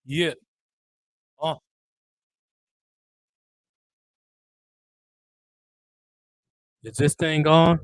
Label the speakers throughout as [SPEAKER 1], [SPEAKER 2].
[SPEAKER 1] Yeah. Uh, is this thing on?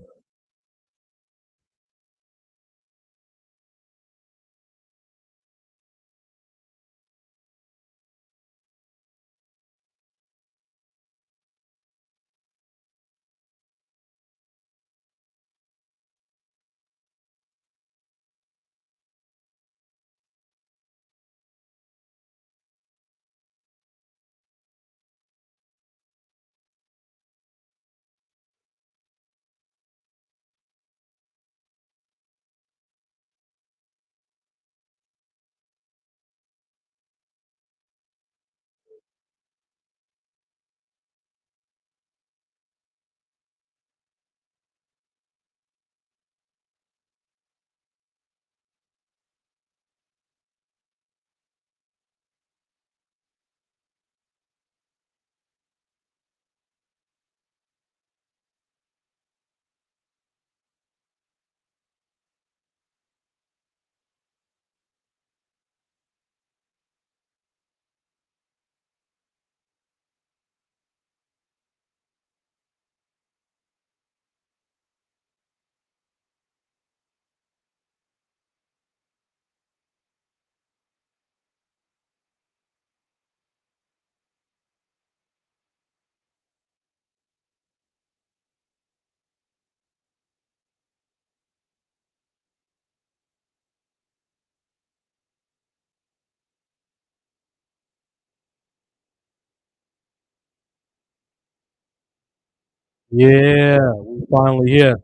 [SPEAKER 1] Yeah, we finally here.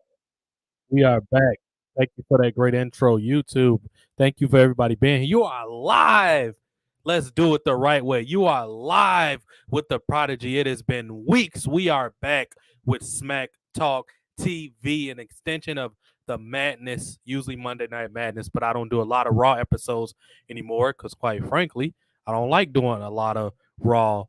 [SPEAKER 1] We are back. Thank you for that great intro, YouTube. Thank you for everybody being here. You are live. Let's do it the right way. You are live with the Prodigy. It has been weeks. We are back with Smack Talk TV, an extension of the madness, usually Monday Night Madness, but I don't do a lot of Raw episodes anymore because, quite frankly, I don't like doing a lot of Raw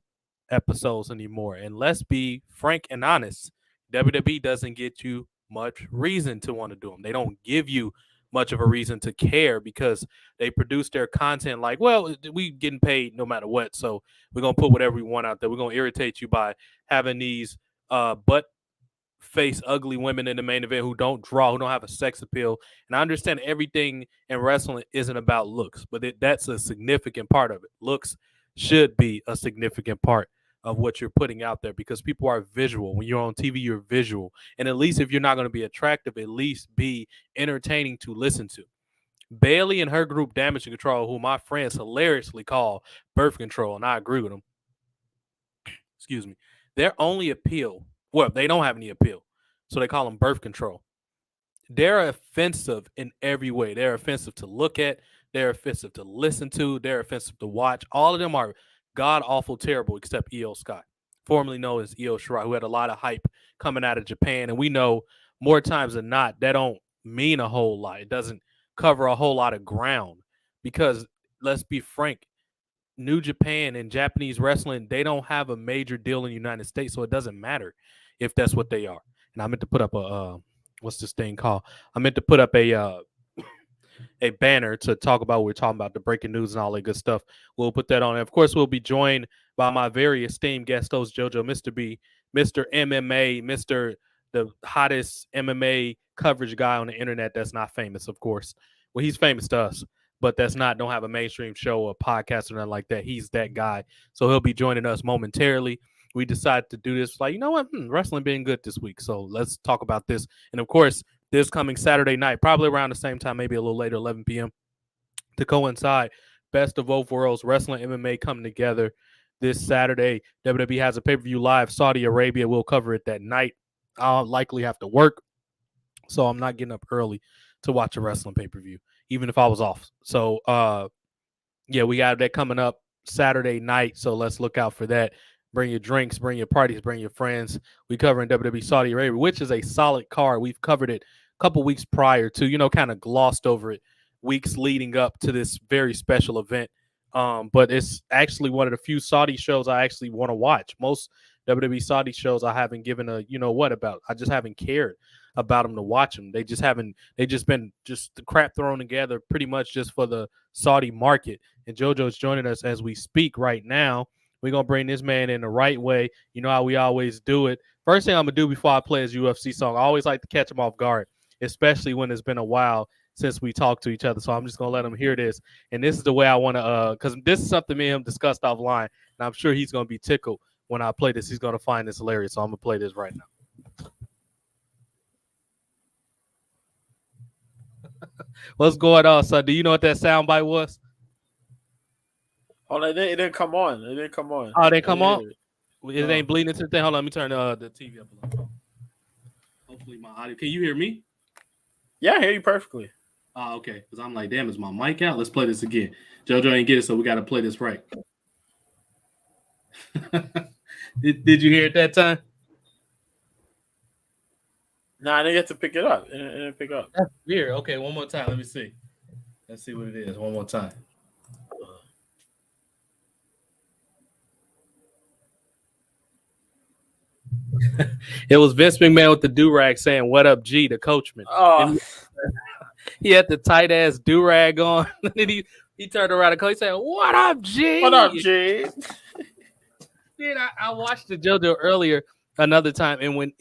[SPEAKER 1] episodes anymore. And let's be frank and honest, WWE doesn't get you much reason to want to do them. They don't give you much of a reason to care because they produce their content like, well, we getting paid no matter what, so we're gonna put whatever we want out there. We're gonna irritate you by having these butt face ugly women in the main event who don't draw, who don't have a sex appeal. And I understand everything in wrestling isn't about looks, but that's a significant part of it. Looks should be a significant part of what you're putting out there because people are visual. When you're on TV, you're visual. And at least if you're not going to be attractive, at least be entertaining to listen to. Bailey and her group Damage Control, who my friends hilariously call birth control, and I agree with them, excuse me, their only appeal, well, they don't have any appeal. So they call them birth control. They're offensive in every way. They're offensive to look at, they're offensive to listen to, they're offensive to watch. All of them are god awful terrible except Io Sky, formerly known as Io Shirai, who had a lot of hype coming out of Japan. And we know more times than not, that don't mean a whole lot. It doesn't cover a whole lot of ground because let's be frank, New Japan and Japanese wrestling, they don't have a major deal in the United States, so it doesn't matter if that's what they are. And I meant to put up a what's this thing called? I meant to put up a banner to talk about what we're talking about, the breaking news and all that good stuff. We'll put that on. And of course, we'll be joined by my very esteemed guest host, JoJo, Mr. B, Mr. MMA, Mr. the hottest MMA coverage guy on the internet that's not famous, of course. Well, he's famous to us, but that's not, don't have a mainstream show or podcast or nothing like that. He's that guy. So he'll be joining us momentarily. We decided to do this like, you know what? Wrestling being good this week. So let's talk about this. And of course, this coming Saturday night, probably around the same time, maybe a little later, 11 p.m., to coincide. Best of both worlds, wrestling and MMA coming together this Saturday. WWE has a pay per view live. Saudi Arabia will cover it that night. I'll likely have to work, so I'm not getting up early to watch a wrestling pay per view, even if I was off. So, yeah, we got that coming up Saturday night. So let's look out for that. Bring your drinks, bring your parties, bring your friends. We covering WWE Saudi Arabia, which is a solid card. We've covered it a couple weeks prior to, kind of glossed over it weeks leading up to this very special event. But it's actually one of the few Saudi shows I actually want to watch. Most WWE Saudi shows, I haven't given a about. I just haven't cared about them to watch them. They just haven't. They just been just the crap thrown together pretty much just for the Saudi market. And JoJo's joining us as we speak right now. We're gonna bring this man in the right way. You know how we always do it. First thing I'm gonna do before I play his UFC song, I always like to catch him off guard, especially when it's been a while since we talked to each other. So I'm just gonna let him hear this. And this is the way I want to, because this is something me and him discussed offline, and I'm sure he's gonna be tickled when I play this. He's gonna find this hilarious. So I'm gonna play this right now. What's going on, son? Do you know what that soundbite was?
[SPEAKER 2] Oh, it didn't come on. It didn't come on.
[SPEAKER 1] Oh, they come on. It ain't bleeding into the thing. Hold on, let me turn the TV up a little. Hopefully, my audio. Can you hear me?
[SPEAKER 2] Yeah, I hear you perfectly.
[SPEAKER 1] Oh, okay. Because I'm like, damn, is my mic out? Let's play this again. JoJo ain't get it, so we got to play this right. Did you hear it that time?
[SPEAKER 2] Nah, I didn't get to pick it up. It didn't pick up.
[SPEAKER 1] That's weird. Okay, one more time. Let me see. Let's see what it is. One more time. It was Vince McMahon with the do-rag saying, "What up, G?" the coachman.
[SPEAKER 2] Oh.
[SPEAKER 1] He had the tight-ass do-rag on. And then he turned around and he said, "What up, G?"
[SPEAKER 2] What up, G?
[SPEAKER 1] Then I watched the JoJo earlier another time, and when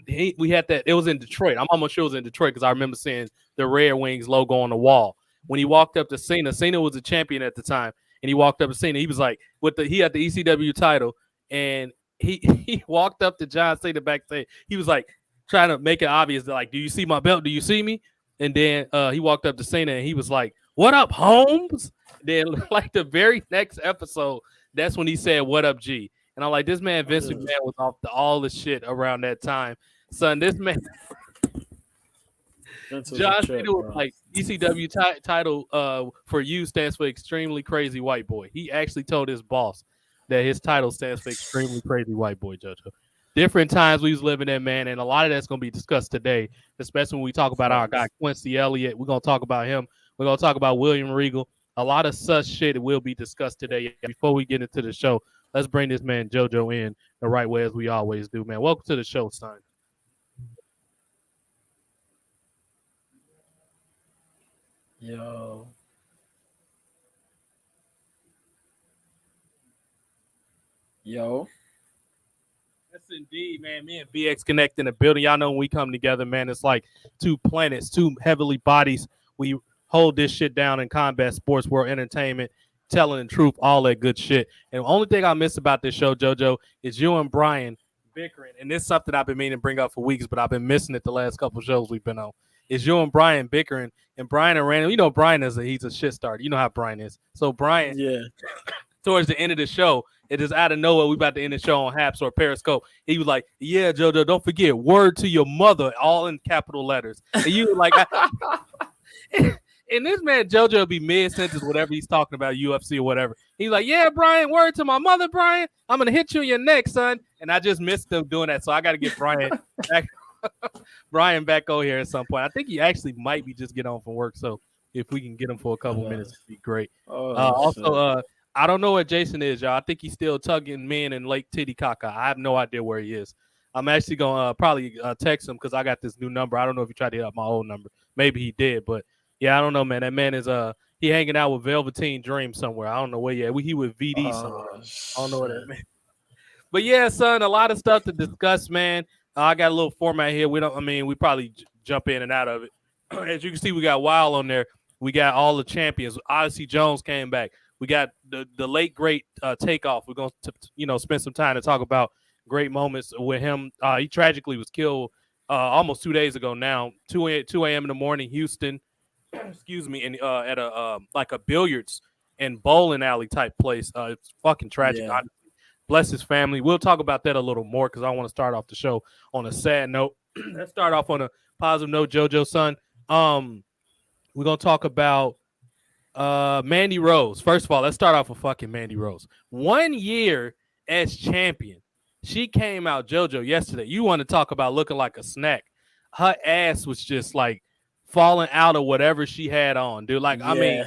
[SPEAKER 1] we had that, it was in Detroit. I'm almost sure it was in Detroit because I remember seeing the Red Wings logo on the wall. When he walked up to Cena was a champion at the time, and he walked up to Cena. He was like, he had the ECW title, and he walked up to John Cena backstage. He was like trying to make it obvious that, like, do you see my belt? Do you see me? And then he walked up to Cena and he was like, "What up, Holmes?" Then like the very next episode, that's when he said, "What up, G?" And I'm like, this man Vince McMahon was off all the shit around that time, son. This man, John Cena was like, ECW title for you stands for extremely crazy white boy. He actually told his boss that his title stands for extremely crazy white boy, JoJo. Different times we was living in, man, and a lot of that's going to be discussed today, especially when we talk about our guy Quincy Elliott. We're going to talk about him. We're going to talk about William Regal. A lot of such shit will be discussed today. Before we get into the show, let's bring this man JoJo in the right way as we always do, man. Welcome to the show, son.
[SPEAKER 2] Yo.
[SPEAKER 1] Yes, indeed, man. Me and BX Connect in the building. Y'all know when we come together, man, it's like two planets, two heavenly bodies. We hold this shit down in combat sports, world entertainment, telling the truth, all that good shit. And the only thing I miss about this show, JoJo, is you and Brian bickering. And this is something I've been meaning to bring up for weeks, but I've been missing it the last couple shows we've been on. Is you and Brian bickering. And Brian and Randall, you know Brian he's a shit starter. You know how Brian is. So Brian, towards the end of the show, it is out of nowhere. We about to end the show on Haps or Periscope. He was like, "Yeah, JoJo, don't forget, word to your mother," all in capital letters. And you were like, and this man JoJo will be mid-sentence, whatever he's talking about, UFC or whatever. He's like, "Yeah, Brian, word to my mother, Brian. I'm going to hit you in your neck, son." And I just missed him doing that. So I got to get Brian back. Brian back over here at some point. I think he actually might be just getting on from work. So if we can get him for a couple minutes, it'd be great. Also, I don't know where Jason is, y'all. I think he's still tugging men in Lake Titicaca. I have no idea where he is. I'm actually going to probably text him because I got this new number. I don't know if he tried to hit up my old number. Maybe he did, but yeah, I don't know, man. That man is he hanging out with Velveteen Dream somewhere. I don't know where yet. He with VD somewhere. I don't know where that man. But yeah, son, a lot of stuff to discuss, man. I got a little format here. We probably jump in and out of it. As you can see, we got Wild on there. We got all the champions. Odyssey Jones came back. We got the late great Takeoff. We're going to spend some time to talk about great moments with him. He tragically was killed almost 2 days ago now, 2 a.m. in the morning, Houston. Excuse me, and at a like a billiards and bowling alley type place. It's fucking tragic.
[SPEAKER 2] Yeah.
[SPEAKER 1] Bless his family. We'll talk about that a little more because I want to start off the show on a sad note. Let's start off on a positive note, JoJo, son. We're gonna talk about Mandy Rose. First of all, let's start off with fucking Mandy Rose. 1 year as champion. She came out, JoJo, yesterday. You want to talk about looking like a snack. Her ass was just like falling out of whatever she had on, dude. Like, I mean,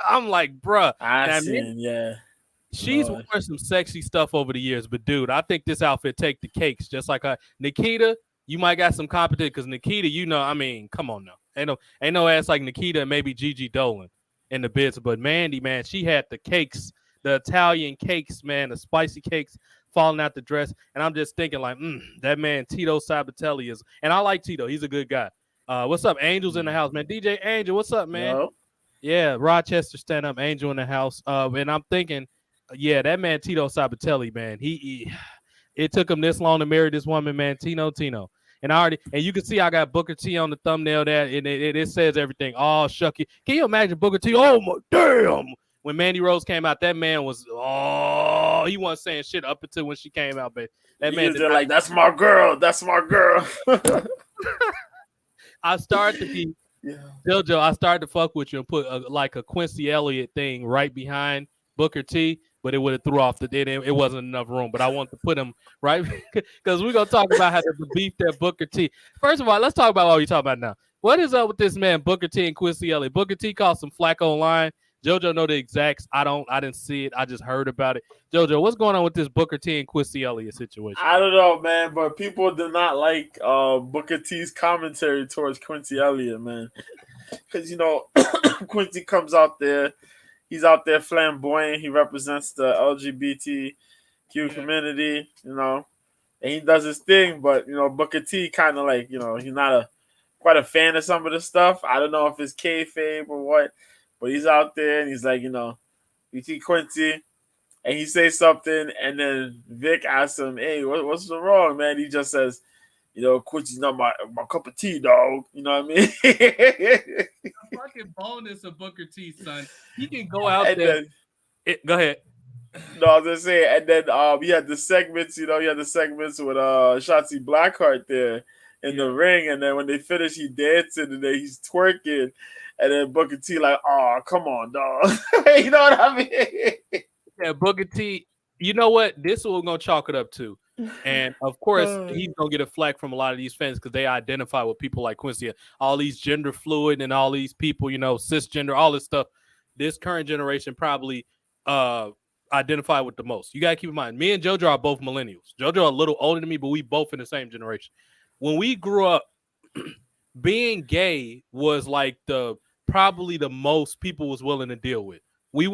[SPEAKER 1] I'm like, bruh. She's
[SPEAKER 2] Lord.
[SPEAKER 1] worn some sexy stuff over the years, but dude, I think this outfit take the cakes. Just like Nikita, you might got some competition because Nikita, I mean, come on now, ain't no ass like Nikita and maybe Gigi Dolan in the bits, but Mandy, man, she had the cakes, the Italian cakes, man, the spicy cakes falling out the dress, and I'm just thinking like, that man Tito Sabatelli is, and I like Tito, he's a good guy. What's up, Angel's in the house, man? DJ Angel, what's up, man?
[SPEAKER 2] Yo.
[SPEAKER 1] Yeah, Rochester stand up, Angel in the house. And I'm thinking, yeah, that man Tito Sabatelli, man, he it took him this long to marry this woman, man. Tino. And you can see I got Booker T on the thumbnail there, and it says everything. Oh, shucky. Can you imagine Booker T? Oh my damn. When Mandy Rose came out, that man was he wasn't saying shit up until when she came out, but that
[SPEAKER 2] He
[SPEAKER 1] man
[SPEAKER 2] was like, that's my girl. That's my girl.
[SPEAKER 1] I started to be JoJo, I started to fuck with you and put like a Quincy Elliott thing right behind Booker T, but it would have threw off it wasn't enough room. But I want to put him right because we're gonna talk about how the beef that Booker T. First of all, let's talk about what we're talking about now. What is up with this man Booker T and Quincy Elliott? Booker T called some flack online. JoJo know the exacts. I didn't see it. I just heard about it. JoJo, what's going on with this Booker T and Quincy Elliott situation?
[SPEAKER 2] I don't know, man, but people do not like Booker T's commentary towards Quincy Elliott, man. Because, Quincy comes out there. He's out there flamboyant. He represents the LGBTQ community, and he does his thing. But, Booker T kind of like, he's not quite a fan of some of the stuff. I don't know if it's kayfabe or what. But he's out there and he's like, you see Quincy and he says something and then Vic asks him, hey, what's wrong, man? He just says, Quincy's not my cup of tea, dog. You know what I mean?
[SPEAKER 1] The fucking bonus of Booker T, son. He can go out there. Go ahead.
[SPEAKER 2] No, I was gonna say, and then he had the segments, with Shotzi Blackheart there in the ring, and then when they finish, he dancing and then he's twerking. And then Booker T like, oh, come on, dog. You know what I mean?
[SPEAKER 1] Yeah, Booker T, you know what? This is what we're going to chalk it up to. And, of course, he's going to get a flack from a lot of these fans because they identify with people like Quincy. All these gender fluid and all these people, cisgender, all this stuff. This current generation probably identify with the most. You got to keep in mind, me and JoJo are both millennials. JoJo a little older than me, but we both in the same generation. When we grew up, being gay was like probably the most people was willing to deal with. We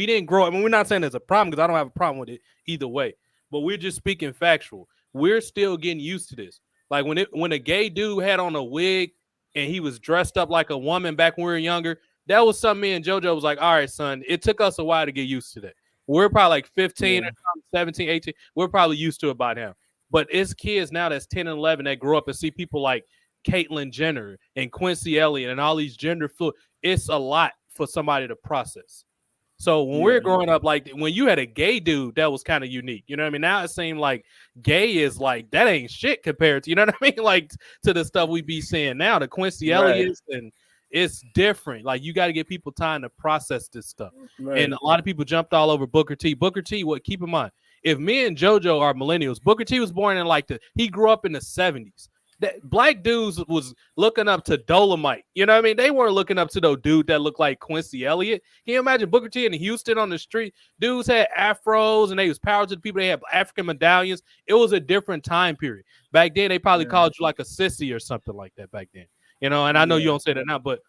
[SPEAKER 1] didn't grow up. I mean, we're not saying there's a problem because I don't have a problem with it either way, but we're just speaking factual. We're still getting used to this. Like when a gay dude had on a wig and he was dressed up like a woman back when we were younger, that was something me and JoJo was like, all right, son, it took us a while to get used to that. We're probably like 15 or 17, 18. We're probably used to it by now. But it's kids now that's 10 and 11 that grow up and see people like Caitlyn Jenner and Quincy Elliott and all these gender fluid. It's a lot for somebody to process. So when we're growing up, like when you had a gay dude, that was kind of unique. You know what I mean? Now it seems like gay is like that ain't shit compared to, you know what I mean? Like to the stuff we be seeing now, the Quincy Elliott's, and it's different. Like you got to give people time to process this stuff. Right. And a lot of people jumped all over Booker T. Booker T, keep in mind, if me and JoJo are millennials, Booker T was born in he grew up in the 70s. That black dudes was looking up to Dolomite. You know what I mean? They weren't looking up to no dude that looked like Quincy Elliott. Can you imagine Booker T in Houston on the street? Dudes had afros and they was power to the people. They had African medallions. It was a different time period. Back then, they probably called you like a sissy or something like that back then. And I know you don't say that now, but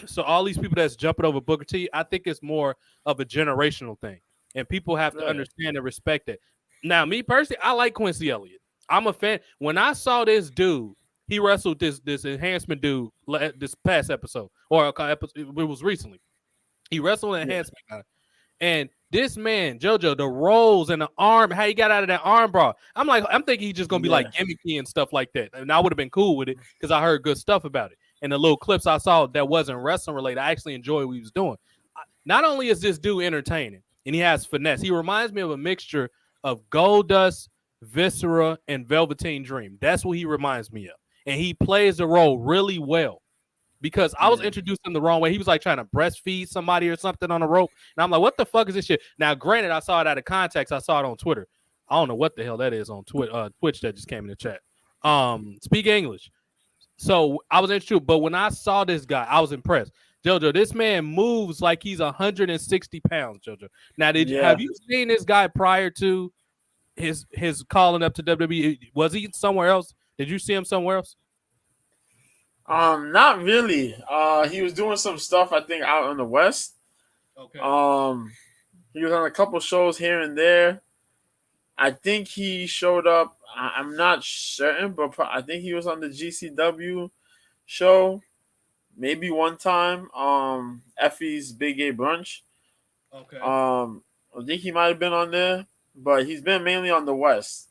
[SPEAKER 1] so all these people that's jumping over Booker T, I think it's more of a generational thing. And people have to understand and respect it. Now, me personally, I like Quincy Elliott. I'm a fan. When I saw this dude, he wrestled this enhancement dude this past episode, or it was recently. He wrestled an enhancement guy. And this man, JoJo, the rolls and the arm, how he got out of that arm bar. I'm thinking he's just going to be like gimmicky and stuff like that. And I would have been cool with it because I heard good stuff about it. And the little clips I saw that wasn't wrestling related, I actually enjoyed what he was doing. Not only is this dude entertaining, and he has finesse, he reminds me of a mixture of Goldust, Viscera, and Velveteen Dream. That's what he reminds me of. And he plays the role really well because I was introduced in the wrong way. He was like trying to breastfeed somebody or something on a rope. And I'm like, what the fuck is this shit? Now, granted, I saw it out of context. I saw it on Twitter. I don't know what the hell that is on Twitch that just came in the chat. Speak English. So I was introduced. But when I saw this guy, I was impressed. JoJo, this man moves like he's 160 pounds, JoJo. Now,
[SPEAKER 2] Yeah.
[SPEAKER 1] have you seen this guy prior to his calling up to WWE? Was he somewhere else? Did you see him somewhere else?
[SPEAKER 2] Not really. He was doing some stuff I think out in the West.
[SPEAKER 1] Okay.
[SPEAKER 2] He was on a couple shows here and there. I think he showed up. I'm not certain, but I think he was on the GCW show maybe one time. Effie's Big A Brunch.
[SPEAKER 1] Okay.
[SPEAKER 2] I think he might have been on there, but he's been mainly on the West.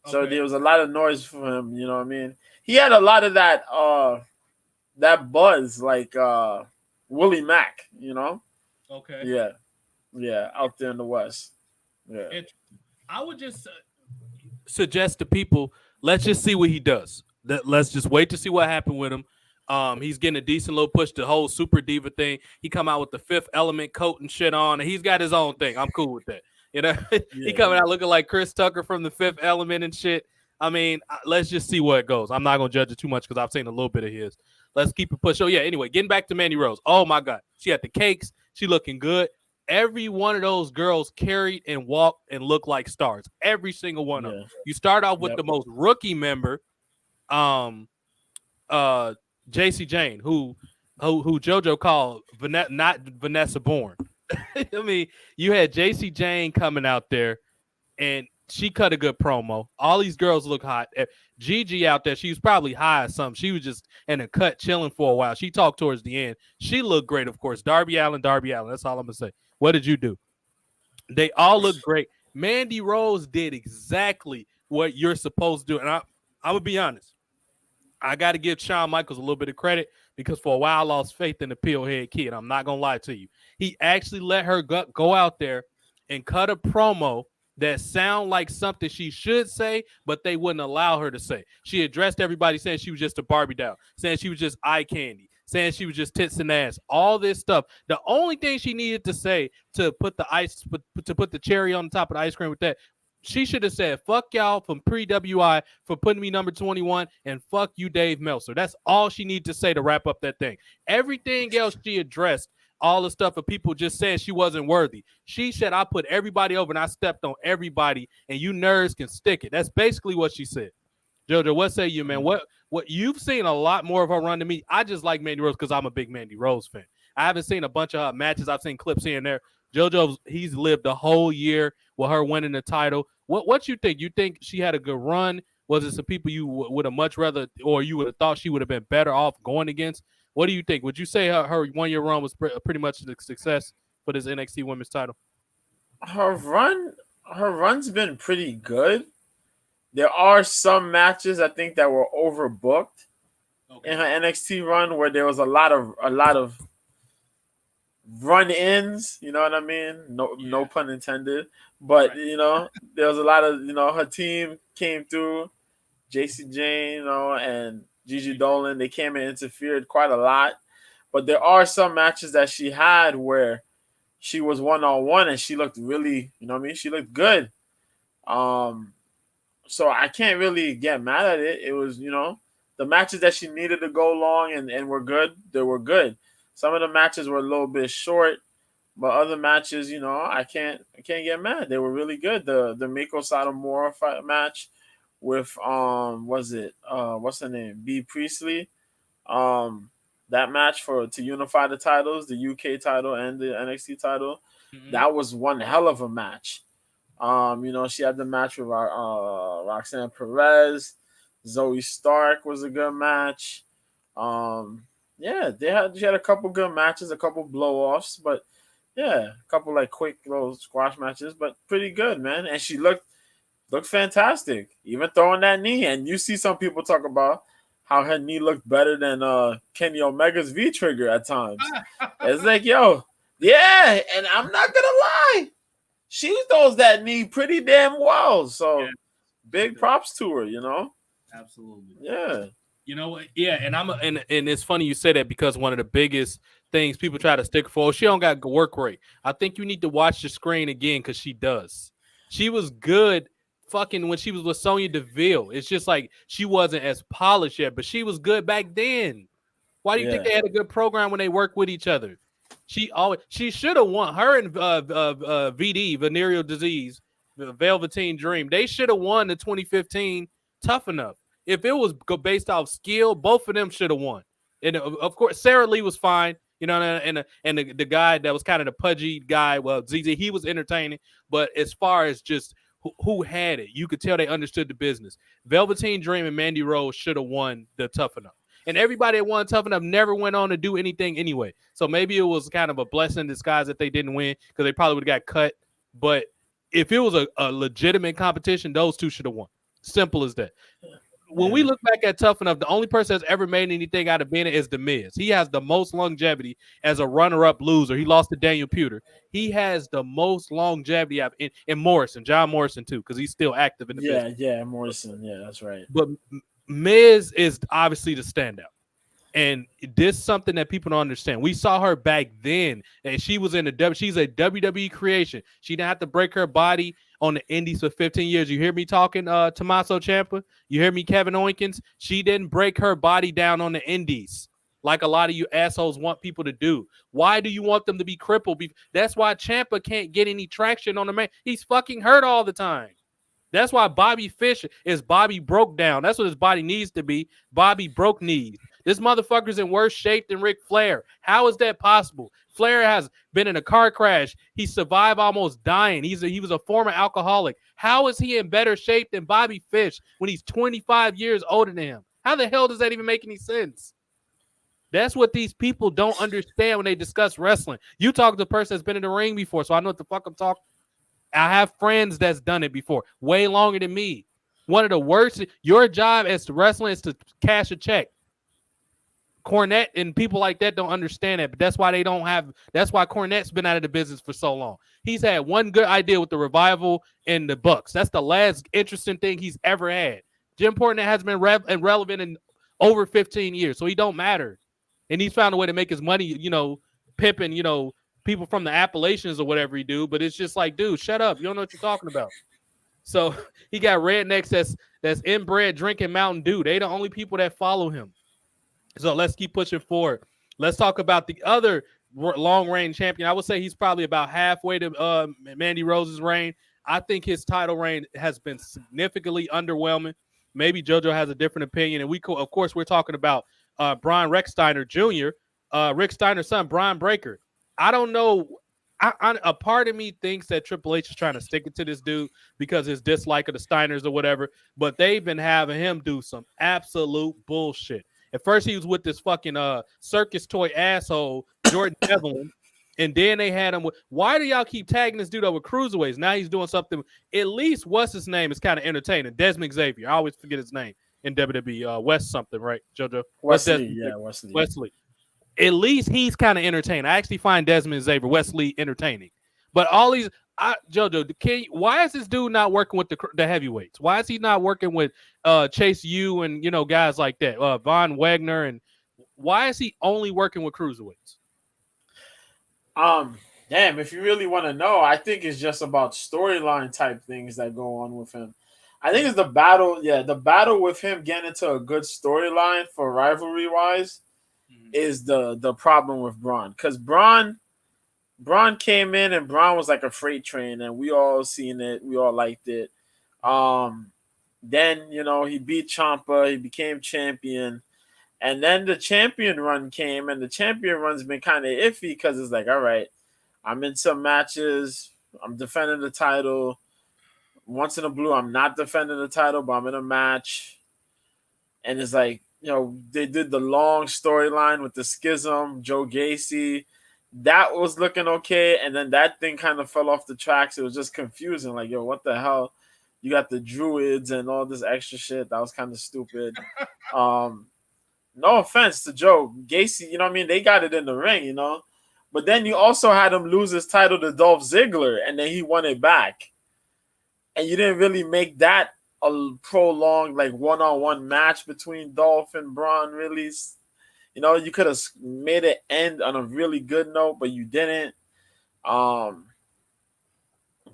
[SPEAKER 2] So
[SPEAKER 1] Okay.
[SPEAKER 2] there was a lot of noise for him. You know what I mean? He had a lot of that buzz like Willie Mack. You know?
[SPEAKER 1] Okay.
[SPEAKER 2] Yeah, out there in the West. Yeah.
[SPEAKER 1] I would just suggest to people, let's just see what he does. Let's just wait to see what happened with him. He's getting a decent little push. The whole Super Diva thing. He come out with the Fifth Element coat and shit on, and he's got his own thing. I'm cool with that. You know, he coming out looking like Chris Tucker from the Fifth Element and shit. I mean, let's just see where it goes. I'm not gonna judge it too much because I've seen a little bit of his. Let's keep it push. Oh yeah. Anyway, getting back to Mandy Rose. Oh my God, she had the cakes. She looking good. Every one of those girls carried and walked and looked like stars. Every single one of them. You start off with the most rookie member, JC Jane, who JoJo called not Vanessa Bourne. I mean, you had JC Jane coming out there, and she cut a good promo. All these girls look hot. Gigi out there, she was probably high or something. She was just in a cut chilling for a while. She talked towards the end. She looked great, of course. Darby Allin. That's all I'm gonna say. What did you do? They all look great. Mandy Rose did exactly what you're supposed to do. And I'm gonna be honest. I got to give Shawn Michaels a little bit of credit because for a while I lost faith in the Pillhead Kid. I'm not gonna lie to you. He actually let her go out there and cut a promo that sound like something she should say, but they wouldn't allow her to say. She addressed everybody saying she was just a Barbie doll, saying she was just eye candy, saying she was just tits and ass, all this stuff. The only thing she needed to say to put the cherry on the top of the ice cream with that, she should have said, fuck y'all from pre-WI for putting me number 21 and fuck you, Dave Meltzer. That's all she needed to say to wrap up that thing. Everything else she addressed, all the stuff of people just saying she wasn't worthy. She said, I put everybody over and I stepped on everybody and you nerds can stick it. That's basically what she said. JoJo, what say you, man? What you've seen a lot more of her run than me. I just like Mandy Rose because I'm a big Mandy Rose fan. I haven't seen a bunch of her matches. I've seen clips here and there. JoJo, he's lived a whole year with her winning the title. What you think? You think she had a good run? Was it some people you would have much rather, or you would have thought she would have been better off going against? What do you think? Would you say her 1 year run was pretty much a success for this NXT Women's title?
[SPEAKER 2] Her run's been pretty good. There are some matches I think that were overbooked in her NXT run where there was a lot of run-ins, you know what I mean? No pun intended. But right. There was a lot of her team came through, JC Jane, and Gigi Dolan. They came and interfered quite a lot. But there are some matches that she had where she was one-on-one and she looked really, she looked good. So I can't really get mad at it. It was, the matches that she needed to go long and were good, they were good. Some of the matches were a little bit short, but other matches, I can't get mad. They were really good. The Miko Satomura fight match with what's her name? B Priestley. That match to unify the titles, the UK title and the NXT title. Mm-hmm. That was one hell of a match. She had the match with Roxanne Perez. Zoe Stark was a good match. She had a couple good matches, a couple blow-offs, but a couple like quick little squash matches, but pretty good, man. And she looked fantastic, even throwing that knee. And you see some people talk about how her knee looked better than Kenny Omega's V-trigger at times. It's like, and I'm not gonna lie, she throws that knee pretty damn well. So big props to her,
[SPEAKER 1] Absolutely.
[SPEAKER 2] Yeah.
[SPEAKER 1] You know what? Yeah, and it's funny you say that because one of the biggest things people try to stick for, she don't got work rate. I think you need to watch the screen again because she does. She was good fucking when she was with Sonya Deville. It's just like she wasn't as polished yet, but she was good back then. Why do you think they had a good program when they worked with each other? She should have won. Her and VD, venereal disease, the Velveteen Dream. They should have won the 2015 Tough Enough. If it was based off skill, both of them should have won. And of course, Sarah Lee was fine. You know, and the guy that was kind of the pudgy guy, well, ZZ, he was entertaining. But as far as just who had it, you could tell they understood the business. Velveteen Dream and Mandy Rose should have won the Tough Enough. And everybody that won Tough Enough never went on to do anything anyway. So maybe it was kind of a blessing in disguise that they didn't win because they probably would have got cut. But if it was a legitimate competition, those two should have won. Simple as that. When we look back at Tough Enough, the only person that's ever made anything out of being it is The Miz. He has the most longevity as a runner-up loser. He lost to Daniel Puder. He has the most longevity in Morrison, John Morrison too, because he's still active in the business.
[SPEAKER 2] Yeah, Morrison. Yeah, that's right.
[SPEAKER 1] But Miz is obviously the standout. And this is something that people don't understand. We saw her back then, and she was she's a WWE creation. She didn't have to break her body on the indies for 15 years. You hear me talking, Tommaso Ciampa? You hear me, Kevin Owens? She didn't break her body down on the indies like a lot of you assholes want people to do. Why do you want them to be crippled? That's why Ciampa can't get any traction on the man. He's fucking hurt all the time. That's why Bobby Fish is Bobby broke down. That's what his body needs to be. Bobby broke knees. This motherfucker's in worse shape than Ric Flair. How is that possible? Flair has been in a car crash. He survived almost dying. He was a former alcoholic. How is he in better shape than Bobby Fish when he's 25 years older than him? How the hell does that even make any sense? That's what these people don't understand when they discuss wrestling. You talk to a person that's been in the ring before, so I know what the fuck I'm talking. I have friends that's done it before, way longer than me. One of the worst, your job as wrestling is to cash a check. Cornette and people like that don't understand that, but that's why Cornette's been out of the business for so long. He's had one good idea with the Revival and the Bucks. That's the last interesting thing he's ever had. Jim Cornette has been relevant in over 15 years, so he don't matter. And he's found a way to make his money, pimping, people from the Appalachians or whatever he do, but it's just like, dude, shut up. You don't know what you're talking about. So he got rednecks that's inbred drinking Mountain Dew. They the only people that follow him. So let's keep pushing forward. Let's talk about the other long-reign champion. I would say he's probably about halfway to Mandy Rose's reign. I think his title reign has been significantly underwhelming. Maybe JoJo has a different opinion. And of course, we're talking about Brian Recksteiner Jr., Rick Steiner's son, Brian Breaker. I don't know. A part of me thinks that Triple H is trying to stick it to this dude because his dislike of the Steiners or whatever, but they've been having him do some absolute bullshit. At first, he was with this fucking circus toy asshole, Jordan Devlin, and then they had him with, why do y'all keep tagging this dude up with cruiserweights? Now he's doing something, at least what's his name is kind of entertaining. Desmond Xavier. I always forget his name in WWE. West something, right, JoJo? Wesley. At least he's kind of entertaining. I actually find Desmond Xavier, Wesley, entertaining. But all these, JoJo, why is this dude not working with the heavyweights? Why is he not working with Chase U and guys like that, Von Wagner, and why is he only working with cruiserweights?
[SPEAKER 2] Damn, if you really want to know, I think it's just about storyline type things that go on with him. I think it's the battle with him getting into a good storyline for rivalry wise is the problem with Braun. Because Braun came in and Braun was like a freight train and we all seen it. We all liked it. Then, he beat Ciampa. He became champion. And then the champion run came, and the champion run's been kind of iffy because it's like, all right, I'm in some matches. I'm defending the title. Once in a blue, I'm not defending the title, but I'm in a match. And it's like, they did the long storyline with the schism, Joe Gacy. That was looking okay. And then that thing kind of fell off the tracks. It was just confusing. Like, yo, what the hell? You got the Druids and all this extra shit. That was kind of stupid. No offense to Joe Gacy, they got it in the ring, But then you also had him lose his title to Dolph Ziggler, and then he won it back. And you didn't really make that a prolonged, like, one-on-one match between Dolph and Braun, really. You could have made it end on a really good note, but you didn't. Then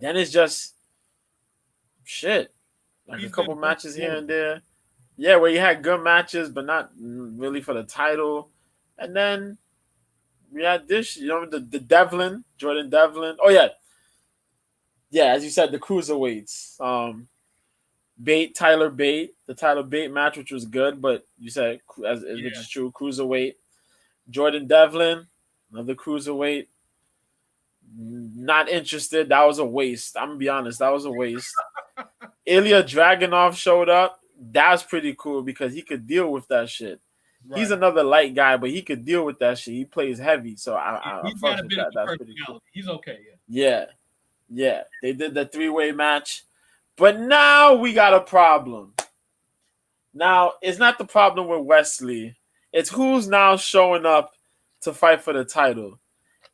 [SPEAKER 2] it's just shit. Like a couple matches here and there. Yeah, where you had good matches, but not really for the title. And then we had this, the Devlin, Jordan Devlin. Oh yeah, as you said, the cruiserweights. Tyler Bate, the Tyler Bate match, which was good, but you said which is true, cruiserweight. Jordan Devlin, another cruiserweight. Not interested. That was a waste. I'm gonna be honest. That was a waste. Ilya Dragunov showed up. That's pretty cool because he could deal with that shit. Right. He's another light guy, but he could deal with that shit. He plays heavy, so I fuck with that. That's pretty cool.
[SPEAKER 3] He's okay.
[SPEAKER 2] Yeah. They did the 3-way match, but now we got a problem. Now it's not the problem with Wesley. It's who's now showing up to fight for the title.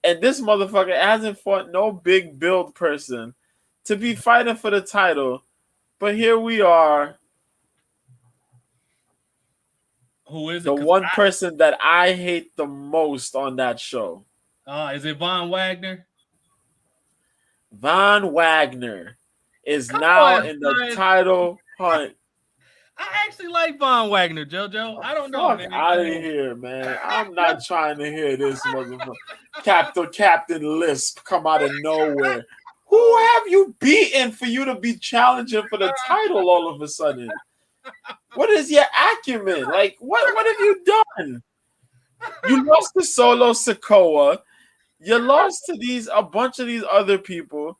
[SPEAKER 2] And this motherfucker hasn't fought no big build person to be fighting for the title. But here we are.
[SPEAKER 3] Who is it?
[SPEAKER 2] The one person that I hate the most on that show.
[SPEAKER 3] Is it Von Wagner?
[SPEAKER 2] Von Wagner is now in the title hunt.
[SPEAKER 3] I actually like Von Wagner, JoJo. I don't know.
[SPEAKER 2] Fuck out of here, man. I'm not trying to hear this motherfucker. Captain Lisp come out of nowhere. Who have you beaten for you to be challenging for the title all of a sudden? What is your acumen? Like, what have you done? You lost to Solo Sikoa. You lost to a bunch of these other people.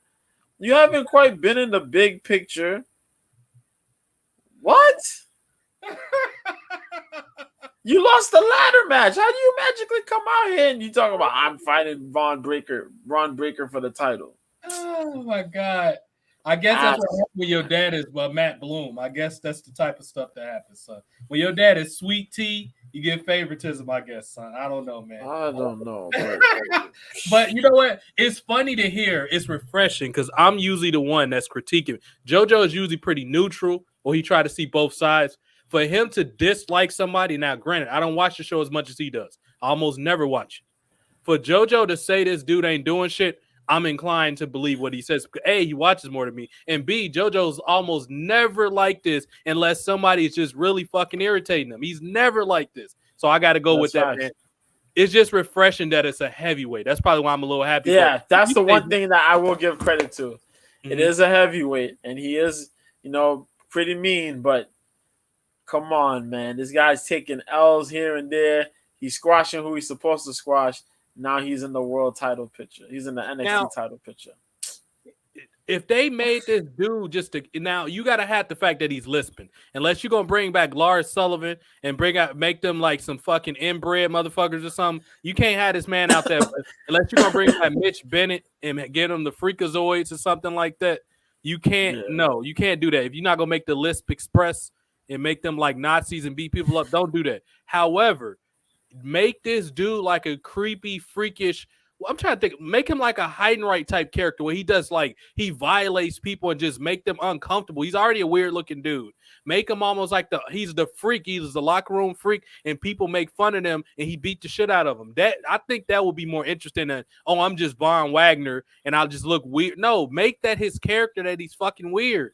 [SPEAKER 2] You haven't quite been in the big picture. What? You lost the ladder match. How do you magically come out here and you talk about I'm fighting Ron Breaker for the title?
[SPEAKER 3] Oh my God. I guess that's what happens when your dad is Matt Bloom. I guess that's the type of stuff that happens, son. When your dad is Sweet Tea, you get favoritism, I guess, son. I don't know, man.
[SPEAKER 2] I don't know.
[SPEAKER 3] But you know what? It's funny to hear.
[SPEAKER 1] It's refreshing because I'm usually the one that's critiquing. JoJo is usually pretty neutral, or he try to see both sides. For him to dislike somebody, now granted, I don't watch the show as much as he does. I almost never watch it. For JoJo to say this dude ain't doing shit, I'm inclined to believe what he says. A, he watches more than me. And B, JoJo's almost never like this unless somebody is just really fucking irritating him. He's never like this. So I got to go with that, man. It's just refreshing that it's a heavyweight. That's probably why I'm a little happy.
[SPEAKER 2] Yeah, that's the one thing that I will give credit to. Mm-hmm. It is a heavyweight, and he is, pretty mean, but come on, man. This guy's taking L's here and there. He's squashing who he's supposed to squash. Now he's in the world title picture. He's in the NXT title picture.
[SPEAKER 1] If they made this dude now you got to have the fact that he's lisping. Unless you're going to bring back Lars Sullivan and make them like some fucking inbred motherfuckers or something. You can't have this man out there unless you're going to bring back Mitch Bennett and get him the Freakazoids or something like that. You can't. Yeah. No, you can't do that. If you're not going to make the Lisp Express and make them like Nazis and beat people up, don't do that. However, make this dude like a creepy, freakish. I'm trying to think. Make him like a Heidenreich type character where he does he violates people and just make them uncomfortable. He's already a weird looking dude. Make him almost like he's the freak. He's the locker room freak, and people make fun of him and he beat the shit out of them. I think that would be more interesting than I'm just Von Wagner and I'll just look weird. No, make that his character that he's fucking weird.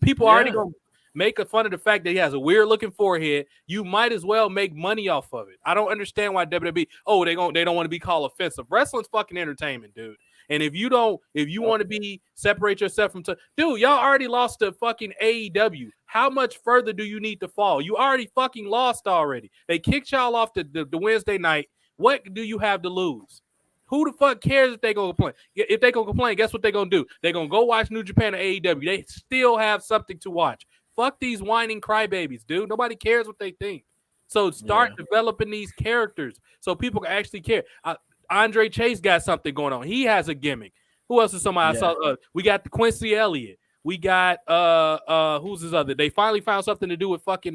[SPEAKER 1] People already gonna make fun of the fact that he has a weird looking forehead. You might as well make money off of it. I don't understand why WWE, they don't want to be called offensive. Wrestling's fucking entertainment, dude. And if you want to separate yourself from, dude, y'all already lost to fucking AEW. How much further do you need to fall? You already fucking lost already. They kicked y'all off the Wednesday night. What do you have to lose? Who the fuck cares if they gonna complain? If they gonna complain, guess what they gonna do? They gonna go watch New Japan or AEW. They still have something to watch. Fuck these whining crybabies, dude. Nobody cares what they think. So start developing these characters so people can actually care. Andre Chase got something going on. He has a gimmick. Who else is somebody I saw? We got the Quincy Elliott. We got who's his other? They finally found something to do with fucking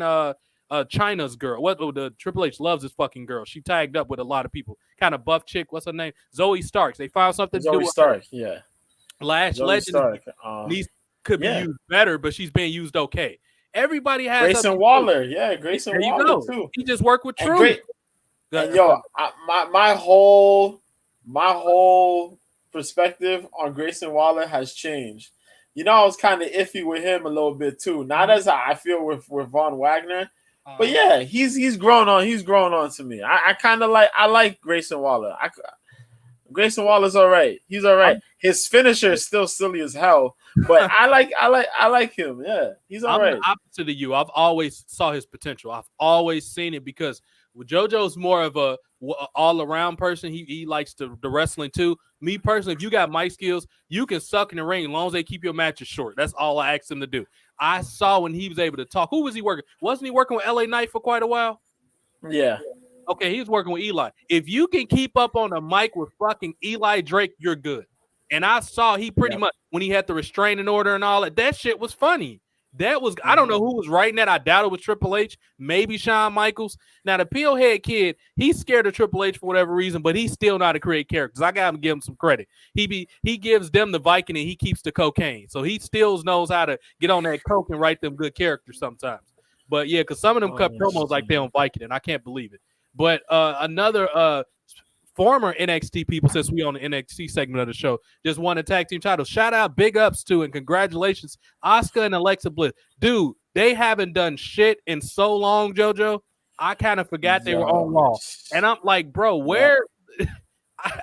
[SPEAKER 1] China's girl. The Triple H loves this fucking girl. She tagged up with a lot of people. Kind of buff chick. What's her name? Zoe Starks. They found something to do with
[SPEAKER 2] Stark. Yeah.
[SPEAKER 1] Lash Legend. Could be used better, but she's being used okay. Everybody has
[SPEAKER 2] Grayson Waller. Yeah, Grayson Waller too.
[SPEAKER 1] He just worked with True.
[SPEAKER 2] My whole perspective on Grayson Waller has changed. I was kind of iffy with him a little bit too. Not as I feel with Von Wagner, But yeah, he's grown on. He's grown on to me. I kind of like Grayson Waller. Grayson Waller's all right. He's all right. His finisher is still silly as hell, but I like him. Yeah, he's all right.
[SPEAKER 1] I'm the opposite of you. I've always saw his potential. I've always seen it because JoJo's more of a all around person. He likes the wrestling too. Me personally, if you got mic skills, you can suck in the ring as long as they keep your matches short. That's all I asked him to do. I saw when he was able to talk. Who was he working? Wasn't he working with LA Knight for quite a while?
[SPEAKER 2] Yeah.
[SPEAKER 1] Okay, he was working with Eli. If you can keep up on the mic with fucking Eli Drake, you're good. And I saw he pretty much, when he had the restraining order and all that shit was funny. That was, I don't know who was writing that. I doubt it was Triple H, maybe Shawn Michaels. Now, the Peelhead kid, he's scared of Triple H for whatever reason, but he's still know how to create characters. I got to give him some credit. He gives them the Viking and he keeps the cocaine. So he still knows how to get on that coke and write them good characters sometimes. But yeah, because some of them cut promos like they on Viking, and I can't believe it. But another former NXT people, since we on the NXT segment of the show, just won a tag team title. Shout out, big ups to, and congratulations, Asuka and Alexa Bliss. Dude, they haven't done shit in so long, JoJo. I kind of forgot they were on Raw. And I'm like, bro, where?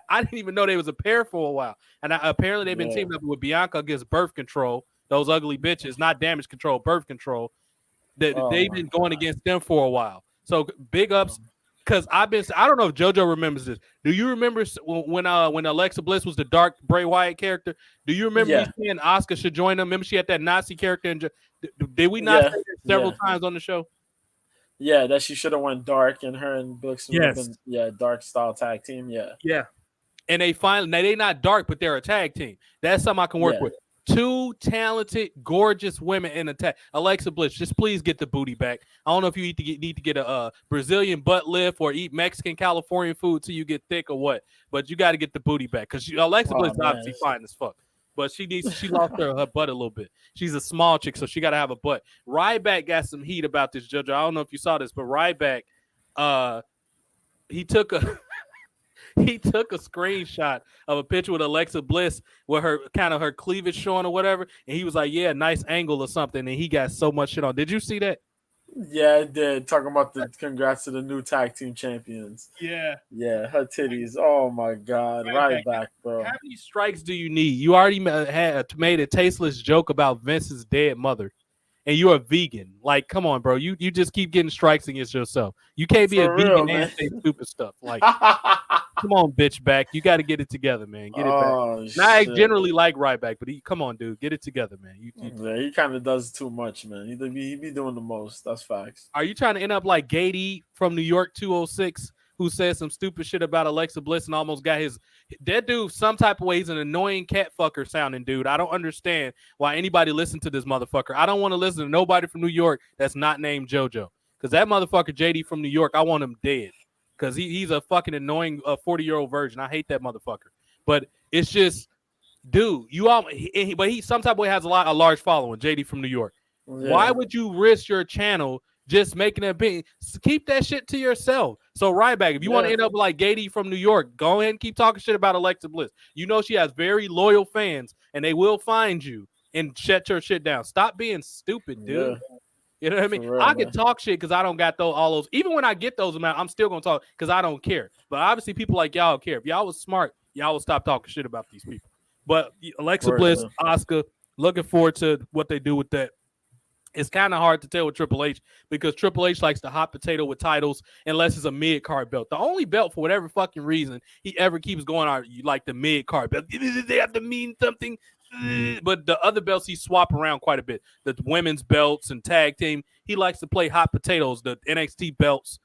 [SPEAKER 1] I didn't even know they was a pair for a while. And apparently they've been teaming up with Bianca against Birth Control. Those ugly bitches, not Damage Control, Birth Control. They've been going against them for a while. So big ups. Because I don't know if JoJo remembers this. Do you remember when Alexa Bliss was the dark Bray Wyatt character? Do you remember me saying Asuka should join them? Remember she had that Nazi character? And did we not say that several times on the show?
[SPEAKER 2] Yeah, that she should have went dark, and her and Bliss would have been dark style tag team. Yeah.
[SPEAKER 1] And they finally, now they not dark, but they're a tag team. That's something I can work with. Two talented, gorgeous women in attack. Alexa Bliss, just please get the booty back. I don't know if you need to get a Brazilian butt lift or eat Mexican Californian food till you get thick or what. But you got to get the booty back because Alexa Bliss is obviously fine as fuck. But she lost her butt a little bit. She's a small chick, so she got to have a butt. Ryback got some heat about this, JoJo. I don't know if you saw this, but Ryback, he took a screenshot of a picture with Alexa Bliss with her cleavage showing or whatever, and he was like, "Yeah, nice angle or something," and he got so much shit on. Did you see that?
[SPEAKER 2] Yeah, I did. Talking about the congrats to the new tag team champions.
[SPEAKER 3] Yeah,
[SPEAKER 2] her titties. Oh my god, right back, bro.
[SPEAKER 1] How many strikes do you need? You already made a tasteless joke about Vince's dead mother, and you're a vegan. Like, come on, bro. You just keep getting strikes against yourself. You can't be a vegan and say stupid stuff. Like, come on, bitch, back. You got to get it together, man. Get it back. Now, I generally like Ryback, but come on, dude. Get it together, man.
[SPEAKER 2] He kind of does too much, man. He be doing the most. That's facts.
[SPEAKER 1] Are you trying to end up like Gady from New York 206, who said some stupid shit about Alexa Bliss and almost got that dude some type of way? He's an annoying cat fucker sounding dude. I don't understand why anybody listen to this motherfucker. I don't want to listen to nobody from New York that's not named JoJo. Because that motherfucker JD from New York, I want him dead. Because he's a fucking annoying 40-year-old virgin. I hate that motherfucker. But it's just, dude, but he some type of way has a large following, JD from New York. Yeah. Why would you risk your channel just making a big? Keep that shit to yourself. So Ryback, if you want to end up like Gady from New York, go ahead and keep talking shit about Alexa Bliss. You know she has very loyal fans, and they will find you and shut your shit down. Stop being stupid, dude. Yeah. You know what I mean? Real, I can talk shit because I don't got all those. Even when I get those amounts, I'm still gonna talk because I don't care. But obviously, people like y'all care. If y'all was smart, y'all would stop talking shit about these people. But Alexa Bliss, Asuka, looking forward to what they do with that. It's kind of hard to tell with Triple H because Triple H likes the hot potato with titles unless it's a mid-card belt. The only belt, for whatever fucking reason, he ever keeps going on, you like the mid-card belt. They have to mean something. But the other belts he swap around quite a bit. The women's belts and tag team. He likes to play hot potatoes, the NXT belts.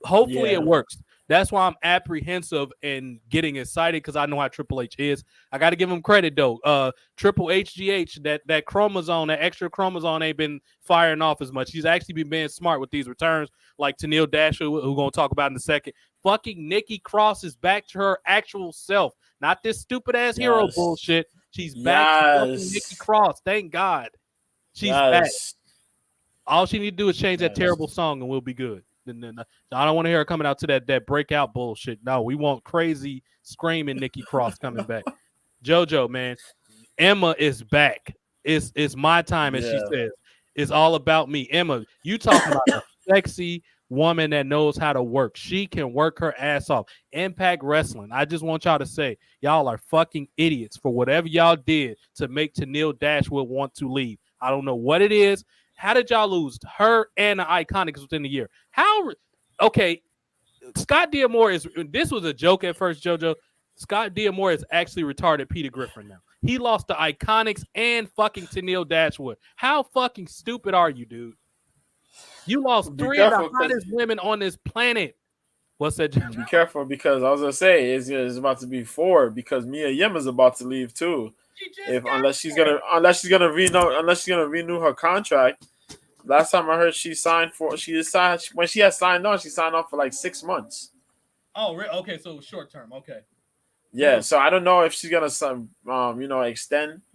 [SPEAKER 1] Hopefully it works. That's why I'm apprehensive and getting excited because I know how Triple H is. I got to give him credit, though. Triple HGH, that chromosome, that extra chromosome ain't been firing off as much. He's actually been being smart with these returns, like Tenille Dasher, who we're going to talk about in a second. Fucking Nikki Cross is back to her actual self. Not this stupid-ass hero bullshit. She's back to Nikki Cross. Thank God. She's back. All she need to do is change that terrible song and we'll be good. And I don't want to hear her coming out to that breakout bullshit. No, we want crazy screaming Nikki Cross coming back. JoJo, man, Emma is back. It's my time, as she says. It's all about me. Emma, you talking about sexy woman that knows how to work. She can work her ass off. Impact Wrestling. I just want y'all to say, y'all are fucking idiots for whatever y'all did to make Tennille Dashwood want to leave. I don't know what it is. How did y'all lose her and the Iconics within the year? How? Okay, Scott D'Amore is. This was a joke at first, JoJo. Scott D'Amore is actually retarded Peter Griffin now. He lost the Iconics and fucking Tennille Dashwood. How fucking stupid are you, dude? You lost three of the hottest women on this planet. What's that? JoJo?
[SPEAKER 2] Be careful, because I was gonna say it's about to be 4, because Mia Yim is about to leave too. Unless she's gonna renew her contract. Last time I heard she signed when she had signed on, she signed on for like 6 months.
[SPEAKER 3] Oh, okay, so short term. Okay.
[SPEAKER 2] Yeah, so I don't know if she's gonna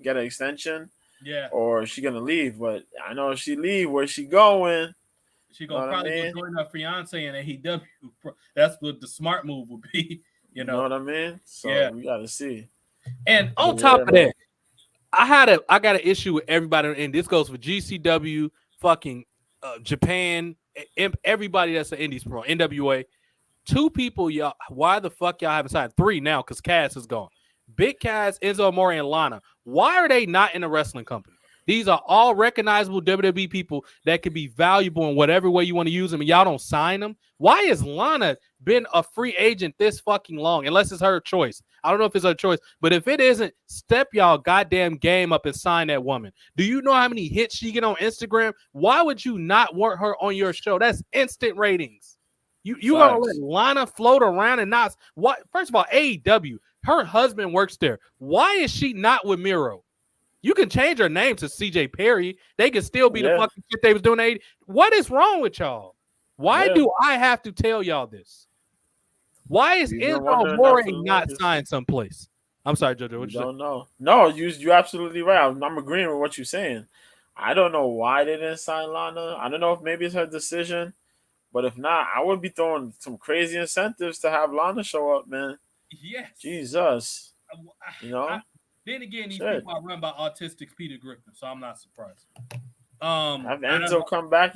[SPEAKER 2] get an extension.
[SPEAKER 3] Yeah.
[SPEAKER 2] Or is she gonna leave? But I know if she leave, where's she going?
[SPEAKER 3] She gonna probably go join her fiance in AEW. That's what the smart move would be. You know
[SPEAKER 2] what I mean? So we gotta see.
[SPEAKER 1] And on top of that, I got an issue with everybody, and this goes for GCW, fucking Japan, everybody that's an Indies pro, NWA. 2 people, y'all. Why the fuck y'all haven't signed? 3 now, because Cass is gone. Big Cass, Enzo Amore, and Lana. Why are they not in a wrestling company? These are all recognizable WWE people that could be valuable in whatever way you want to use them, and y'all don't sign them. Why has Lana been a free agent this fucking long? Unless it's her choice. I don't know if it's her choice, but if it isn't, step y'all goddamn game up and sign that woman. Do you know how many hits she get on Instagram? Why would you not want her on your show? That's instant ratings. You gonna let Lana float around and not what? First of all, AEW, her husband works there. Why is she not with Miro? You can change her name to CJ Perry. They can still be the fucking shit they was doing. What is wrong with y'all? Why do I have to tell y'all this? Why is Enzo Amore not signed someplace? I'm sorry, JoJo. What you
[SPEAKER 2] don't know. No, you're absolutely right. I'm agreeing with what you're saying. I don't know why they didn't sign Lana. I don't know if maybe it's her decision. But if not, I would be throwing some crazy incentives to have Lana show up, man.
[SPEAKER 3] Yes.
[SPEAKER 2] Jesus.
[SPEAKER 3] Then again, these people are run by autistic Peter Griffin, so I'm not surprised.
[SPEAKER 2] Have Enzo come back,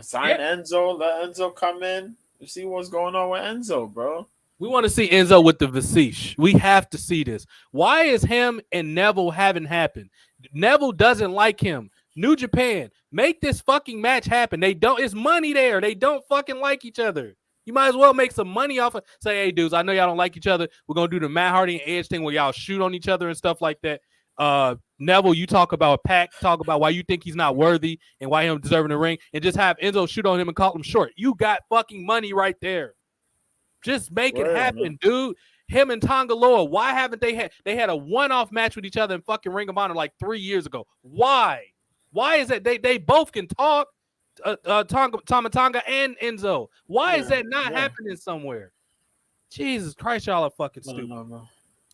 [SPEAKER 2] Sign Enzo, let Enzo come in. You see what's going on with Enzo, bro.
[SPEAKER 1] We want to see Enzo with the Vasish. We have to see this. Why is him and Neville haven't happened? Neville doesn't like him. New Japan, make this fucking match happen. They don't. It's money there. They don't fucking like each other. You might as well make some money off of. Say, hey, dudes, I know y'all don't like each other. We're gonna do the Matt Hardy and Edge thing where y'all shoot on each other and stuff like that. Neville, you talk about Pac, talk about why you think he's not worthy and why he's deserving the ring, and just have Enzo shoot on him and call him short. You got fucking money right there. Just make it happen, dude. Him and Tonga Loa, why haven't they had a one-off match with each other in fucking Ring of Honor like 3 years ago? Why? Why is that they both can talk, Tonga and Enzo? Why is that not happening somewhere? Jesus Christ, y'all are fucking stupid.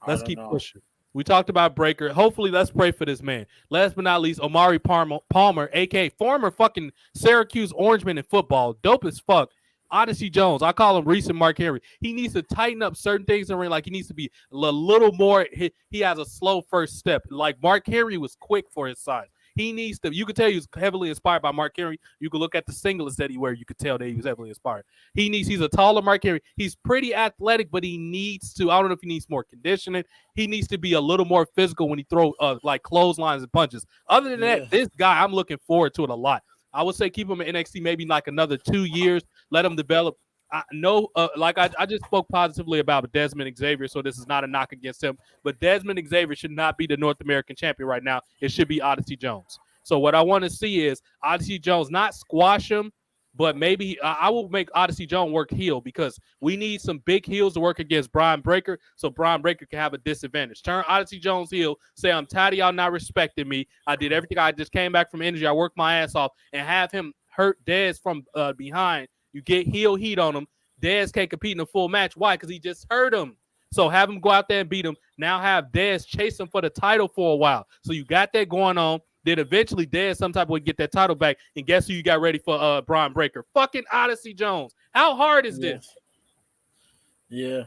[SPEAKER 1] Let's keep pushing. We talked about Breaker. Hopefully, let's pray for this man. Last but not least, Omari Palmer, a.k.a. former fucking Syracuse Orangeman in football. Dope as fuck. Odyssey Jones. I call him recent Mark Henry. He needs to tighten up certain things in the ring. Like, he needs to be a little more. He has a slow first step. Like, Mark Henry was quick for his size. He needs to, you could tell he was heavily inspired by Mark Henry. You could look at the singlets that he wear. You could tell that he was heavily inspired. He's a taller Mark Henry. He's pretty athletic, but he needs to, I don't know if he needs more conditioning. He needs to be a little more physical when he throws like clotheslines and punches. Other than that, this guy, I'm looking forward to it a lot. I would say keep him in NXT maybe like another 2 years. Let him develop. I know, I just spoke positively about Desmond Xavier, so this is not a knock against him. But Desmond Xavier should not be the North American champion right now. It should be Odyssey Jones. So what I want to see is Odyssey Jones not squash him, but maybe I will make Odyssey Jones work heel because we need some big heels to work against Brian Breaker so Brian Breaker can have a disadvantage. Turn Odyssey Jones heel, say I'm tired of y'all not respecting me. I did everything. I just came back from injury. I worked my ass off and have him hurt Dez from behind. You get heel heat on him. Dez can't compete in a full match. Why? Because he just hurt him. So have him go out there and beat him. Now have Dez chase him for the title for a while. So you got that going on. Then eventually Dez some type of way get that title back. And guess who you got ready for Brian Breaker? Fucking Odyssey Jones. How hard is this?
[SPEAKER 2] Yeah.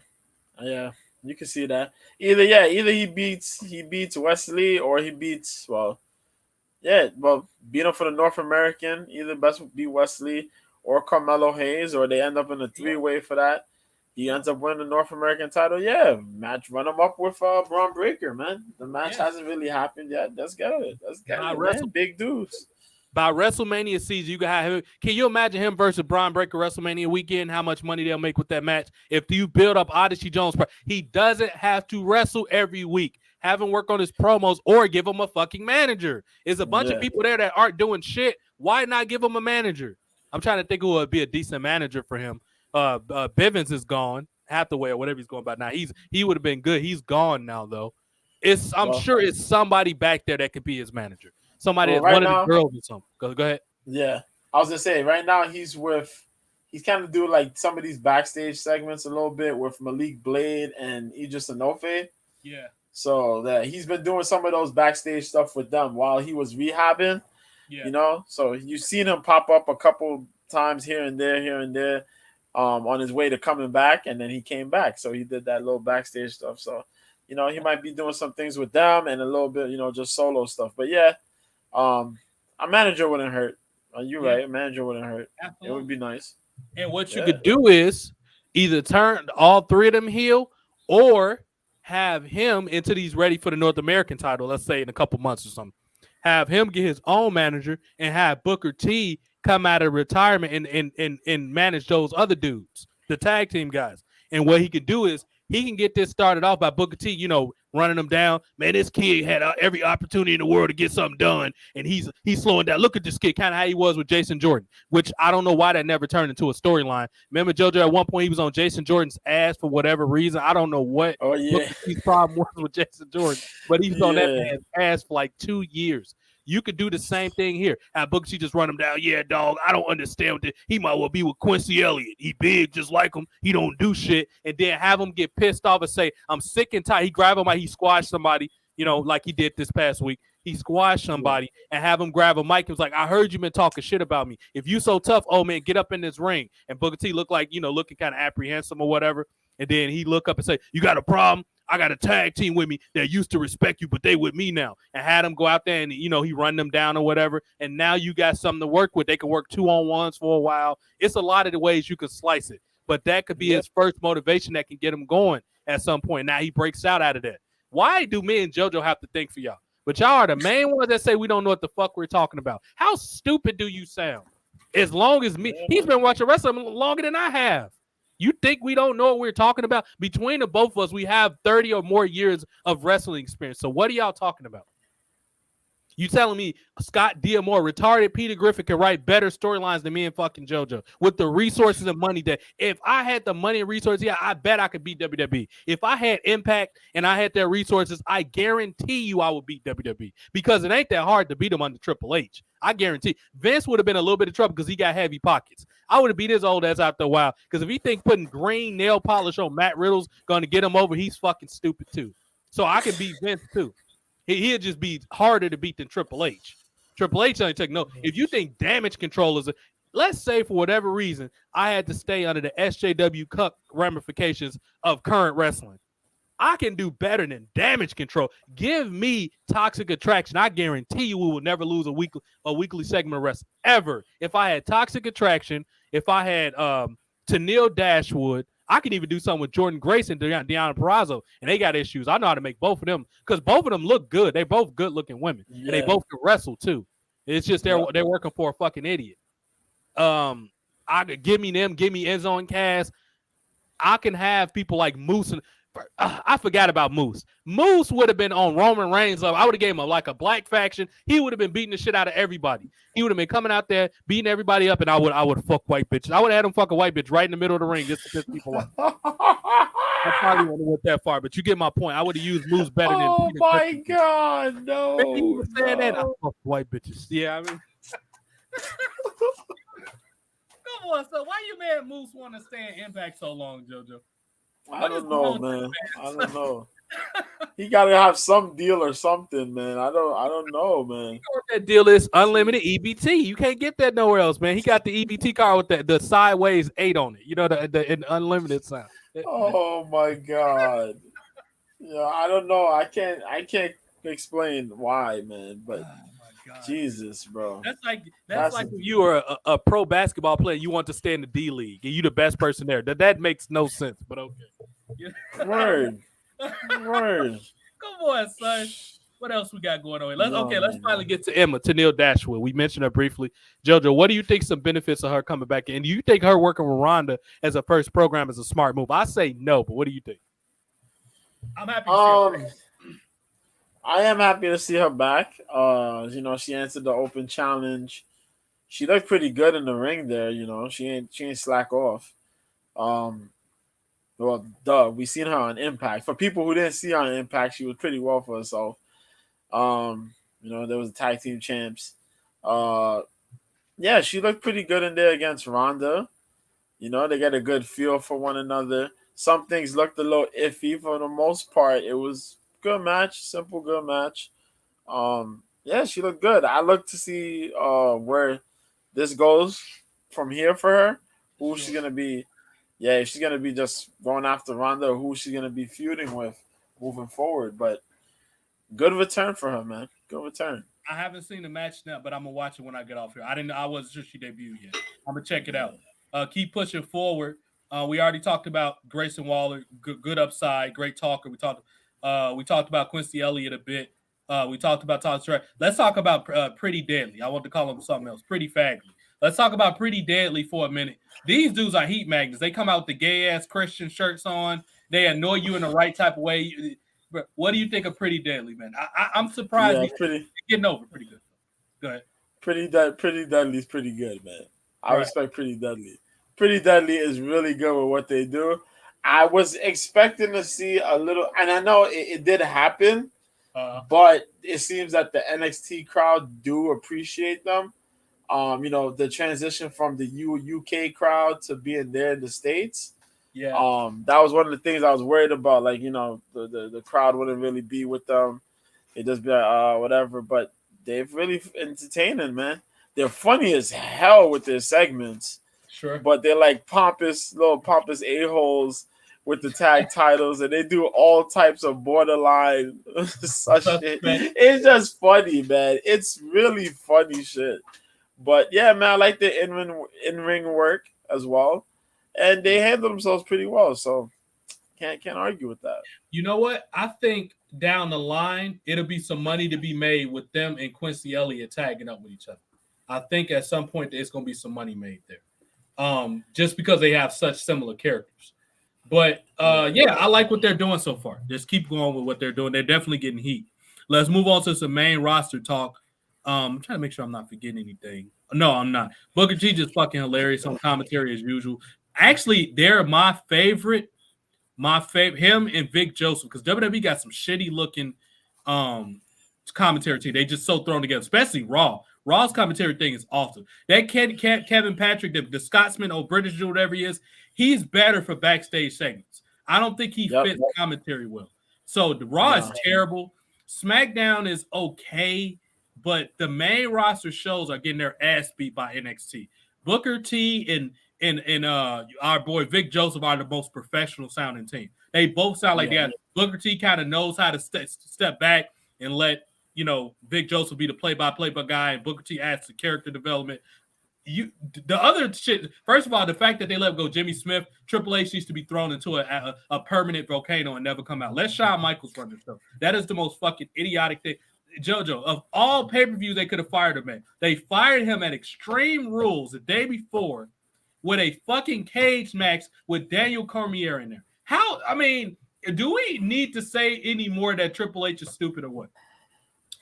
[SPEAKER 2] You can see that. Either he beats Wesley or he beats beat him for the North American. Either best would be Wesley. or Carmelo Hayes, or they end up in a 3-way for that. He ends up winning the North American title. Yeah, match run him up with Braun Breaker, man. The match hasn't really happened yet. Let's get it. Let's get it, man. Big dudes.
[SPEAKER 1] By WrestleMania season, you can have him. Can you imagine him versus Braun Breaker WrestleMania weekend? How much money they'll make with that match? If you build up Odyssey Jones, he doesn't have to wrestle every week. Have him work on his promos or give him a fucking manager. There's a bunch of people there that aren't doing shit. Why not give him a manager? I'm trying to think who would be a decent manager for him. Bivens is gone. Hathaway or whatever he's going about now. He would have been good. He's gone now though. I'm sure it's somebody back there that could be his manager. Somebody that's one of the girls or something. Go ahead.
[SPEAKER 2] Yeah, I was gonna say right now he's kind of doing like some of these backstage segments a little bit with Malik Blade and Idris Enofe.
[SPEAKER 3] Yeah.
[SPEAKER 2] So that he's been doing some of those backstage stuff with them while he was rehabbing.
[SPEAKER 3] Yeah.
[SPEAKER 2] You know, so you've seen him pop up a couple times here and there, on his way to coming back, and then he came back. So he did that little backstage stuff. So, you know, he might be doing some things with them and a little bit, you know, just solo stuff. But yeah, a manager wouldn't hurt. You're right. A manager wouldn't hurt. Absolutely. It would be nice.
[SPEAKER 1] And what you could do is either turn all three of them heel or have him into these ready for the North American title, let's say in a couple months or something. Have him get his own manager and have Booker T come out of retirement and manage those other dudes, the tag team guys. And what he could do is he can get this started off by Booker T, you know, running them down. Man, this kid had every opportunity in the world to get something done, and he's slowing down. Look at this kid, kind of how he was with Jason Jordan, which I don't know why that never turned into a storyline. Remember, JoJo, at one point he was on Jason Jordan's ass for whatever reason. I don't know what his problem was with Jason Jordan, but he was on that man's ass for like 2 years. You could do the same thing here. Have Booker T just run him down. Yeah, dog, I don't understand what he might well be with Quincy Elliott. He big just like him. He don't do shit. And then have him get pissed off and say, I'm sick and tired. He grab him like he squashed somebody, you know, like he did this past week. He squashed somebody and have him grab a mic. He was like, I heard you been talking shit about me. If you so tough, oh, man, get up in this ring. And Booker T look like, you know, looking kind of apprehensive or whatever. And then he look up and say, you got a problem? I got a tag team with me that used to respect you, but they with me now. And had them go out there and, you know, he run them down or whatever. And now you got something to work with. They can work 2-on-1s for a while. It's a lot of the ways you can slice it. But that could be his first motivation that can get him going at some point. Now he breaks out of that. Why do me and JoJo have to think for y'all? But y'all are the main ones that say we don't know what the fuck we're talking about. How stupid do you sound? As long as me, he's been watching wrestling longer than I have. You think we don't know what we're talking about? Between the both of us, we have 30 or more years of wrestling experience. So what are y'all talking about? You telling me Scott D'Amore, retarded Peter Griffin, can write better storylines than me and fucking JoJo with the resources and money that if I had the money and resources, I bet I could beat WWE. If I had Impact and I had their resources, I guarantee you I would beat WWE because it ain't that hard to beat them under Triple H. I guarantee Vince would have been a little bit of trouble because he got heavy pockets. I would have beat his old ass after a while because if he think putting green nail polish on Matt Riddle's going to get him over, he's fucking stupid too. So I can beat Vince too. He'd just be harder to beat than Triple H. Triple H only take no. If you think damage control is let's say for whatever reason, I had to stay under the SJW Cup ramifications of current wrestling. I can do better than damage control. Give me Toxic Attraction. I guarantee you we will never lose a weekly segment of wrestling ever. If I had Toxic Attraction, if I had Tenille Dashwood, I can even do something with Jordan Grace and Deonna Purrazzo, and they got issues. I know how to make both of them because both of them look good. They're both good-looking women, and they both can wrestle too. It's just they're working for a fucking idiot. I could give me Enzo and Cass. I can have people like Moose and I forgot about Moose. Moose would have been on Roman Reigns. I would have gave him like a black faction. He would have been beating the shit out of everybody. He would have been coming out there beating everybody up, and I would fuck white bitches. I would have had him fuck a white bitch right in the middle of the ring just to piss people off. I probably wouldn't have went that far, but you get my point. I would have used Moose better than.
[SPEAKER 2] Oh my God, no!
[SPEAKER 1] Maybe he was saying that. I fuck white bitches. Yeah, I mean.
[SPEAKER 3] Come on, so why you mad Moose want to stay in Impact so long, JoJo?
[SPEAKER 2] I don't know, man. I don't know. He got to have some deal or something, man. I don't know, man.
[SPEAKER 1] You know what that deal is? Unlimited EBT. You can't get that nowhere else, man. He got the EBT card with the sideways 8 on it. You know, the unlimited sound.
[SPEAKER 2] Oh my God. Yeah, I don't know. I can't explain why, man. But
[SPEAKER 3] God.
[SPEAKER 2] Jesus, bro.
[SPEAKER 3] That's like
[SPEAKER 1] if you were a pro basketball player, you want to stay in the D League, and you the best person there. That makes no sense, but okay.
[SPEAKER 2] Word. Word.
[SPEAKER 3] Come on, son. What else we got going on? Let's
[SPEAKER 1] finally get to Emma, to Neil Dashwood. We mentioned her briefly. JoJo, what do you think some benefits of her coming back in? Do you think her working with Ronda as a first program is a smart move? I say no, but what do you think?
[SPEAKER 3] I'm happy to see her.
[SPEAKER 2] I am happy to see her back. She answered the open challenge. She looked pretty good in the ring there, She ain't slack off. We seen her on Impact. For people who didn't see her on Impact, she was pretty well for herself. There was the tag team champs. She looked pretty good in there against Ronda. They get a good feel for one another. Some things looked a little iffy. For the most part, it was good match, simple good match. She looked good. I look to see where this goes from here for her. Who she's gonna be. Yeah, if she's gonna be just going after Ronda, or who she's gonna be feuding with moving forward. But good return for her, man. Good return.
[SPEAKER 3] I haven't seen the match now, but I'm gonna watch it when I get off here. I wasn't sure she debuted yet. I'm gonna check it out. Keep pushing forward. We already talked about Grayson Waller, good upside, great talker. We talked about Quincy Elliott a bit. We talked about Todd Stratton. Let's talk about Pretty Deadly. I want to call him something else. Pretty Fagly. Let's talk about Pretty Deadly for a minute. These dudes are heat magnets. They come out with the gay-ass Christian shirts on. They annoy you in the right type of way. What do you think of Pretty Deadly, man? I'm surprised he's getting over pretty good. Go ahead.
[SPEAKER 2] Pretty Deadly's pretty good, man. I respect Pretty Deadly. Pretty Deadly is really good with what they do. I was expecting to see a little, and I know it did happen, but it seems that the NXT crowd do appreciate them. The transition from the UK crowd to being there in the States.
[SPEAKER 3] Yeah.
[SPEAKER 2] That was one of the things I was worried about. Like, the crowd wouldn't really be with them. It just be like, whatever. But they're really entertaining, man. They're funny as hell with their segments.
[SPEAKER 3] Sure.
[SPEAKER 2] But they're like little pompous a-holes with the tag titles, and they do all types of borderline such shit. It's just funny, man. It's really funny shit. But yeah, man, I like the in-ring work as well. And they handle themselves pretty well, so can't argue with that.
[SPEAKER 3] You know what? I think down the line, it'll be some money to be made with them and Quincy Elliott tagging up with each other. I think at some point there's going to be some money made there. Just because they have such similar characters. But I like what they're doing so far. Just keep going with what they're doing. They're definitely getting heat. Let's move on to some main roster talk. I'm trying to make sure I'm not forgetting anything. No, I'm not. Booker T just fucking hilarious on commentary as usual. Actually, they're my favorite. Him and Vic Joseph, because WWE got some shitty looking commentary team. They just so thrown together, especially Raw. Raw's commentary thing is awesome. That Kevin Patrick, the Scotsman or British dude, whatever he is, he's better for backstage segments. I don't think he fits commentary well. So the Raw is terrible. SmackDown is okay, but the main roster shows are getting their ass beat by NXT. Booker T and our boy Vic Joseph are the most professional sounding team. They both sound like that. Booker T kind of knows how to step back and let Vic Joseph be the play-by-play guy, and Booker T adds the character development. The other shit, first of all, the fact that they let go Jimmy Smith, Triple H used to be thrown into a permanent volcano and never come out. Let Shawn Michaels run the show. That is the most fucking idiotic thing. JoJo, of all pay-per-views they could have fired him at, they fired him at Extreme Rules the day before with a fucking cage match with Daniel Cormier in there. Do we need to say any more that Triple H is stupid or what?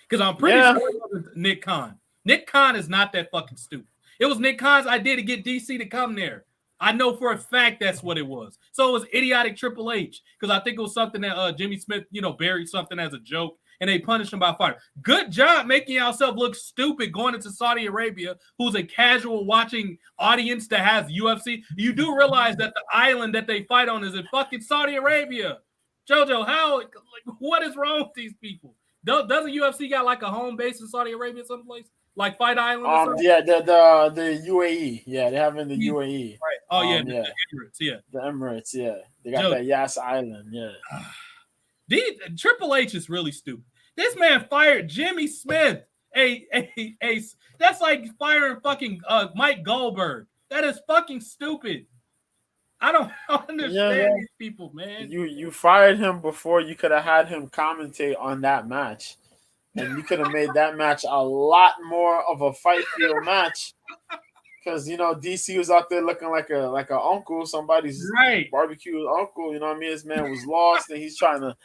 [SPEAKER 3] Because I'm pretty sure it wasn't Nick Khan. Nick Khan is not that fucking stupid. It was Nick Khan's idea to get DC to come there. I know for a fact that's what it was. So it was idiotic Triple H, because I think it was something that Jimmy Smith, buried something as a joke, and they punished him by fire. Good job making yourself look stupid going into Saudi Arabia, who's a casual watching audience that has UFC. You do realize that the island that they fight on is in fucking Saudi Arabia. JoJo, what is wrong with these people? Doesn't UFC got like a home base in Saudi Arabia someplace? Like Fight Island or something?
[SPEAKER 2] Yeah, the UAE. Yeah, they have in the UAE.
[SPEAKER 3] Right. Oh, the Emirates, yeah.
[SPEAKER 2] The Emirates, yeah. They got that Yas Island, yeah.
[SPEAKER 3] Triple H is really stupid. This man fired Jimmy Smith That's like firing fucking Mike Goldberg. That is fucking stupid. I don't understand these people, man.
[SPEAKER 2] You fired him before you could have had him commentate on that match, and you could have made that match a lot more of a fight feel match. Because DC was out there looking like a uncle, somebody's barbecue uncle. You know what I mean? This man was lost, and he's trying to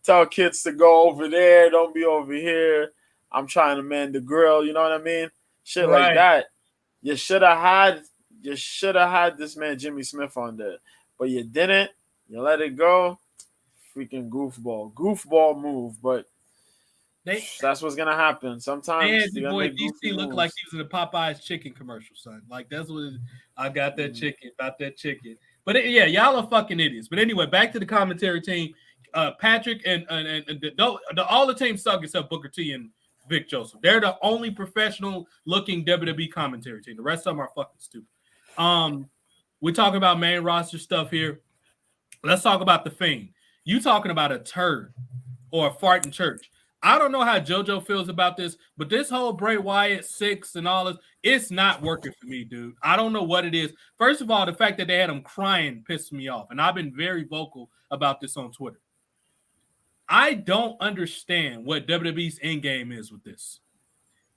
[SPEAKER 2] tell kids to go over there, don't be over here. I'm trying to man the grill. You know what I mean? Shit like that. You should have had this man Jimmy Smith on there, but you didn't. You let it go. Freaking goofball move. But that's what's gonna happen. Sometimes
[SPEAKER 3] your boy DC looked like he was in a Popeye's chicken commercial, son. Like that's what I got that chicken, about that chicken. But y'all are fucking idiots. But anyway, back to the commentary team. Patrick and all the teams suck except Booker T and Vic Joseph. They're the only professional looking WWE commentary team. The rest of them are fucking stupid. We're talking about main roster stuff here. Let's talk about the Fiend. You talking about a turd or a fart in church. I don't know how JoJo feels about this, but this whole Bray Wyatt 6 and all this, it's not working for me, dude. I don't know what it is. First of all, the fact that they had him crying pissed me off, and I've been very vocal about this on Twitter. I don't understand what WWE's end game is with this.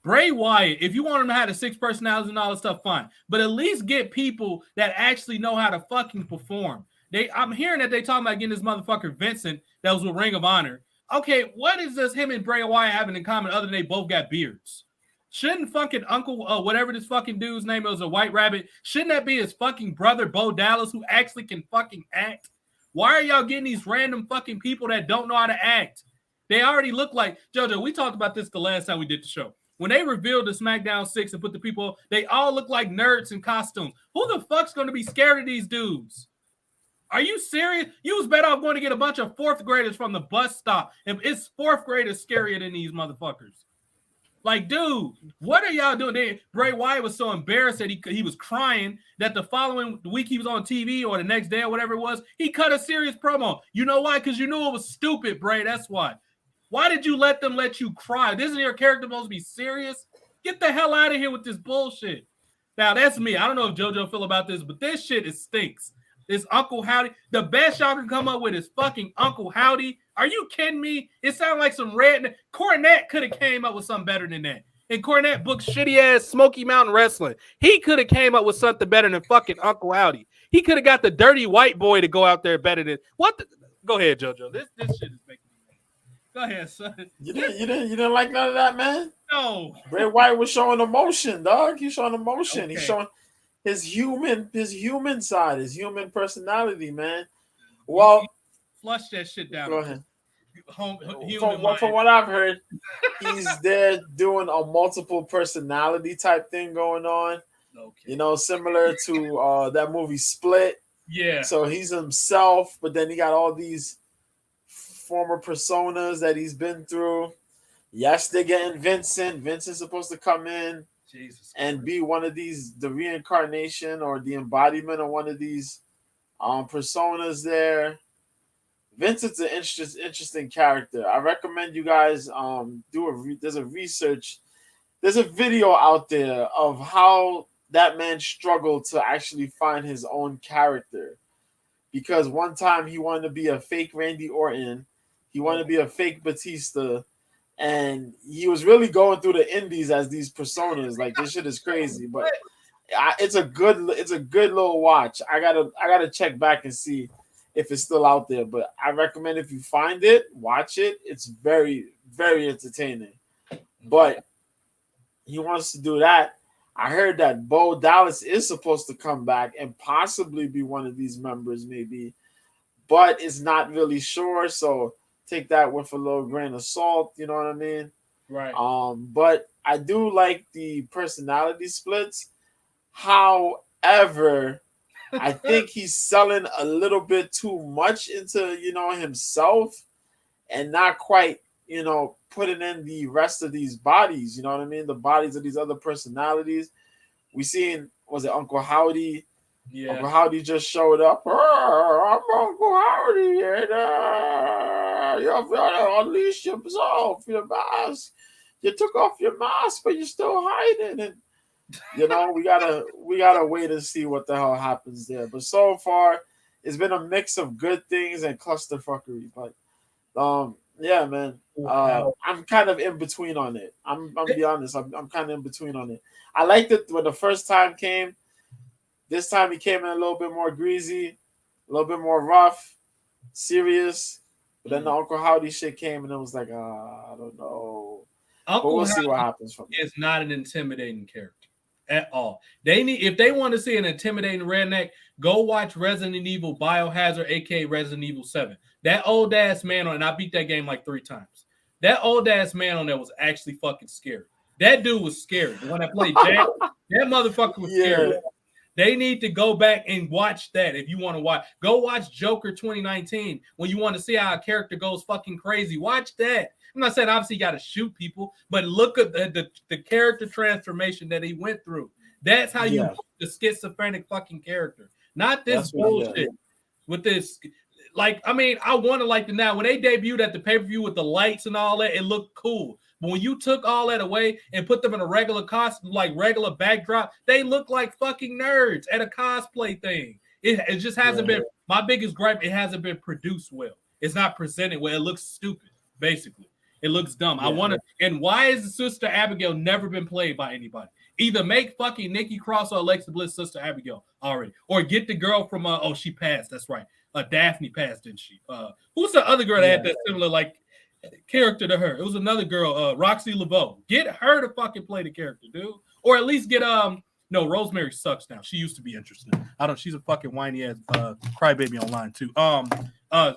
[SPEAKER 3] Bray Wyatt, if you want him to have the 6 personalities and all this stuff, fine. But at least get people that actually know how to fucking perform. I'm hearing that they talking about getting this motherfucker Vincent that was with Ring of Honor. Okay, what is this him and Bray Wyatt having in common other than they both got beards? Shouldn't fucking Uncle, whatever this fucking dude's name is, a White Rabbit, shouldn't that be his fucking brother, Bo Dallas, who actually can fucking act? Why are y'all getting these random fucking people that don't know how to act? They already look like, JoJo, we talked about this the last time we did the show. When they revealed the SmackDown 6 and put the people, they all look like nerds in costumes. Who the fuck's going to be scared of these dudes? Are you serious? You was better off going to get a bunch of 4th graders from the bus stop. And it's 4th graders scarier than these motherfuckers. Like, dude, what are y'all doing? Bray Wyatt was so embarrassed that he was crying that the following week he was on TV or the next day or whatever it was, he cut a serious promo. You know why? Because you knew it was stupid, Bray. That's why. Why did you let them let you cry? Isn't your character supposed to be serious? Get the hell out of here with this bullshit. Now, that's me. I don't know if JoJo feel about this, but this shit stinks. This Uncle Howdy. The best y'all can come up with is fucking Uncle Howdy. Are you kidding me? It sounds like some red. Cornette could have came up with something better than that. And Cornette booked shitty-ass Smoky Mountain Wrestling. He could have came up with something better than fucking Uncle Howdy. He could have got the dirty white boy to go out there better than what? Go ahead, JoJo. This shit is making me mad. Go ahead, son.
[SPEAKER 2] You didn't like none of that, man?
[SPEAKER 3] No.
[SPEAKER 2] Bray Wyatt was showing emotion, dog. He's showing emotion.
[SPEAKER 3] Okay.
[SPEAKER 2] He's showing his human side, his human personality, man. Well,
[SPEAKER 3] flush that shit down.
[SPEAKER 2] Go ahead. From what I've heard, he's there doing a multiple personality type thing going on. Okay. Similar to that movie Split.
[SPEAKER 3] Yeah.
[SPEAKER 2] So he's himself, but then he got all these former personas that he's been through. Yes, they're getting Vincent. Vincent's supposed to come in and be one of these, the reincarnation or the embodiment of one of these personas there. Vincent's an interesting character. I recommend you guys there's a research. There's a video out there of how that man struggled to actually find his own character. Because one time he wanted to be a fake Randy Orton. He wanted to be a fake Batista. And he was really going through the indies as these personas. Like, this shit is crazy. But it's a good little watch. I gotta check back and see if it's still out there. But I recommend if you find it, watch it. It's very, very entertaining. But he wants to do that. I heard that Bo Dallas is supposed to come back and possibly be one of these members, maybe, but it's not really sure. So take that with a little grain of salt. You know what I mean?
[SPEAKER 3] Right.
[SPEAKER 2] But I do like the personality splits. However, I think he's selling a little bit too much into, himself and not quite, putting in the rest of these bodies. You know what I mean? The bodies of these other personalities. We seen, was it Uncle Howdy? Yeah. Uncle Howdy just showed up. I'm Uncle Howdy. And you have to unleash yourself, your boss. you took off your mask, but you're still hiding. And you know, we gotta wait and see what the hell happens there. But so far, it's been a mix of good things and clusterfuckery. But yeah, man. I'm kind of in between on it. I'm be honest. I'm kind of in between on it. I liked it when the first time came. This time he came in a little bit more greasy, a little bit more rough, serious. But then the Uncle Howdy shit came, and it was like, I don't know. But we'll see what happens from it.
[SPEAKER 3] It's not an intimidating character at all. If they want to see an intimidating redneck, go watch Resident Evil Biohazard, aka Resident Evil 7. That old ass man and I beat that game like 3 times. That old ass man on there was actually fucking scary. That dude was scary. The one that played Jack, that motherfucker was scary. They need to go back and watch that if you want to watch. Go watch Joker 2019 when you want to see how a character goes fucking crazy. Watch that. I'm not saying obviously you got to shoot people, but look at the character transformation that he went through. That's how you the schizophrenic fucking character. Not this bullshit with this. Like, I mean, I want to like the now when they debuted at the pay-per-view with the lights and all that, it looked cool. But when you took all that away and put them in a regular costume, like regular backdrop, they look like fucking nerds at a cosplay thing. It just hasn't been my biggest gripe. It hasn't been produced well. It's not presented well. It looks stupid, basically. It looks dumb. I want to. And why is Sister Abigail never been played by anybody? Either make fucking Nikki Cross or Alexa Bliss Sister Abigail already, or get the girl from she passed. That's right. Daphne passed, didn't she? Who's the other girl that had that similar like character to her? It was another girl, Roxy Laveau. Get her to fucking play the character, dude. Or at least get no, Rosemary sucks now. She used to be interesting. She's a fucking whiny ass crybaby online too.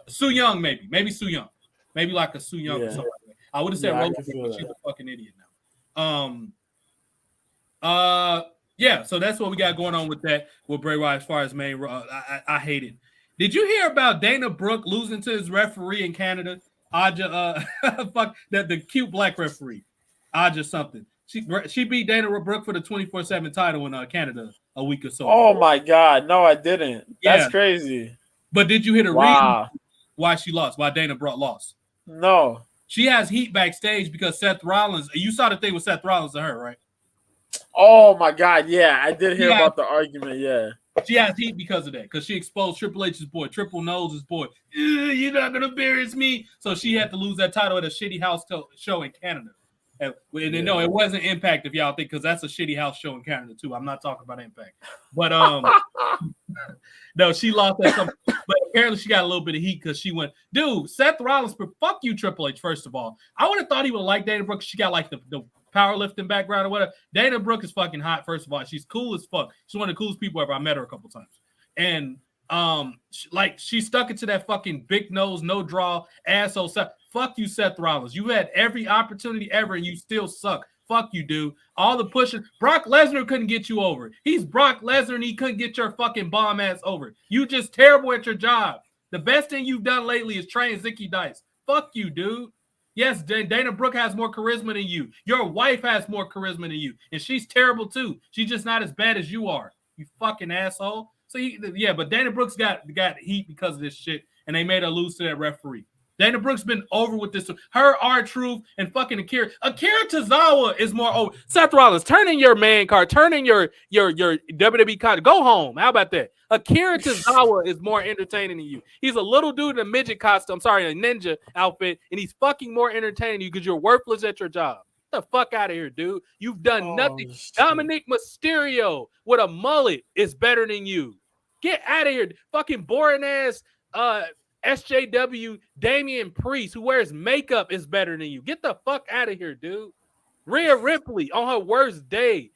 [SPEAKER 3] Sue Young, maybe Sue Young. Maybe like a Sue Young or something. I would have said Rosemary, but she's a fucking idiot now. So that's what we got going on with that with Bray Wyatt as far as main. I hate it. Did you hear about Dana Brooke losing to his referee in Canada? Aja, fuck the cute black referee, Aja something. She beat Dana Brooke for the 24/7 title in Canada a week or so.
[SPEAKER 2] Oh my God, no, I didn't. That's crazy.
[SPEAKER 3] But did you hear the reason why she lost? Why Dana Brooke lost?
[SPEAKER 2] No.
[SPEAKER 3] She has heat backstage because Seth Rollins. You saw the thing with Seth Rollins and her, right?
[SPEAKER 2] Oh my God, yeah, I did hear about the argument. Yeah.
[SPEAKER 3] She has heat because of that, because she exposed Triple H's boy, Triple Nose's boy. You're not gonna embarrass me. So she had to lose that title at a shitty house show in Canada. And no, it wasn't Impact if y'all think, because that's a shitty house show in Canada too. I'm not talking about Impact, but no, she lost that. But apparently she got a little bit of heat because she went, dude. Seth Rollins, fuck you, Triple H. First of all, I would have thought he would like Dana Brooke. She got like the powerlifting background or whatever. Dana Brooke is fucking hot. First of all, she's cool as fuck. She's one of the coolest people ever. I met her a couple times, and she stuck it to that fucking big nose, no draw asshole. Fuck you, Seth Rollins. You had every opportunity ever, and you still suck. Fuck you, dude. All the pushing. Brock Lesnar couldn't get you over. He's Brock Lesnar, and he couldn't get your fucking bomb ass over. You just terrible at your job. The best thing you've done lately is train Zicky Dice. Fuck you, dude. Yes, Dana Brooke has more charisma than you. Your wife has more charisma than you, and she's terrible too. She's just not as bad as you are. You fucking asshole. So but Dana Brooks got heat because of this shit, and they made her lose to that referee. Dana Brooks been over with this. Her, R-Truth, and fucking Akira Tozawa is more over. Seth Rollins, turn in your man card. Turn in your WWE card. Go home. How about that? Akira Tozawa is more entertaining than you. He's a little dude in a midget costume. A ninja outfit, and he's fucking more entertaining than you because you're worthless at your job. Get the fuck out of here, dude. You've done nothing. Shit. Dominic Mysterio with a mullet is better than you. Get out of here. Fucking boring ass SJW Damian Priest, who wears makeup, is better than you. Get the fuck out of here, dude. Rhea Ripley on her worst day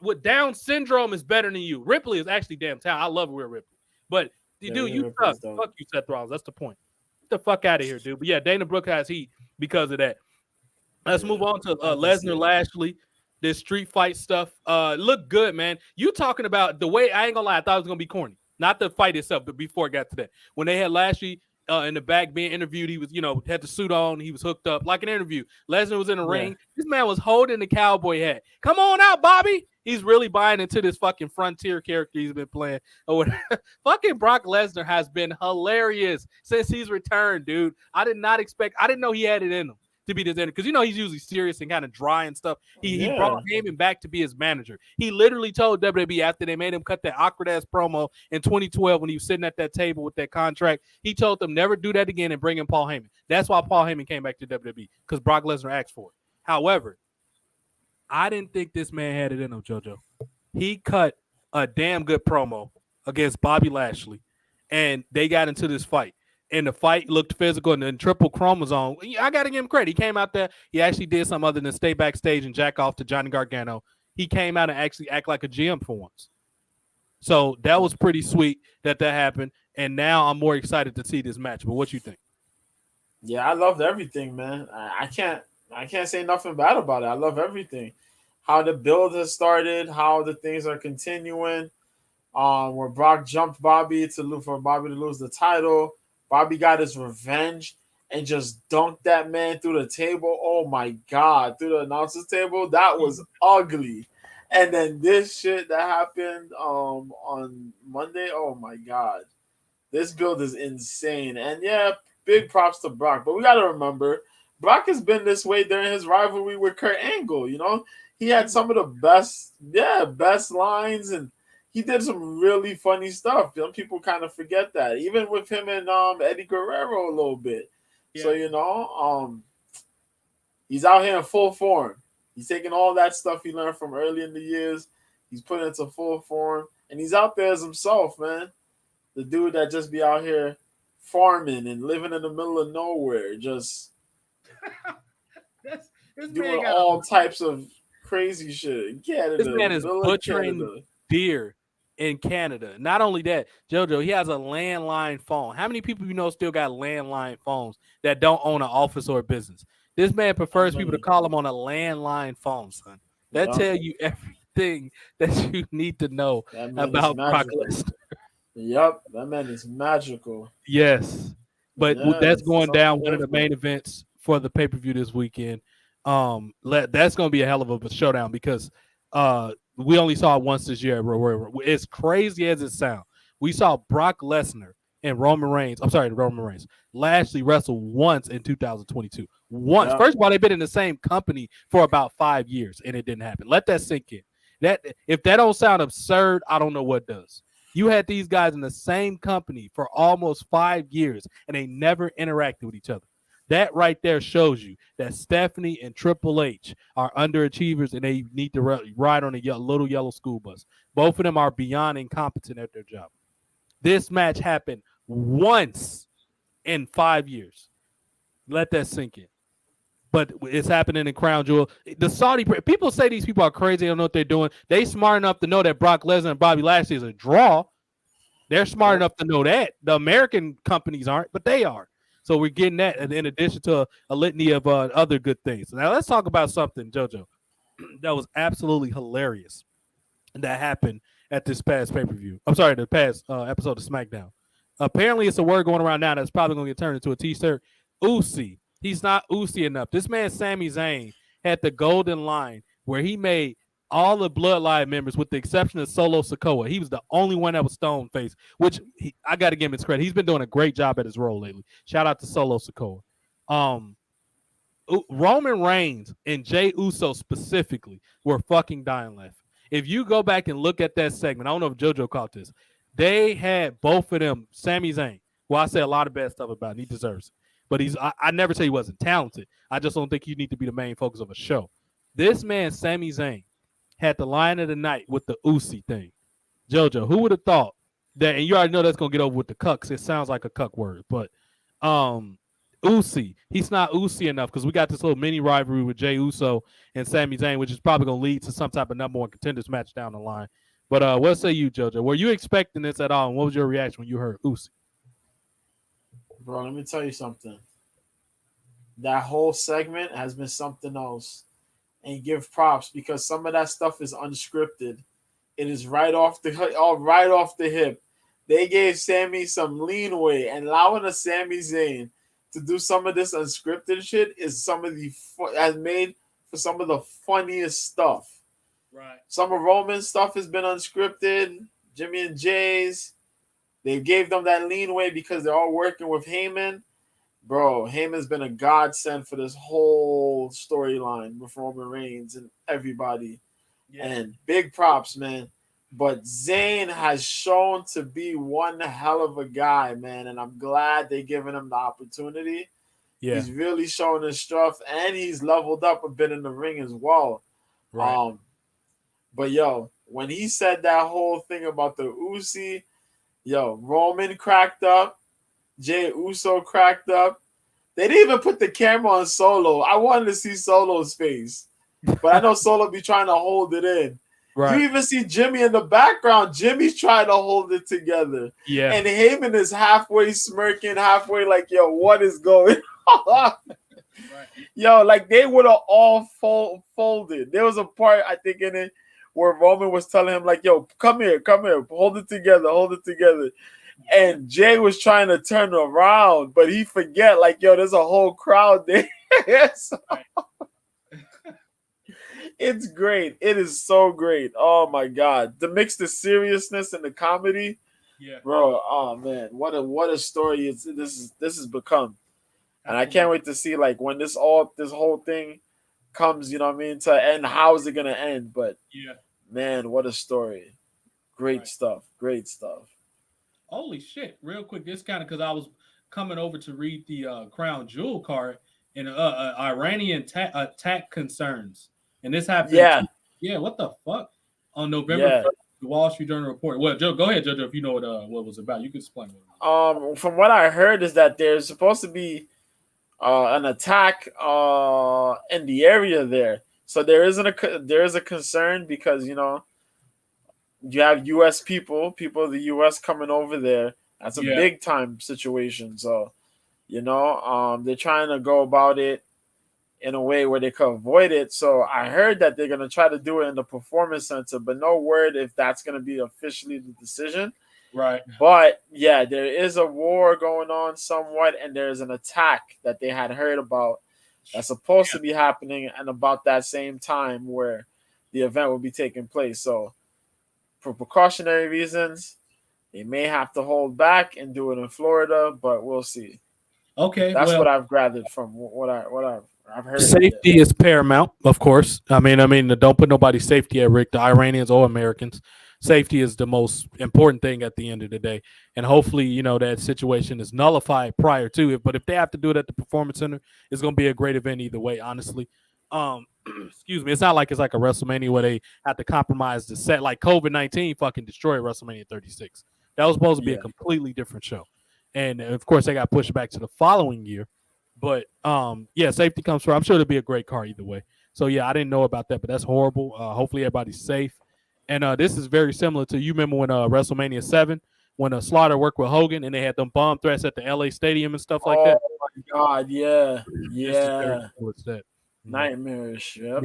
[SPEAKER 3] with Down syndrome is better than you. Ripley is actually damn talented. I love Rhea Ripley. But, dude, you suck. Fuck you, Seth Rollins. That's the point. Get the fuck out of here, dude. But, yeah, Dana Brooke has heat because of that. Let's move on to Lesnar Lashley. This street fight stuff. Look good, man. You talking about the way, I ain't gonna lie, I thought it was gonna be corny. Not the fight itself, but before it got to that. When they had Lashley in the back being interviewed, he was, had the suit on, he was hooked up like an interview. Lesnar was in the ring. This man was holding the cowboy hat. Come on out, Bobby. He's really buying into this fucking frontier character he's been playing. Fucking Brock Lesnar has been hilarious since he's returned, dude. I didn't know he had it in him
[SPEAKER 1] to be this because he's usually serious and kind of dry and stuff. He brought Heyman back to be his manager. He literally told WWE after they made him cut that awkward ass promo in 2012 when he was sitting at that table with that contract. He told them never do that again and bring in Paul Heyman. That's why Paul Heyman came back to WWE because Brock Lesnar asked for it. However, I didn't think this man had it in him, JoJo. He cut a damn good promo against Bobby Lashley, and they got into this fight. And the fight looked physical, and then Triple Chromosome. I got to give him credit. He came out there. He actually did something other than stay backstage and jack off to Johnny Gargano. He came out and actually act like a GM for once. So that was pretty sweet that happened. And now I'm more excited to see this match. But what you think?
[SPEAKER 2] Yeah, I loved everything, man. I can't say nothing bad about it. I love everything. How the build has started, how the things are continuing. Where Brock jumped Bobby for Bobby to lose the title. Bobby got his revenge and just dunked that man through the table. Oh my God, through the announcer's table. That was ugly. And then this shit that happened on Monday. Oh my God. This build is insane. And yeah, big props to Brock. But we gotta remember, Brock has been this way during his rivalry with Kurt Angle. He had some of the best lines, and he did some really funny stuff. People kind of forget that, even with him and Eddie Guerrero a little bit. Yeah. So he's out here in full form. He's taking all that stuff he learned from early in the years. He's putting it to full form, and he's out there as himself, man. The dude that just be out here farming and living in the middle of nowhere, just doing all types of crazy shit. Canada,
[SPEAKER 1] this man is butchering beer in Canada. Not only that, JoJo, he has a landline phone. How many people still got landline phones that don't own an office or a business? This man prefers people to call him on a landline phone, son. That tell you everything that you need to know about Brock Lesnar.
[SPEAKER 2] Yep, that man is magical.
[SPEAKER 1] Yes. But that's going down one of the main events for the pay-per-view this weekend. That's going to be a hell of a showdown because we only saw it once this year. As crazy as it sounds, we saw Brock Lesnar and Roman Reigns. Lashley wrestled once in 2022. Once. First of all, they've been in the same company for about 5 years, and it didn't happen. Let that sink in. If that don't sound absurd, I don't know what does. You had these guys in the same company for almost 5 years, and they never interacted with each other. That right there shows you that Stephanie and Triple H are underachievers, and they need to ride on a little yellow school bus. Both of them are beyond incompetent at their job. This match happened once in 5 years. Let that sink in. But it's happening in Crown Jewel. The Saudi people say these people are crazy. They don't know what they're doing. They smart enough to know that Brock Lesnar and Bobby Lashley is a draw. They're smart enough to know that. The American companies aren't, but they are. So we're getting that in addition to a litany of other good things. Now let's talk about something, JoJo, that was absolutely hilarious that happened at this past pay-per-view. I'm sorry, the past episode of SmackDown. Apparently, it's a word going around now that's probably going to get turned into a T-shirt. Uzi. He's not Uzi enough. This man, Sami Zayn, had the golden line where he made all the Bloodline members, with the exception of Solo Sikoa. He was the only one that was stone faced, which I got to give him his credit. He's been doing a great job at his role lately. Shout out to Solo Sikoa. Roman Reigns and Jey Uso specifically were fucking dying laughing. If you go back and look at that segment, I don't know if JoJo caught this. They had both of them, Sami Zayn. Well, I say a lot of bad stuff about him. He deserves it. But I never say he wasn't talented. I just don't think you need to be the main focus of a show. This man, Sami Zayn, had the line of the night with the Uzi thing. JoJo, who would have thought that? And you already know that's going to get over with the cuck. It sounds like a cuck word. But Uzi, he's not Uzi enough because we got this little mini rivalry with Jey Uso and Sami Zayn, which is probably going to lead to some type of number one contenders match down the line. But what say you, JoJo? Were you expecting this at all? And what was your reaction when you heard Uzi?
[SPEAKER 2] Bro, let me tell you something. That whole segment has been something else. And give props because some of that stuff is unscripted. It is right off the hip. They gave Sami some leeway, and allowing a Sami Zayn to do some of this unscripted shit is has made for some of the funniest stuff.
[SPEAKER 3] Right.
[SPEAKER 2] Some of Roman's stuff has been unscripted. Jimmy and Jay's, they gave them that leeway because they're all working with Heyman. bro, Heyman's been a godsend for this whole storyline with Roman Reigns and everybody. Yeah. And big props, man. But Zayn has shown to be one hell of a guy, man. And I'm glad they're giving him the opportunity. Yeah. He's really showing his stuff, and he's leveled up a bit in the ring as well. Right. But yo, when he said that whole thing about the Uzi, yo, Roman cracked up, Jey Uso cracked up. They didn't even put the camera on Solo. I wanted to see Solo's face, but I know Solo be trying to hold it in. Right. You even see Jimmy in the background. Jimmy's trying to hold it together. Yeah. And Heyman is halfway smirking, halfway like, yo, what is going on? Right. Yo, like they would have all folded. There was a part, I think, in it where Roman was telling him, like, yo, come here, hold it together. And Jay was trying to turn around, but he forget, like, yo, there's a whole crowd there. So, it's great. It is so great. Oh my God. To mix the seriousness and the comedy. Yeah. Bro, oh man, what a story this has become. And I can't wait to see, like, when this whole thing comes, you know what I mean, to end, how is it gonna end? But yeah, man, what a story. Great stuff.
[SPEAKER 3] Holy shit. Real quick, this kind of, because I was coming over to read the Crown Jewel card and Iranian attack concerns. And this happened. Yeah, what the fuck? On November 1st, the Wall Street Journal report. Well, Joe, go ahead, Jojo, if you know what it was about. You can explain what it was.
[SPEAKER 2] From what I heard is that there's supposed to be an attack in the area there. So there is a concern because, you know, you have U.S. people of the U.S. coming over there. That's a big time situation. So, you know, they're trying to go about it in a way where they could avoid it. So I heard that they're going to try to do it in the Performance Center, but no word if that's going to be officially the decision.
[SPEAKER 3] Right.
[SPEAKER 2] But yeah, there is a war going on somewhat, and there's an attack that they had heard about that's supposed to be happening and about that same time where the event will be taking place. So for precautionary reasons, they may have to hold back and do it in Florida, but we'll see.
[SPEAKER 3] Okay.
[SPEAKER 2] That's what I've gathered from what I've heard.
[SPEAKER 1] Safety is paramount, of course. I mean, don't put nobody's safety at risk, the Iranians or Americans. Safety is the most important thing at the end of the day. And hopefully, you know, that situation is nullified prior to it. But if they have to do it at the Performance Center, it's going to be a great event either way, honestly. Excuse me. It's not like it's like a WrestleMania where they have to compromise the set. Like COVID-19 fucking destroyed WrestleMania 36. That was supposed to be a completely different show. And, of course, they got pushed back to the following year. But, safety comes first. I'm sure it'll be a great car either way. So, yeah, I didn't know about that, but that's horrible. Hopefully everybody's safe. And this is very similar to, you remember when WrestleMania 7, when Slaughter worked with Hogan and they had them bomb threats at the LA Stadium and stuff like that?
[SPEAKER 2] Oh, my God, yeah.
[SPEAKER 1] What's that?
[SPEAKER 2] Nightmarish, yeah.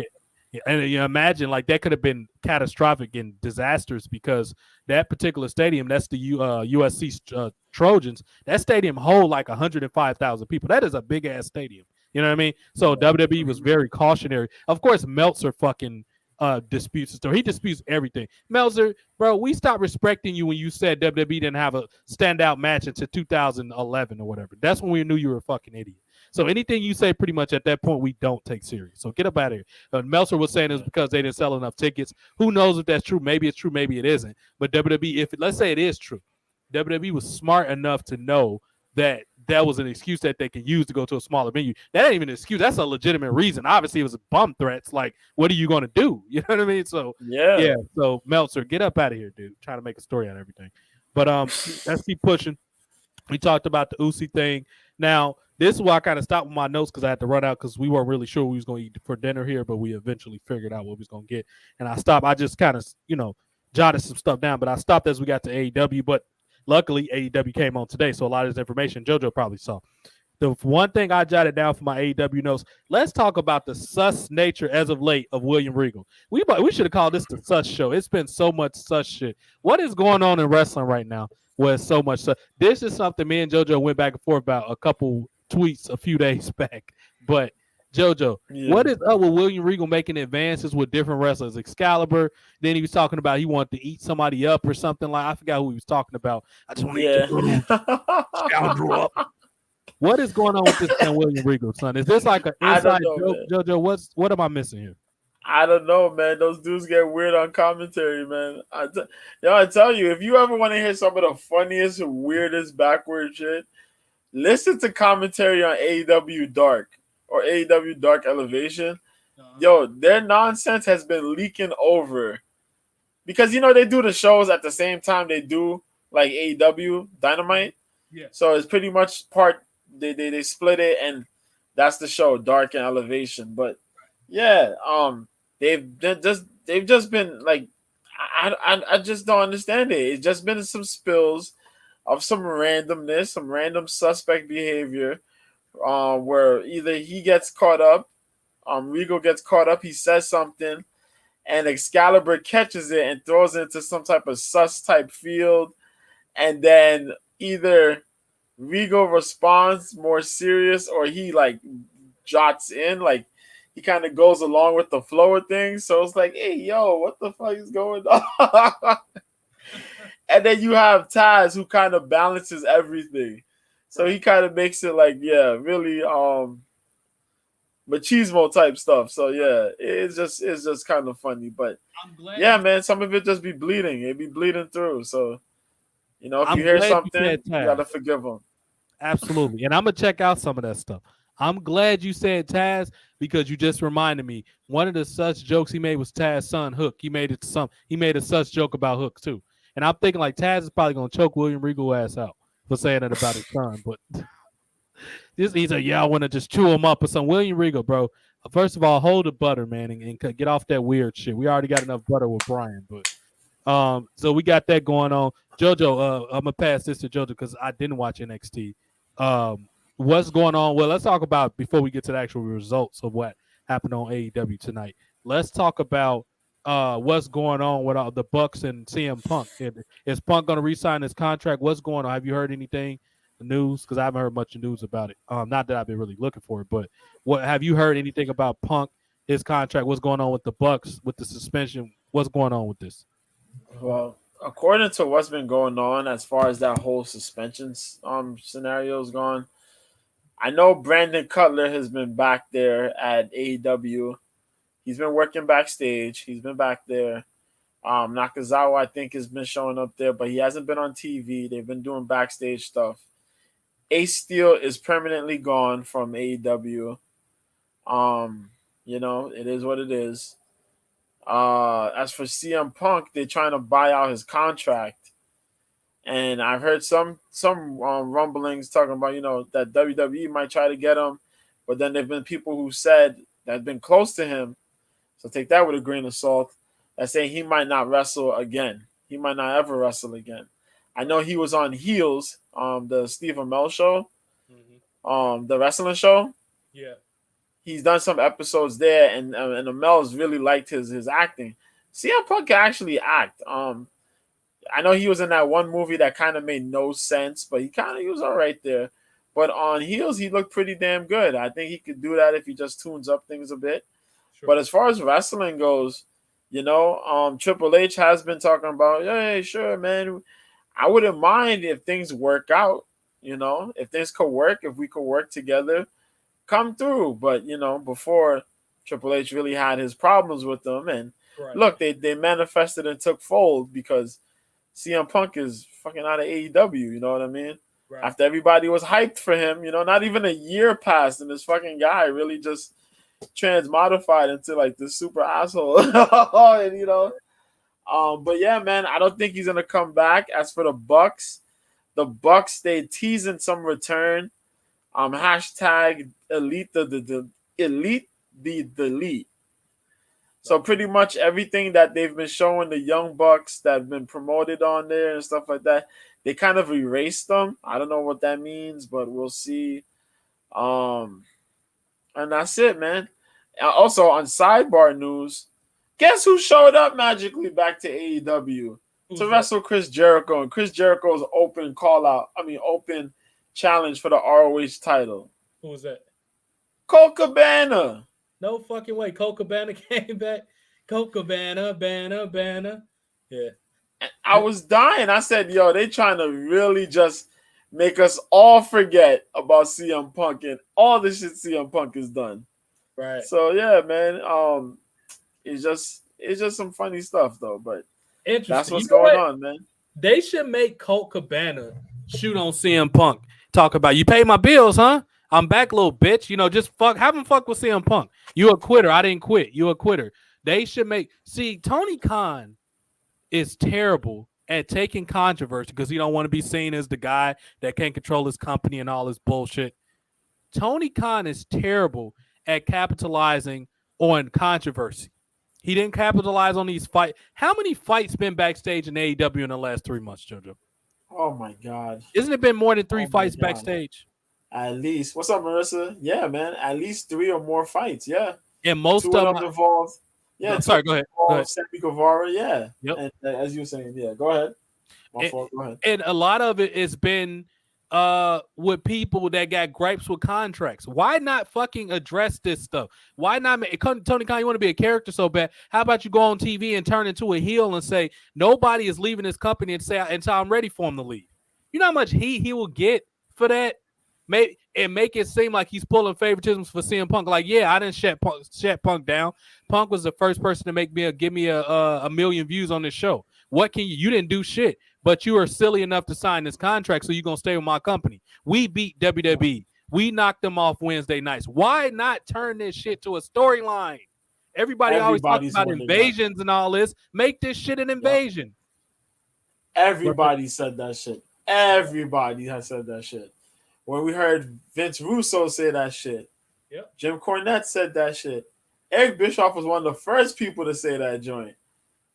[SPEAKER 1] And you imagine, like, that could have been catastrophic and disastrous because that particular stadium, that's the USC Trojans, that stadium hold like 105,000 people. That is a big-ass stadium. You know what I mean? So WWE was very cautionary. Of course, Meltzer fucking disputes the story. He disputes everything. Meltzer, bro, we stopped respecting you when you said WWE didn't have a standout match until 2011 or whatever. That's when we knew you were a fucking idiot. So anything you say pretty much at that point, we don't take serious. So get up out of here. Meltzer was saying it's because they didn't sell enough tickets. Who knows if that's true? Maybe it's true, maybe it isn't. But WWE, let's say it is true, WWE was smart enough to know that that was an excuse that they could use to go to a smaller venue. That ain't even an excuse. That's a legitimate reason. Obviously, it was bomb threats. Like, what are you going to do? You know what I mean? So, yeah. So, Meltzer, get up out of here, dude. Trying to make a story out of everything. But let's keep pushing. We talked about the Uzi thing. Now, this is why I kind of stopped with my notes because I had to run out because we weren't really sure we was going to eat for dinner here, but we eventually figured out what we was going to get. And I stopped. I just kind of, jotted some stuff down, but I stopped as we got to AEW. But luckily, AEW came on today, so a lot of this information JoJo probably saw. The one thing I jotted down for my AEW notes, let's talk about the sus nature as of late of William Regal. We should have called this the sus show. It's been so much sus shit. What is going on in wrestling right now with so much sus? This is something me and JoJo went back and forth about a couple tweets a few days back. But JoJo, what is up with William Regal making advances with different wrestlers? Excalibur, then he was talking about he wanted to eat somebody up or something like. I forgot who he was talking about. I just want to eat Excalibur up. What is going on with this man William Regal, son? Is this like an inside joke,
[SPEAKER 2] man.
[SPEAKER 1] JoJo? What am I missing here?
[SPEAKER 2] I don't know, man. Those dudes get weird on commentary, man. I tell you, if you ever want to hear some of the funniest, weirdest, backward shit, listen to commentary on AEW Dark or AEW Dark Elevation. Yo, their nonsense has been leaking over because they do the shows at the same time they do like AEW Dynamite.
[SPEAKER 3] Yeah.
[SPEAKER 2] So it's pretty much part they split it, and that's the show Dark and Elevation. But yeah, they've just been like I just don't understand it. It's just been some spills of some randomness, some random suspect behavior, where either he gets caught up, Regal gets caught up, he says something, and Excalibur catches it and throws it into some type of sus type field, and then either Regal responds more serious or he like jots in, like he kind of goes along with the flow of things. So it's like, hey, yo, what the fuck is going on? And then you have Taz who kind of balances everything. So he kind of makes it like, yeah, really machismo type stuff. So yeah, it's just kind of funny. But
[SPEAKER 3] I'm glad.
[SPEAKER 2] Yeah, man, some of it just be bleeding. It be bleeding through. So if you hear something, you gotta forgive them.
[SPEAKER 1] Absolutely. And I'm gonna check out some of that stuff. I'm glad you said Taz because you just reminded me. One of the sus jokes he made was Taz's son Hook. He made a sus joke about Hook too. And I'm thinking like Taz is probably gonna choke William Regal ass out for saying that about his son. But he's like, yeah, I want to just chew him up or something. William Regal, bro. First of all, hold the butter, man, and get off that weird shit. We already got enough butter with Brian, but so we got that going on. JoJo, I'm gonna pass this to JoJo because I didn't watch NXT. What's going on? Well, let's talk about before we get to the actual results of what happened on AEW tonight. Let's talk about what's going on with all the Bucks and CM Punk. Is Punk going to re-sign his contract? What's going on? Have you heard anything? The news? Because I haven't heard much news about it. Not that I've been really looking for it, but what have you heard anything about Punk, his contract? What's going on with the Bucks with the suspension? What's going on with this?
[SPEAKER 2] Well, according to what's been going on as far as that whole suspensions scenario is gone, I know Brandon Cutler has been back there at AEW. He's been working backstage. He's been back there. Nakazawa, I think, has been showing up there, but he hasn't been on TV. They've been doing backstage stuff. Ace Steel is permanently gone from AEW. It is what it is. As for CM Punk, they're trying to buy out his contract. And I've heard some rumblings talking about, that WWE might try to get him. But then there have been people who said that have been close to him. So take that with a grain of salt. That saying he might not wrestle again. He might not ever wrestle again. I know he was on Heels, the Steve Amell show, the wrestling show.
[SPEAKER 3] Yeah.
[SPEAKER 2] He's done some episodes there, and Amel's really liked his acting. CM Punk can actually act. I know he was in that one movie that kind of made no sense, but he was all right there. But on Heels, he looked pretty damn good. I think he could do that if he just tunes up things a bit. Sure. But as far as wrestling goes, Triple H has been talking about, hey, sure, man, I wouldn't mind if things work out. If things could work, if we could work together, come through. But before Triple H really had his problems with them, and look, they manifested and took fold because CM Punk is fucking out of AEW. You know what I mean? Right. After everybody was hyped for him, not even a year passed, and this fucking guy really just transmodified into like this super asshole. And but yeah, man, I don't think he's gonna come back. As for the Bucks, they teasing some return. Hashtag elite the elite. So pretty much everything that they've been showing the Young Bucks that have been promoted on there and stuff like that, they kind of erased them. I don't know what that means, but we'll see. And that's it, man. Also on sidebar news, guess who showed up magically back to AEW to wrestle Chris Jericho? And Chris Jericho's open challenge for the ROH title.
[SPEAKER 3] Who was that?
[SPEAKER 2] Colt Cabana.
[SPEAKER 3] No fucking way. Colt Cabana came back. Colt Cabana, banner. Yeah.
[SPEAKER 2] And I was dying. I said, yo, they trying to really just make us all forget about CM Punk and all the shit CM Punk has done.
[SPEAKER 3] Right.
[SPEAKER 2] So yeah, man. It's just some funny stuff though, but that's what's going on, man.
[SPEAKER 3] They should make Colt Cabana shoot on CM Punk. Talk about, you pay my bills, huh? I'm back, little bitch. You know, just have him fuck with CM Punk. You a quitter. I didn't quit. You a quitter. They should see, Tony Khan is terrible at taking controversy because he don't want to be seen as the guy that can't control his company and all this bullshit. Tony Khan is terrible at capitalizing on controversy. He didn't capitalize on these fights. How many fights been backstage in AEW in the last 3 months, JoJo?
[SPEAKER 2] Oh my God!
[SPEAKER 3] Isn't it been more than 3 fights backstage?
[SPEAKER 2] At least. What's up, Marissa? Yeah, man. At least 3 or more fights. Yeah.
[SPEAKER 3] And most
[SPEAKER 2] two
[SPEAKER 3] of them
[SPEAKER 2] involved. Yeah.
[SPEAKER 3] No, sorry. Go ahead.
[SPEAKER 2] Sammy Guevara. Yeah.
[SPEAKER 3] Yep.
[SPEAKER 2] And as you were saying, yeah. Go ahead. My fault. Go ahead.
[SPEAKER 3] And a lot of it has been with people that got gripes with contracts. Why not fucking address this stuff? Why not Tony Khan, you want to be a character so bad? How about you go on TV and turn into a heel and say nobody is leaving this company until I'm ready for him to leave? You know how much heat he will get for that? Make it seem like he's pulling favoritisms for CM Punk. Like, yeah, I didn't shut Punk down. Punk was the first person to give me a million views on this show. What can you didn't do shit, but you are silly enough to sign this contract, so you're going to stay with my company. We beat WWE. We knocked them off Wednesday nights. Why not turn this shit to a storyline? Everybody always talks about invasions and all this. Make this shit an invasion.
[SPEAKER 2] Everybody said that shit. Everybody has said that shit. When we heard Vince Russo say that shit.
[SPEAKER 3] Yep.
[SPEAKER 2] Jim Cornette said that shit. Eric Bischoff was one of the first people to say that joint.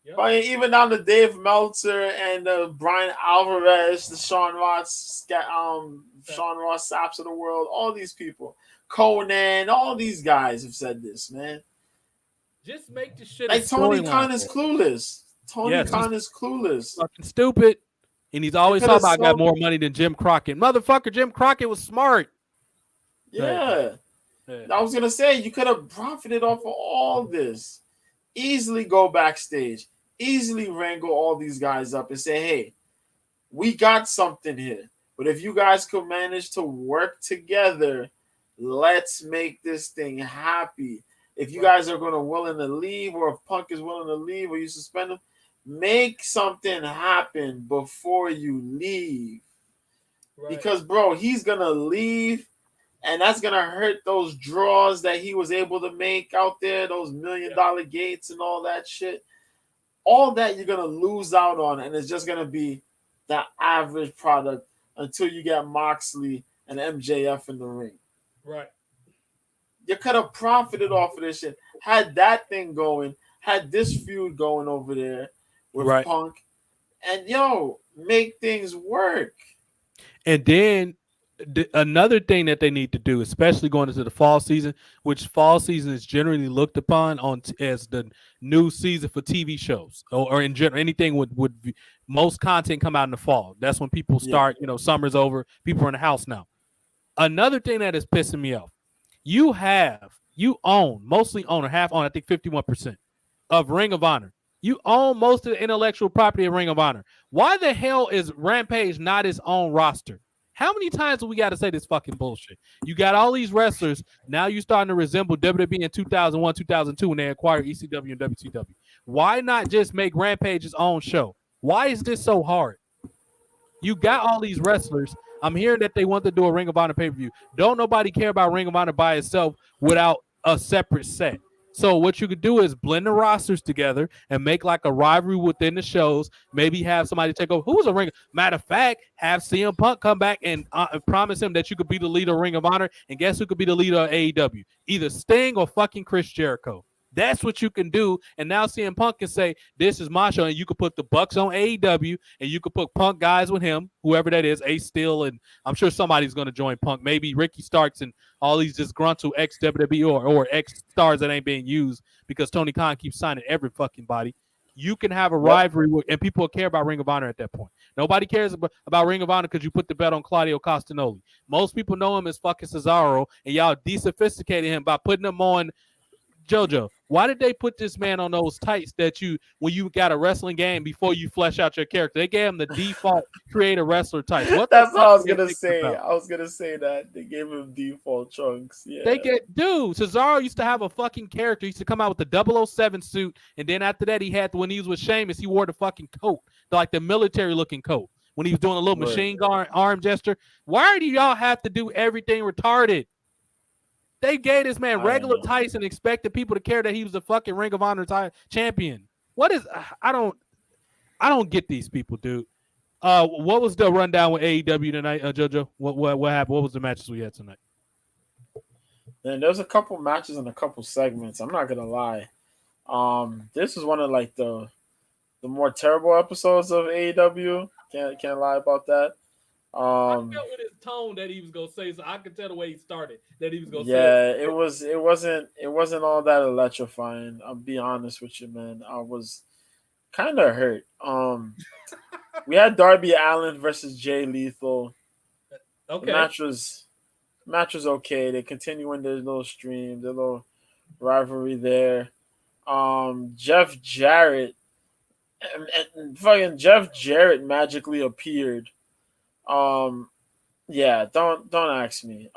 [SPEAKER 2] Yep. But even down to Dave Meltzer and Brian Alvarez, the Sean Ross Sapps of the world, all these people, Conan, all these guys have said this, man.
[SPEAKER 3] Just make the shit
[SPEAKER 2] like Tony Khan is clueless. Tony Khan is clueless.
[SPEAKER 3] Fucking stupid. And he's always talking about I got more money than Jim Crockett. Motherfucker, Jim Crockett was smart.
[SPEAKER 2] Yeah. I was going to say, you could have profited off of all this. Easily go backstage. Easily wrangle all these guys up and say, hey, we got something here. But if you guys could manage to work together, let's make this thing happy. If you guys are willing to leave, or if Punk is willing to leave, or you suspend him, make something happen before you leave. Right. Because, bro, he's going to leave, and that's going to hurt those draws that he was able to make out there, those $1 million gates and all that shit. All that you're going to lose out on, and it's just going to be the average product until you get Moxley and MJF in the ring.
[SPEAKER 3] Right.
[SPEAKER 2] You could have profited off of this shit. Had that thing going, had this feud going over there with Punk, and make things work.
[SPEAKER 3] And then another thing that they need to do, especially going into the fall season, which fall season is generally looked upon as the new season for TV shows, or in general, anything would most content come out in the fall. That's when people start, summer's over, people are in the house now. Another thing that is pissing me off, mostly own or half own, I think 51% of Ring of Honor. You own most of the intellectual property of Ring of Honor. Why the hell is Rampage not its own roster? How many times do we got to say this fucking bullshit? You got all these wrestlers. Now you're starting to resemble WWE in 2001, 2002 when they acquired ECW and WCW. Why not just make Rampage its own show? Why is this so hard? You got all these wrestlers. I'm hearing that they want to do a Ring of Honor pay-per-view. Don't nobody care about Ring of Honor by itself without a separate set. So what you could do is blend the rosters together and make like a rivalry within the shows. Maybe have somebody take over. Who was a Ring? Matter of fact, have CM Punk come back and promise him that you could be the leader of Ring of Honor. And guess who could be the leader of AEW? Either Sting or fucking Chris Jericho. That's what you can do. And now CM Punk can say, this is my show. And you could put the Bucks on AEW, and you could put Punk guys with him, whoever that is, Ace Steel. And I'm sure somebody's going to join Punk. Maybe Ricky Starks and all these disgruntled ex-WWE or ex-stars that ain't being used because Tony Khan keeps signing every fucking body. You can have a rivalry, and people will care about Ring of Honor at that point. Nobody cares about Ring of Honor because you put the bet on Claudio Castagnoli. Most people know him as fucking Cesaro, and y'all desophisticated him by putting him on
[SPEAKER 1] JoJo, why did they put this man on those tights that when you got a wrestling game before you flesh out your character? They gave him the default create a wrestler tights. What
[SPEAKER 2] That's what I was gonna
[SPEAKER 1] they
[SPEAKER 2] say.
[SPEAKER 1] about?
[SPEAKER 2] I was gonna say that they gave him default trunks. Yeah.
[SPEAKER 1] Cesaro used to have a fucking character. He used to come out with the 007 suit, and then after that, when he was with Sheamus, he wore the fucking coat, like the military looking coat. When he was doing a little machine gun arm gesture. Why do y'all have to do everything retarded? They gave this man regular tights and expected people to care that he was a fucking Ring of Honor champion. What is? I don't get these people, dude. What was the rundown with AEW tonight, JoJo? What happened? What was the matches we had tonight?
[SPEAKER 2] And there's a couple matches and a couple segments. I'm not gonna lie. This is one of like the more terrible episodes of AEW. Can't lie about that.
[SPEAKER 3] I felt with his tone that he was gonna say, so I could tell the way he started that he was gonna say.
[SPEAKER 2] Yeah, it wasn't all that electrifying. I'll be honest with you, man. I was kind of hurt. We had Darby Allin versus Jay Lethal.
[SPEAKER 3] Okay.
[SPEAKER 2] The match was okay. They continuing their little stream, their little rivalry there. Jeff Jarrett and fucking Jeff Jarrett magically appeared. Yeah, don't ask me.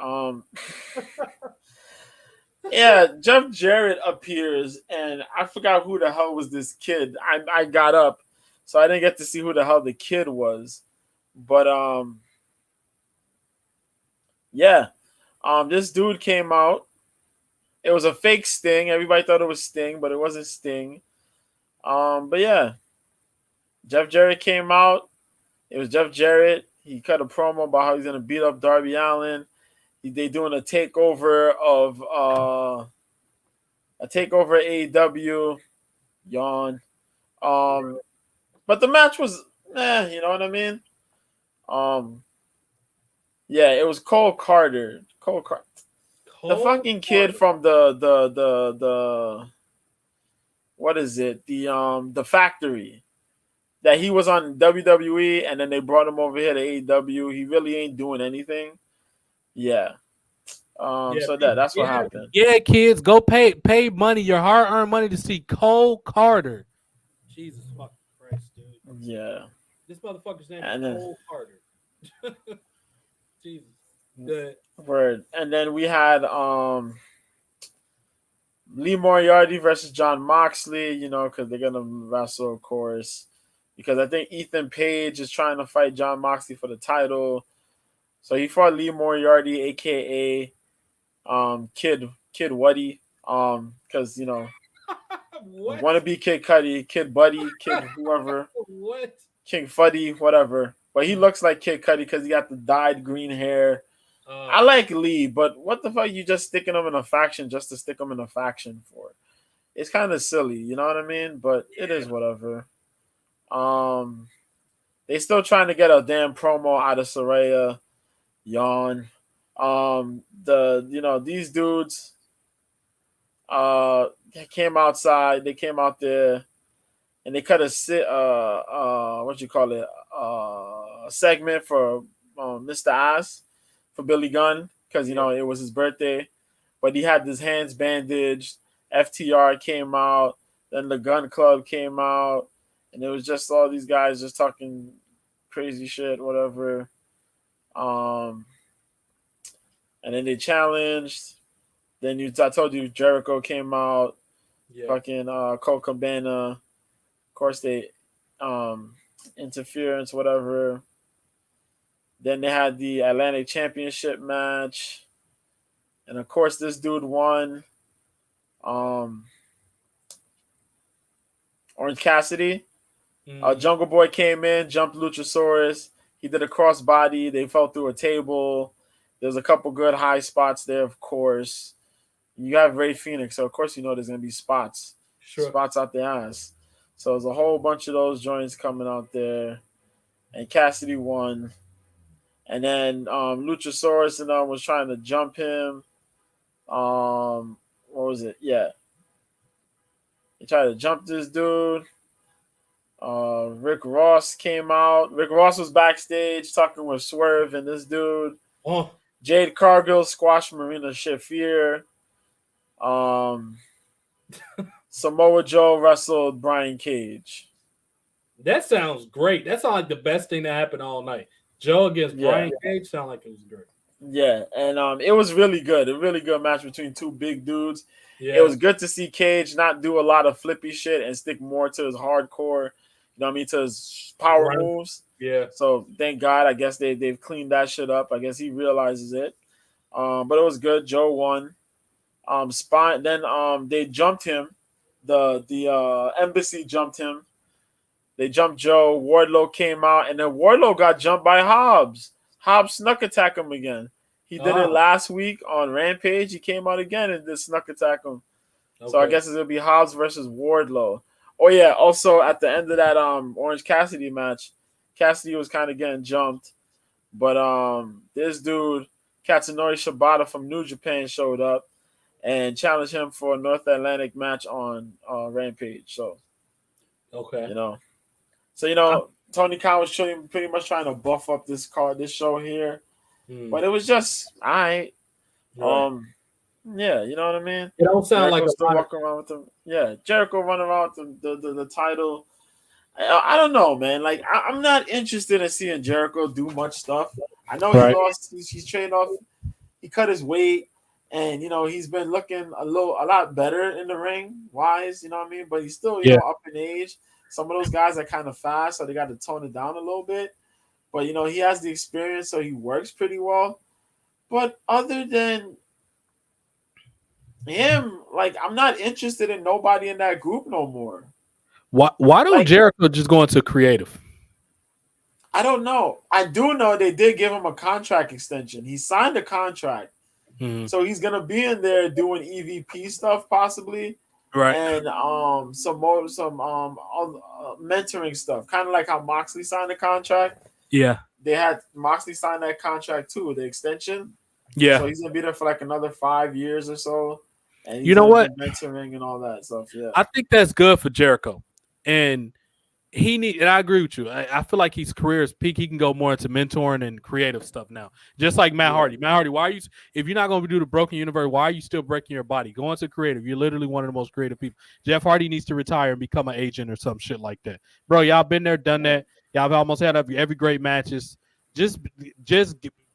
[SPEAKER 2] Yeah, Jeff Jarrett appears, and I forgot who the hell was this kid. I got up, so I didn't get to see who the hell the kid was. But yeah, this dude came out. It was a fake Sting. Everybody thought it was Sting, but it wasn't Sting. But yeah, Jeff Jarrett came out. It was Jeff Jarrett. He cut a promo about how he's gonna beat up Darby Allin. They doing a takeover of AEW. Yawn. But the match was you know what I mean? Yeah, it was Cole Carter. The fucking kid from the what is it? The factory. That he was on WWE and then they brought him over here to AEW. He really ain't doing anything. Yeah. So that's what happened.
[SPEAKER 1] Yeah, kids, go pay money, your hard-earned money to see Cole Carter.
[SPEAKER 3] Jesus fucking Christ, dude.
[SPEAKER 2] Yeah.
[SPEAKER 3] This motherfucker's name is Cole Carter. Jesus. Good.
[SPEAKER 2] Word. And then we had Lee Moriarty versus John Moxley, you know, because they're gonna wrestle, of course. Because I think Ethan Page is trying to fight John Moxley for the title. So he fought Lee Moriarty, aka Kid Wuddy. Because you know wanna be Kid Cudi, Kid Buddy, Kid whoever.
[SPEAKER 3] What?
[SPEAKER 2] King Fuddy, whatever. But he looks like Kid Cudi because he got the dyed green hair. I like Lee, but what the fuck you just sticking him in a faction just to stick him in a faction for? It's kind of silly, you know what I mean? But it is whatever. They still trying to get a damn promo out of Saraya. Yawn. These dudes they came outside, they came out there and they cut a segment for Mr. Ass for Billy Gunn because you know it was his birthday, but he had his hands bandaged. FTR came out, then the Gun Club came out, and it was just all these guys just talking crazy shit, whatever. And then they challenged. Then I told you Jericho came out. Yeah. Fucking Colt Cabana. Of course they interference, whatever. Then they had the Atlantic Championship match. And of course this dude won. Orange Cassidy. Jungle Boy came in, jumped Luchasaurus. He did a crossbody. They fell through a table. There's a couple good high spots there, of course. You have Ray Phoenix, so of course you know there's going to be spots. Sure. Spots out the ass. So there's a whole bunch of those joints coming out there. And Cassidy won. And then Luchasaurus and was trying to jump him. What was it? Yeah. He tried to jump this dude. Rick Ross came out. Rick Ross was backstage talking with Swerve and this dude. Jade Cargill squashed Marina Shafir. Samoa Joe wrestled Brian Cage.
[SPEAKER 3] That sounds great. That sounds like the best thing that happened all night. Joe against Brian Cage sound like it was great.
[SPEAKER 2] Yeah, and it was really good. A really good match between two big dudes.
[SPEAKER 3] Yeah.
[SPEAKER 2] It was good to see Cage not do a lot of flippy shit and stick more to his hardcore, to his power moves.
[SPEAKER 3] Yeah.
[SPEAKER 2] So thank God. I guess they've cleaned that shit up. I guess he realizes it. But it was good. Joe won. Then they jumped him. The embassy jumped him. They jumped Joe. Wardlow came out, and then Wardlow got jumped by Hobbs. Hobbs snuck attack him again. He did it last week on Rampage. He came out again and did snuck attack him. Okay. So I guess it's gonna be Hobbs versus Wardlow. Oh yeah. Also at the end of that Orange Cassidy match, Cassidy was kind of getting jumped, but this dude Katsunori Shibata from New Japan showed up and challenged him for a North Atlantic match on Rampage. So
[SPEAKER 3] okay,
[SPEAKER 2] So Tony Khan was pretty much trying to buff up this show here, but it was just all right. Yeah, you know what I mean.
[SPEAKER 3] It don't sound like
[SPEAKER 2] still walking around with them. Yeah, Jericho running around with the title. I don't know, man. Like I'm not interested in seeing Jericho do much stuff. I know he lost. He's trained off. He cut his weight, and he's been looking a lot better in the ring wise. You know what I mean. But he's still up in age. Some of those guys are kind of fast, so they got to tone it down a little bit. But he has the experience, so he works pretty well. But other than him, like I'm not interested in nobody in that group no more.
[SPEAKER 1] Why don't Jericho just go into creative?
[SPEAKER 2] I don't know. I do know they did give him a contract extension. He signed a contract, so he's gonna be in there doing EVP stuff possibly,
[SPEAKER 1] right?
[SPEAKER 2] And some mentoring stuff, kind of like how Moxley signed a contract.
[SPEAKER 1] Yeah,
[SPEAKER 2] they had Moxley sign that contract too, the extension.
[SPEAKER 1] Yeah,
[SPEAKER 2] so he's gonna be there for like another 5 years or so. And
[SPEAKER 1] you know what?
[SPEAKER 2] Mentoring and all that stuff. Yeah,
[SPEAKER 1] I think that's good for Jericho, and and I agree with you. I feel like his career is peak. He can go more into mentoring and creative stuff now. Just like Matt Hardy. Matt Hardy, why are you? If you're not going to do the Broken Universe, why are you still breaking your body? Go into creative. You're literally one of the most creative people. Jeff Hardy needs to retire and become an agent or some shit like that, bro. Y'all been there, done that. Y'all have almost had every great matches. Just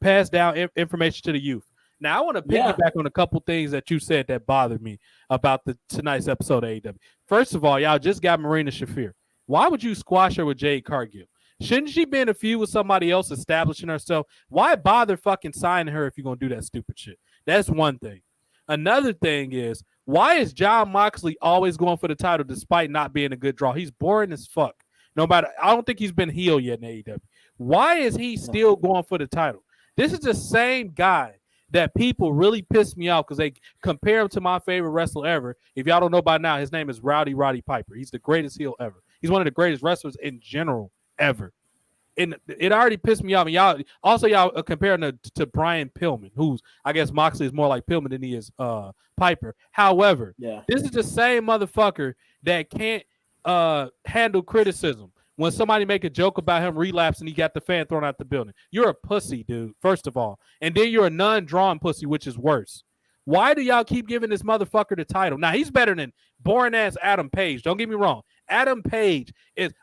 [SPEAKER 1] pass down information to the youth. Now, I want to piggyback on a couple things that you said that bothered me about tonight's episode of AEW. First of all, y'all just got Marina Shafir. Why would you squash her with Jade Cargill? Shouldn't she be in a feud with somebody else establishing herself? Why bother fucking signing her if you're going to do that stupid shit? That's one thing. Another thing is, why is Jon Moxley always going for the title despite not being a good draw? He's boring as fuck. I don't think he's been healed yet in AEW. Why is he still going for the title? This is the same guy that people really piss me off because they compare him to my favorite wrestler ever. If y'all don't know by now, his name is Roddy Piper. He's the greatest heel ever. He's one of the greatest wrestlers in general ever. And it already pissed me off. And y'all comparing to Brian Pillman, who's, I guess Moxley is more like Pillman than he is Piper. However, this is the same motherfucker that can't handle criticism. When somebody make a joke about him relapsing, he got the fan thrown out the building. You're a pussy, dude, first of all. And then you're a non-drawn pussy, which is worse. Why do y'all keep giving this motherfucker the title? Now, he's better than boring-ass Adam Page. Don't get me wrong. Adam Page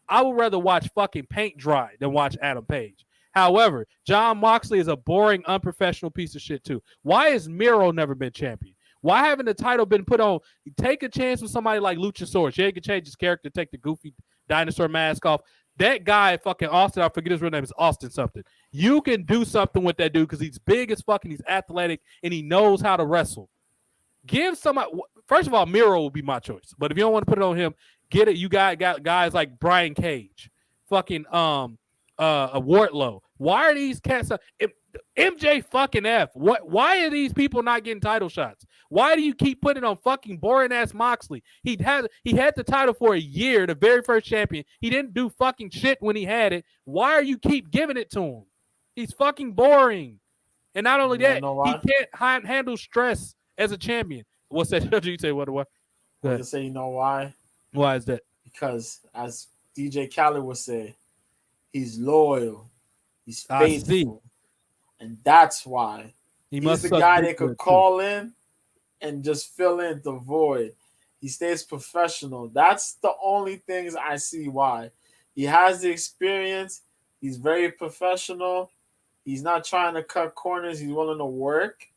[SPEAKER 1] I would rather watch fucking paint dry than watch Adam Page. However, Jon Moxley is a boring, unprofessional piece of shit, too. Why has Miro never been champion? Why haven't the title been put on? Take a chance with somebody like Luchasaurus. Yeah, he can change his character, take the goofy dinosaur mask off. That guy, fucking Austin, I forget his real name, is Austin something. You can do something with that dude because he's big as fucking, he's athletic, and he knows how to wrestle. Give somebody, first of all, Miro will be my choice. But if you don't want to put it on him, get it. You got guys like Brian Cage, fucking a Wardlow. Why are these cats? MJ fucking F. Why are these people not getting title shots? Why do you keep putting on fucking boring ass Moxley? He had the title for a year, the very first champion. He didn't do fucking shit when he had it. Why are you keep giving it to him? He's fucking boring. And not only that, he can't handle stress as a champion. What's that? You say what?
[SPEAKER 2] I was to say, you know why?
[SPEAKER 1] Why is that?
[SPEAKER 2] Because as DJ Khaled would say, he's loyal. He's faithful. And that's why he's the guy that could call in and just fill in the void. He stays professional. That's the only things I see why. He has the experience. He's very professional. He's not trying to cut corners. He's willing to work,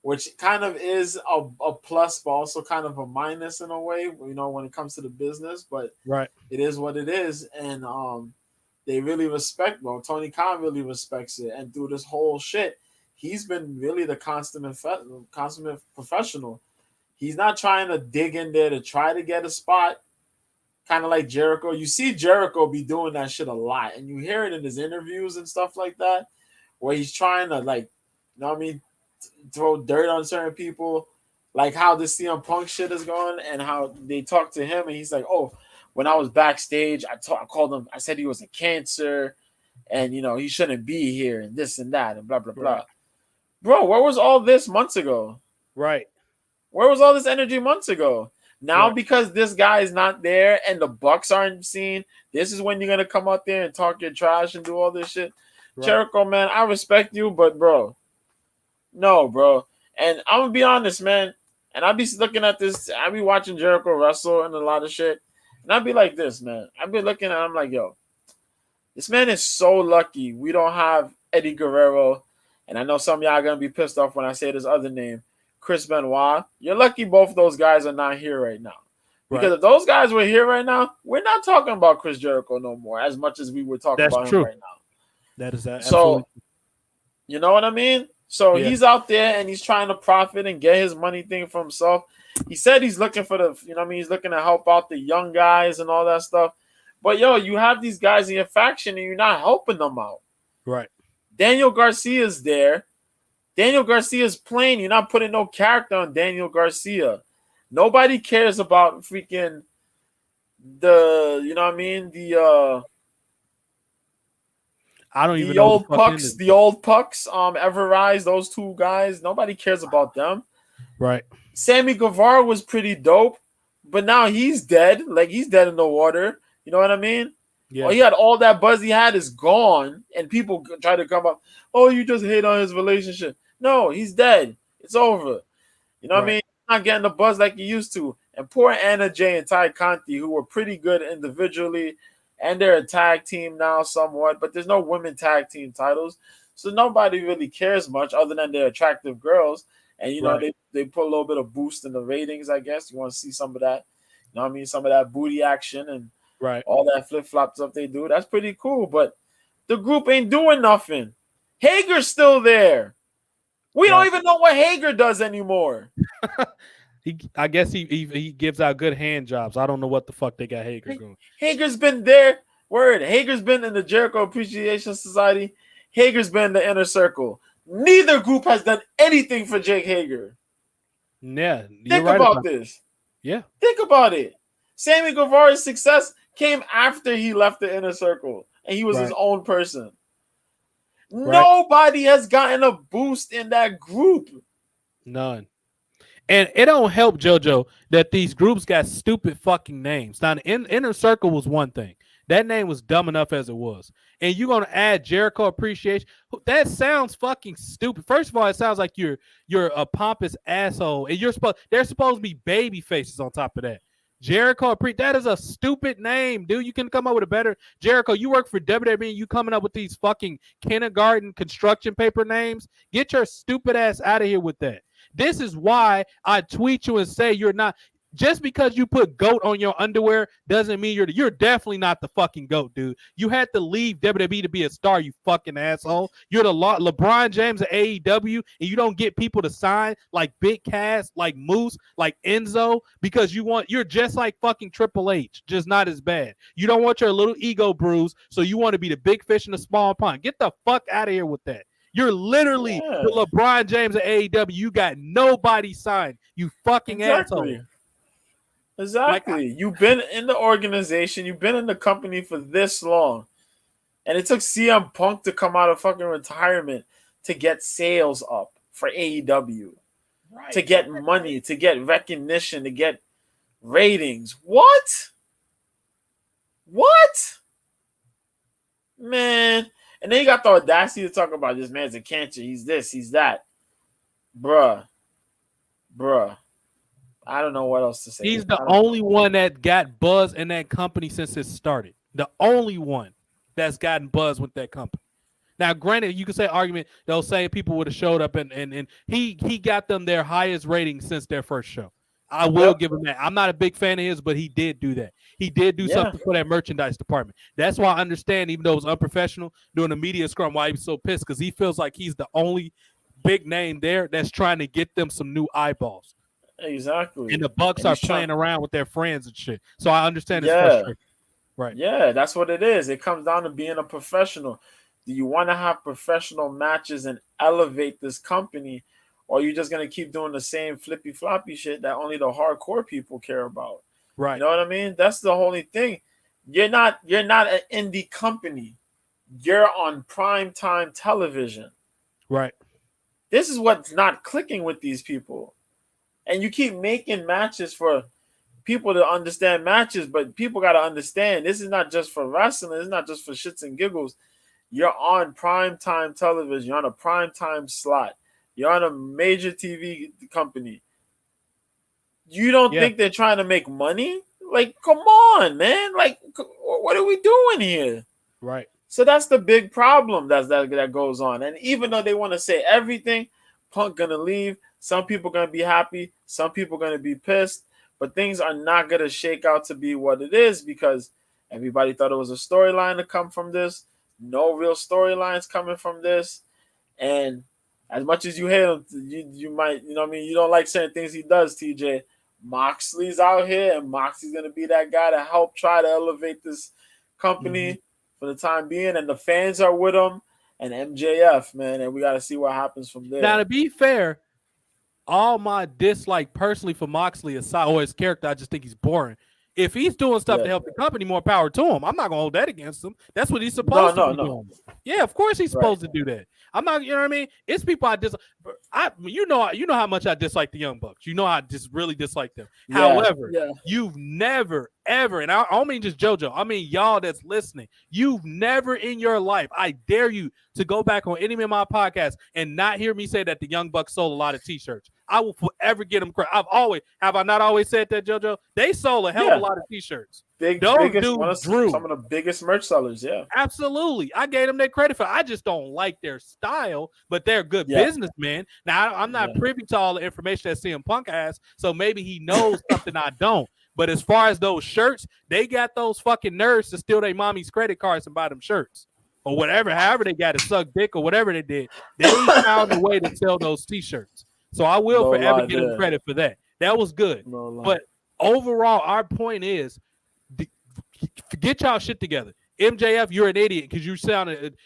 [SPEAKER 2] which kind of is a plus, but also kind of a minus in a way, you know, when it comes to the business. But
[SPEAKER 1] Right.
[SPEAKER 2] it is what it is. And they really respect, bro. Tony Khan really respects it. And through this whole shit, he's been really the consummate professional. He's not trying to dig in there to try to get a spot, kind of like Jericho. You see Jericho be doing that shit a lot, and you hear it in his interviews and stuff like that, where he's trying to, like, you know what I mean, throw dirt on certain people, like how this CM Punk shit is going, and how they talk to him, and he's like, "Oh, when I was backstage, I called him. I said he was a cancer, and you know he shouldn't be here, and this and that, and blah blah blah."
[SPEAKER 1] Right.
[SPEAKER 2] Bro, where was all this months ago?
[SPEAKER 1] Right.
[SPEAKER 2] Where was all this energy months ago? Now,
[SPEAKER 1] Right.
[SPEAKER 2] because this guy is not there and the Bucks aren't seen, this is when you're gonna come out there and talk your trash and do all this shit.
[SPEAKER 1] Right.
[SPEAKER 2] Jericho, man, I respect you, but bro, no, bro. And I'm gonna be honest, man. And I'll be looking at this. I'll be watching Jericho wrestle and a lot of shit, and I'll be like this, man. I'll be looking at him like, yo, this man is so lucky we don't have Eddie Guerrero. And I know some of y'all are gonna be pissed off when I say this other name, Chris Benoit. You're lucky both those guys are not here right now. Because if those guys were here right now, we're not talking about Chris Jericho no more, as much as we were talking about him right now.
[SPEAKER 1] That is that.
[SPEAKER 2] So, you know what I mean? So he's out there and he's trying to profit and get his money thing for himself. He said he's looking for the, you know what I mean? He's looking to help out the young guys and all that stuff. But, yo, you have these guys in your faction and you're not helping them out.
[SPEAKER 1] Right.
[SPEAKER 2] Daniel Garcia's there. Daniel Garcia's playing. You're not putting no character on Daniel Garcia. Nobody cares about freaking the, you know what I mean?
[SPEAKER 1] I don't even
[SPEAKER 2] the
[SPEAKER 1] know
[SPEAKER 2] old pucks, the old pucks, Everrise, those two guys. Nobody cares about them.
[SPEAKER 1] Right.
[SPEAKER 2] Sammy Guevara was pretty dope, but now he's dead. Like, he's dead in the water. You know what I mean?
[SPEAKER 1] Yeah.
[SPEAKER 2] Oh, he had all that buzz he had is gone, and people try to come up. Oh, you just hate on his relationship. No, he's dead. It's over. You know what I mean? He's not getting the buzz like he used to. And poor Anna Jay and Ty Conti, who were pretty good individually, and they're a tag team now somewhat, but there's no women tag team titles. So nobody really cares much other than they're attractive girls. And, you know, they put a little bit of boost in the ratings, I guess. You want to see some of that, you know what I mean? Some of that booty action and all that flip-flop stuff they do. That's pretty cool, but the group ain't doing nothing. Hager's still there. We don't even know what Hager does anymore.
[SPEAKER 1] I guess he gives out good hand jobs. I don't know what the fuck they got Hager going.
[SPEAKER 2] Hager's been there. Word. Hager's been in the Jericho Appreciation Society. Hager's been in the Inner Circle. Neither group has done anything for Jake Hager.
[SPEAKER 1] Yeah.
[SPEAKER 2] Think about this.
[SPEAKER 1] Yeah.
[SPEAKER 2] Think about it. Sammy Guevara's success came after he left the Inner Circle, and he was his own person. Nobody has gotten a boost in that group.
[SPEAKER 1] None. And it don't help, JoJo, that these groups got stupid fucking names. Now, the Inner Circle was one thing. That name was dumb enough as it was. And you're going to add Jericho Appreciation? That sounds fucking stupid. First of all, it sounds like you're a pompous asshole. And they're supposed to be baby faces on top of that. Jericho, that is a stupid name, dude. You can come up with a better Jericho. You work for WWE and you coming up with these fucking kindergarten construction paper names. Get your stupid ass out of here with that. This is why I tweet you and say you're not. Just because you put GOAT on your underwear doesn't mean you're definitely not the fucking GOAT, dude. You had to leave WWE to be a star, you fucking asshole. You're the LeBron James of AEW, and you don't get people to sign like Big Cass, like Moose, like Enzo, because you're just like fucking Triple H, just not as bad. You don't want your little ego bruised, so you want to be the big fish in the small pond. Get the fuck out of here with that. You're literally the LeBron James of AEW. You got nobody signed, you fucking asshole.
[SPEAKER 2] Exactly. You've been in the organization. You've been in the company for this long. And it took CM Punk to come out of fucking retirement to get sales up for AEW. Right. To get money, to get recognition, to get ratings. What? Man. And then you got the audacity to talk about this man's a cancer. He's this, he's that. Bruh. I don't know what else to say.
[SPEAKER 1] He's the only one that got buzz in that company since it started. The only one that's gotten buzz with that company. Now, granted, you can say argument. They'll say people would have showed up and he got them their highest rating since their first show. I will give him that. I'm not a big fan of his, but he did do that. He did do something for that merchandise department. That's why I understand, even though it was unprofessional, doing a media scrum, why he was so pissed, because he feels like he's the only big name there that's trying to get them some new eyeballs.
[SPEAKER 2] Exactly.
[SPEAKER 1] And the Bucks are playing around with their friends and shit. So I understand his frustration. Right.
[SPEAKER 2] Yeah, that's what it is. It comes down to being a professional. Do you want to have professional matches and elevate this company, or are you just going to keep doing the same flippy floppy shit that only the hardcore people care about?
[SPEAKER 1] Right.
[SPEAKER 2] You know what I mean? That's the only thing. You're not an indie company. You're on primetime television.
[SPEAKER 1] Right.
[SPEAKER 2] This is what's not clicking with these people. And you keep making matches for people to understand matches, but people got to understand this is not just for wrestling. It's not just for shits and giggles. You're on primetime television. You're on a primetime slot. You're on a major TV company. You don't think they're trying to make money? Like, come on, man. Like, what are we doing here?
[SPEAKER 1] Right.
[SPEAKER 2] So that's the big problem that goes on. And even though they want to say everything, Punk gonna leave. Some people gonna be happy. Some people gonna be pissed. But things are not gonna shake out to be what it is because everybody thought it was a storyline to come from this. No real storylines coming from this. And as much as you hate him, you might, you know what I mean? You don't like certain things he does, TJ. Moxley's out here, and Moxley's going to be that guy to help try to elevate this company for the time being. And the fans are with him, and MJF, man. And we got to see what happens from there.
[SPEAKER 1] Now, to be fair, all my dislike personally for Moxley aside, or his character, I just think he's boring. If he's doing stuff to help the company, more power to him. I'm not going to hold that against him. That's what he's supposed to be doing. Yeah, of course he's supposed to do that. I'm not, you know what I mean? It's people I dislike. You know how much I dislike the Young Bucks. You know I just really dislike them. However, you've never, ever, and I don't mean just JoJo. I mean y'all that's listening. You've never in your life, I dare you to go back on any of my podcasts and not hear me say that the Young Bucks sold a lot of T-shirts. I will forever get them credit. Have I not always said that, JoJo? They sold a hell of a lot of T-shirts. Those dudes drew
[SPEAKER 2] some of the biggest merch sellers,
[SPEAKER 1] absolutely. I gave them their credit for it. I just don't like their style, but they're good businessmen. Now, I'm not privy to all the information that CM Punk has, so maybe he knows something I don't. But as far as those shirts, they got those fucking nerds to steal their mommy's credit cards and buy them shirts. Or whatever, however they got to suck dick or whatever they did. They found a way to sell those T-shirts. So I will forever give them credit for that. That was good. But overall, our point is, get y'all shit together. MJF, you're an idiot because you sounded.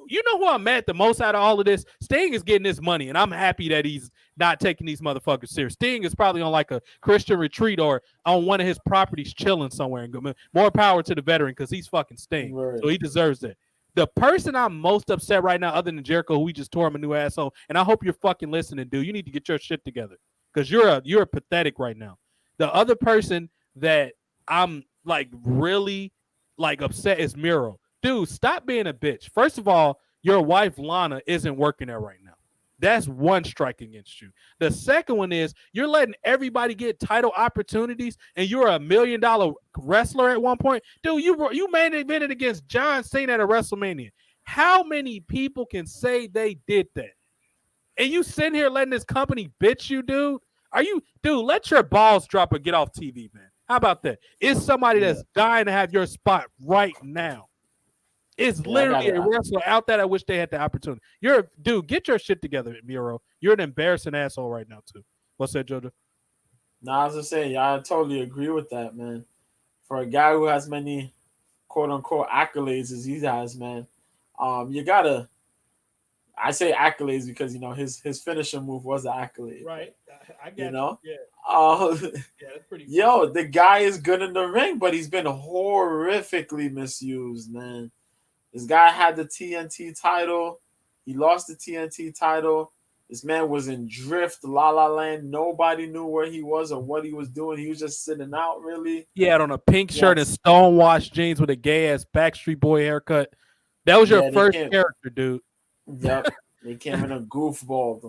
[SPEAKER 1] You know who I'm mad the most out of all of this? Sting is getting this money, and I'm happy that he's not taking these motherfuckers serious. Sting is probably on like a Christian retreat or on one of his properties chilling somewhere. And more power to the veteran because he's fucking Sting, so he deserves it. The person I'm most upset right now, other than Jericho, who we just tore him a new asshole, and I hope you're fucking listening, dude. You need to get your shit together because you're pathetic right now. The other person that I'm like really like upset is Miro. Dude, stop being a bitch. First of all, your wife Lana isn't working there right now. That's one strike against you. The second one is you're letting everybody get title opportunities, and you're $1 million wrestler at one point. Dude, you main evented against John Cena at a WrestleMania. How many people can say they did that? And you sitting here letting this company bitch you, dude? Let your balls drop and get off TV, man. How about that? It's somebody that's dying to have your spot right now. It's literally a wrestler out there. I wish they had the opportunity. Get your shit together, Miro. You're an embarrassing asshole right now, too. What's that, JoJo?
[SPEAKER 2] No, I was just saying, I totally agree with that, man. For a guy who has many quote-unquote accolades as he has, man, you gotta. I say accolades because his finishing move was an accolade.
[SPEAKER 1] Right. I get
[SPEAKER 2] that's pretty cool. The guy is good in the ring, but he's been horrifically misused, man. This guy had the TNT title. He lost the TNT title. This man was in drift, La La Land. Nobody knew where he was or what he was doing. He was just sitting out, really.
[SPEAKER 1] He had on a pink shirt and stonewashed jeans with a gay-ass Backstreet Boy haircut. That was your first character, dude.
[SPEAKER 2] Yep. They came in and goofballed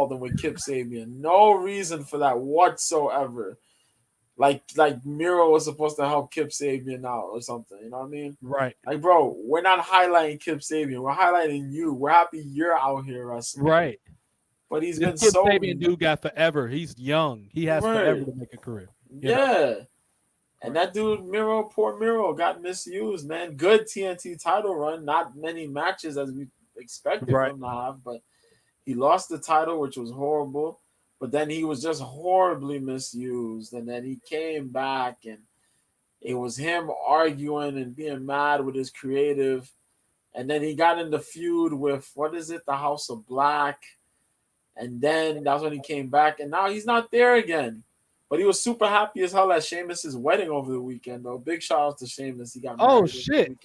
[SPEAKER 2] them with Kip Sabian. No reason for that whatsoever. Like Miro was supposed to help Kip Sabian out or something. You know what I mean?
[SPEAKER 1] Right.
[SPEAKER 2] Like, bro, we're not highlighting Kip Sabian. We're highlighting you. We're happy you're out here wrestling.
[SPEAKER 1] Right.
[SPEAKER 2] But he's
[SPEAKER 1] This
[SPEAKER 2] been
[SPEAKER 1] Kip
[SPEAKER 2] so
[SPEAKER 1] Sabian dude got forever. He's young. He has forever to make a career.
[SPEAKER 2] Yeah.
[SPEAKER 1] Know?
[SPEAKER 2] And that dude, poor Miro, got misused, man. Good TNT title run. Not many matches as we expected him to have, but he lost the title, which was horrible. But then he was just horribly misused. And then he came back, and it was him arguing and being mad with his creative. And then he got in the feud with, the House of Black. And then that's when he came back. And now he's not there again. But he was super happy as hell at Sheamus' wedding over the weekend, though. Big shout out to Sheamus. He got married.
[SPEAKER 1] Oh shit!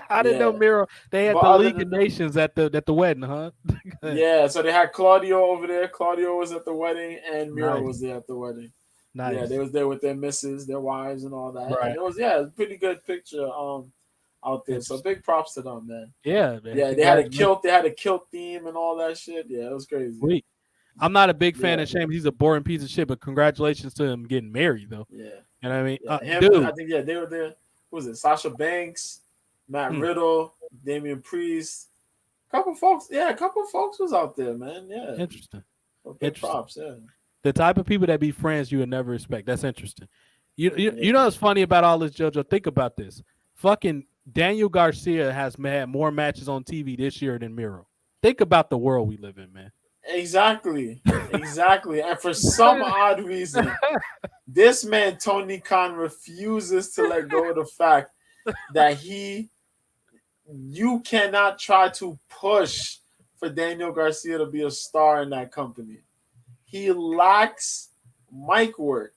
[SPEAKER 1] I didn't know Miro. They had the League of Nations at the wedding, huh?
[SPEAKER 2] Yeah, so they had Claudio over there. Claudio was at the wedding, and Miro was there at the wedding.
[SPEAKER 1] Nice.
[SPEAKER 2] Yeah, they was there with their misses, their wives, and all that.
[SPEAKER 1] Right.
[SPEAKER 2] And it was a pretty good picture out there. So big props to them, man.
[SPEAKER 1] Yeah, man.
[SPEAKER 2] Yeah, they had a kilt. They had a kilt theme and all that shit. Yeah, it was crazy.
[SPEAKER 1] Sweet. I'm not a big fan of Sheamus. He's a boring piece of shit, but congratulations to him getting married, though.
[SPEAKER 2] Yeah.
[SPEAKER 1] You know what I mean?
[SPEAKER 2] Dude. I think, they were there. Who was it? Sasha Banks, Matt Riddle, Damian Priest. A couple folks was out there, man. Yeah.
[SPEAKER 1] Interesting.
[SPEAKER 2] So big props, yeah.
[SPEAKER 1] The type of people that be friends you would never expect. That's interesting. You know what's funny about all this, JoJo? Think about this. Fucking Daniel Garcia has had more matches on TV this year than Miro. Think about the world we live in, man.
[SPEAKER 2] Exactly. And for some odd reason, this man, Tony Khan, refuses to let go of the fact that you cannot try to push for Daniel Garcia to be a star in that company. He lacks mic work.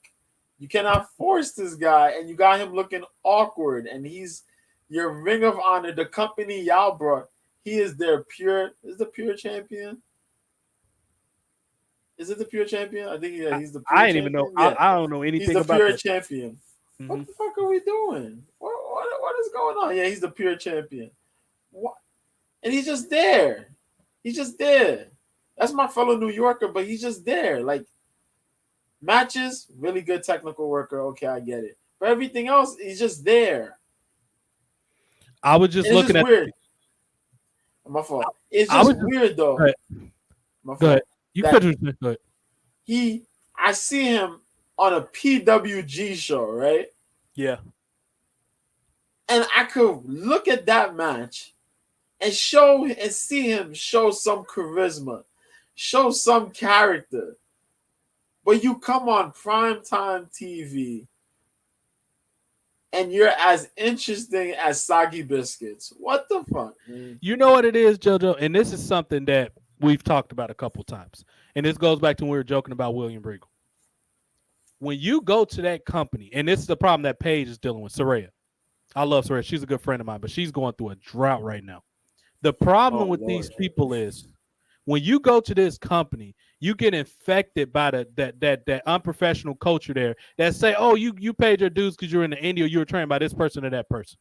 [SPEAKER 2] You cannot force this guy, and you got him looking awkward, and he's your Ring of Honor, the company y'all brought. He is the pure champion. Is it the pure champion? I think he's the pure champion.
[SPEAKER 1] I didn't even know. Yeah. I don't know anything about
[SPEAKER 2] He's the pure
[SPEAKER 1] this.
[SPEAKER 2] champion. Mm-hmm. What the fuck are we doing? What is going on? Yeah, he's the pure champion. What? And he's just there. That's my fellow New Yorker, but he's just there. Like, matches, really good technical worker. Okay, I get it. But everything else, he's just there.
[SPEAKER 1] I was just looking at
[SPEAKER 2] weird. My fault. It's just weird though.
[SPEAKER 1] My fault. Go ahead. You could have
[SPEAKER 2] I see him on a PWG show, right?
[SPEAKER 1] Yeah.
[SPEAKER 2] And I could look at that match and see him show some charisma, show some character. But you come on primetime TV and you're as interesting as Soggy Biscuits. What the fuck, man?
[SPEAKER 1] You know what it is, JoJo? And this is something that we've talked about a couple times. And this goes back to when we were joking about William Regal. When you go to that company, and this is the problem that Paige is dealing with, Saraya. I love Saraya. She's a good friend of mine, but she's going through a drought right now. The problem with these people is when you go to this company, you get infected by that unprofessional culture there that say, oh, you paid your dues because you're in the India, you were trained by this person or that person.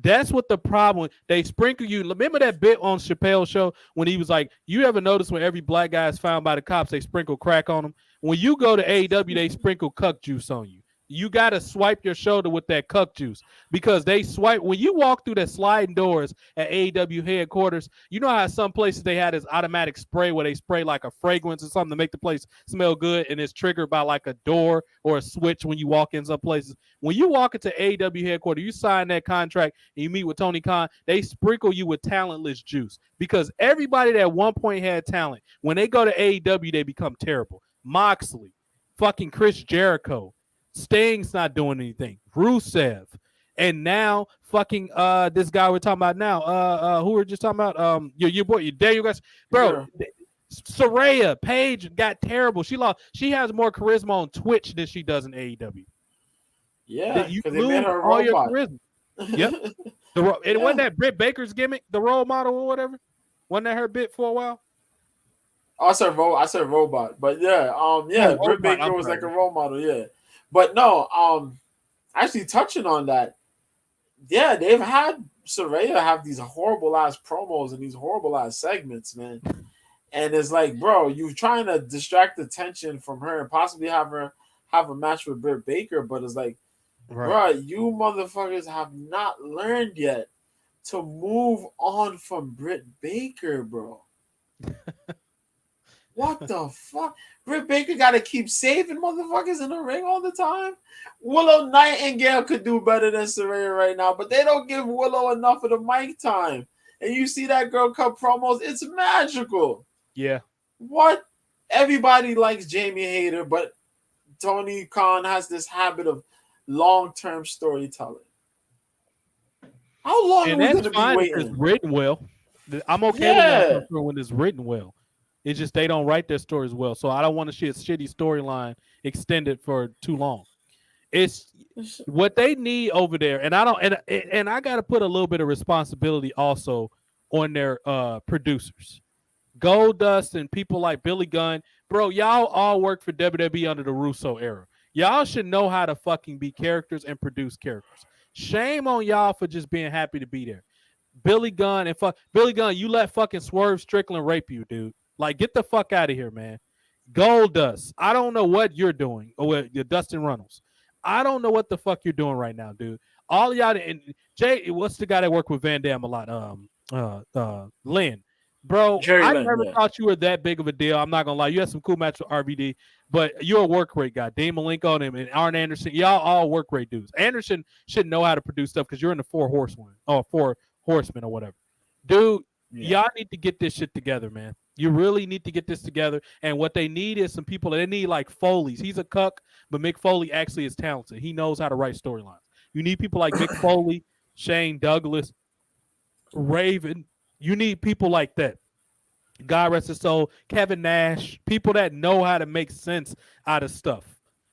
[SPEAKER 1] That's what the problem. They sprinkle you. Remember that bit on Chappelle's show when he was like, you ever notice when every black guy is found by the cops, they sprinkle crack on them? When you go to AEW, they sprinkle cuck juice on you. You got to swipe your shoulder with that cuck juice because they swipe. When you walk through the sliding doors at AEW headquarters, you know how some places they had this automatic spray where they spray like a fragrance or something to make the place smell good, and it's triggered by like a door or a switch when you walk in some places. When you walk into AEW headquarters, you sign that contract and you meet with Tony Khan, they sprinkle you with talentless juice because everybody that at one point had talent, when they go to AEW, they become terrible. Moxley, fucking Chris Jericho, Sting's not doing anything. Rusev, and now fucking this guy we're talking about now. Who we're just talking about? Your boy, your Daniel guys, bro. Yeah. Saraya, Paige got terrible. She lost. She has more charisma on Twitch than she does in AEW.
[SPEAKER 2] Yeah,
[SPEAKER 1] you lose all your charisma. Yep. It wasn't that Britt Baker's gimmick, the role model or whatever. Wasn't that her bit for a while?
[SPEAKER 2] I said robot, but yeah, Britt Baker was like a role model, yeah. But no, actually touching on that, yeah, they've had Saraya have these horrible ass promos and these horrible ass segments, man. And it's like, bro, you're trying to distract attention from her and possibly have her have a match with Britt Baker, but it's like, bro, you motherfuckers have not learned yet to move on from Britt Baker, bro. What the fuck? Britt Baker got to keep saving motherfuckers in the ring all the time. Willow Nightingale could do better than Saraya right now, but they don't give Willow enough of the mic time. And you see that girl cut promos, it's magical.
[SPEAKER 1] Yeah.
[SPEAKER 2] What? Everybody likes Jamie Hayter, but Tony Khan has this habit of long-term storytelling. How long are we going to be waiting?
[SPEAKER 1] It's written well. I'm okay with that when it's written well. It's just they don't write their stories well. So I don't want to see a shitty storyline extended for too long. It's what they need over there. And I don't and I gotta put a little bit of responsibility also on their producers. Goldust and people like Billy Gunn. Bro, y'all all work for WWE under the Russo era. Y'all should know how to fucking be characters and produce characters. Shame on y'all for just being happy to be there. Billy Gunn, you let fucking Swerve Strickland rape you, dude. Like, get the fuck out of here, man. Goldust, I don't know what you're doing. Or Dustin Runnels. I don't know what the fuck you're doing right now, dude. All y'all, and Jay, what's the guy that worked with Van Damme a lot? Lynn. Bro, I never thought you were that big of a deal. I'm not going to lie. You had some cool matches with RVD, but you're a work rate guy. Dean Malenko and Arn Anderson, y'all all work rate dudes. Anderson should know how to produce stuff because you're in the Four Horsemen or whatever. Dude, y'all need to get this shit together, man. You really need to get this together. And what they need is some people. They need like Foley's. He's a cuck, but Mick Foley actually is talented. He knows how to write storylines. You need people like Mick Foley, Shane Douglas, Raven. You need people like that. God rest his soul. Kevin Nash. People that know how to make sense out of stuff.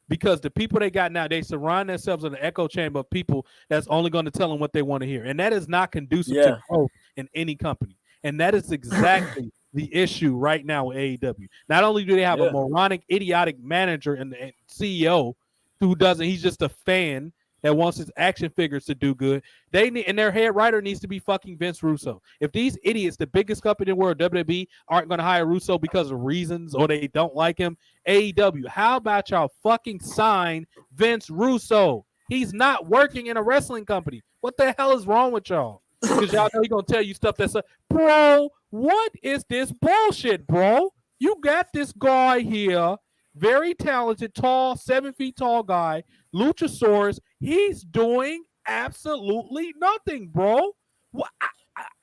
[SPEAKER 1] Because the people they got now, they surround themselves in an echo chamber of people that's only going to tell them what they want to hear. And that is not conducive to growth in any company. And that is exactly the issue right now with AEW. Not only do they have a moronic, idiotic manager and CEO who doesn't, he's just a fan that wants his action figures to do good. They need, and their head writer needs to be fucking Vince Russo. If these idiots, the biggest company in the world, WWE, aren't going to hire Russo because of reasons or they don't like him, AEW, how about y'all fucking sign Vince Russo? He's not working in a wrestling company. What the hell is wrong with y'all? Because y'all know he's going to tell you stuff that's bro, what is this bullshit, bro? You got this guy here, very talented, tall, 7 feet tall guy, Luchasaurus. He's doing absolutely nothing, bro.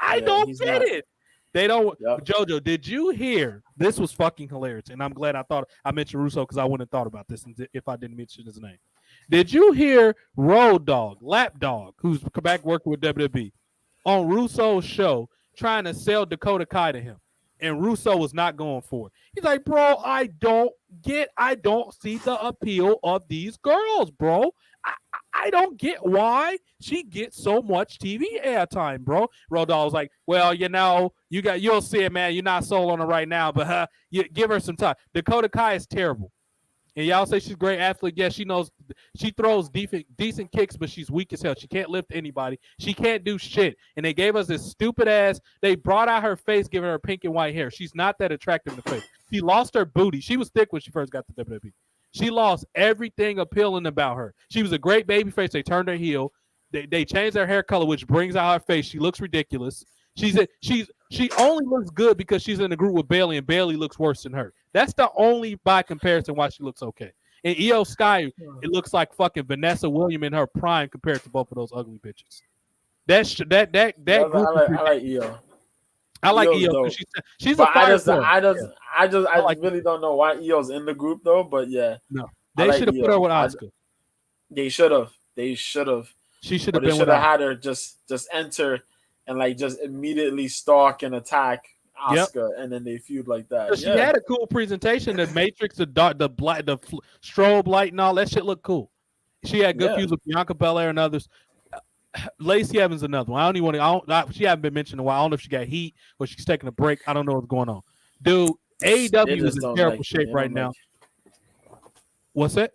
[SPEAKER 1] I don't get it. They don't. JoJo, did you hear? This was fucking hilarious, and I'm glad I mentioned Russo because I wouldn't have thought about this if I didn't mention his name. Did you hear Road Dogg, Lapdog, who's back working with WWE, on Russo's show trying to sell Dakota Kai to him? And Russo was not going for it. He's like, bro, I don't see the appeal of these girls, bro. I don't get why she gets so much TV airtime, bro. Road Dogg was like, well, you'll see it, man. You're not sold on her right now, but you give her some time. Dakota Kai is terrible. And y'all say she's a great athlete. Yeah, she knows she throws decent kicks, but she's weak as hell. She can't lift anybody. She can't do shit. And they gave us this stupid ass. They brought out her face, giving her pink and white hair. She's not that attractive in the face. She lost her booty. She was thick when she first got to WWE. She lost everything appealing about her. She was a great baby face. They turned her heel. They changed her hair color, which brings out her face. She looks ridiculous. She only looks good because she's in a group with Bayley, and Bayley looks worse than her. That's the only by comparison why she looks okay. And Io Sky, it looks like fucking Vanessa Williams in her prime compared to both of those ugly bitches. I like Io. I like Io. She's a fire.
[SPEAKER 2] I really don't know why Io's in the group though. But yeah,
[SPEAKER 1] no, they should have put her with Asuka.
[SPEAKER 2] They should have. She should have been. They should have had her just enter and like just immediately stalk and attack Asuka, and then they feud like that.
[SPEAKER 1] She had a cool presentation. The Matrix, the strobe light, and all that shit looked cool. She had good feuds with Bianca Belair and others. Lacey Evans, another one. I don't even want to. She hasn't been mentioned in a while. I don't know if she got heat or she's taking a break. I don't know what's going on. Dude, AEW is in terrible shape right now. What's that?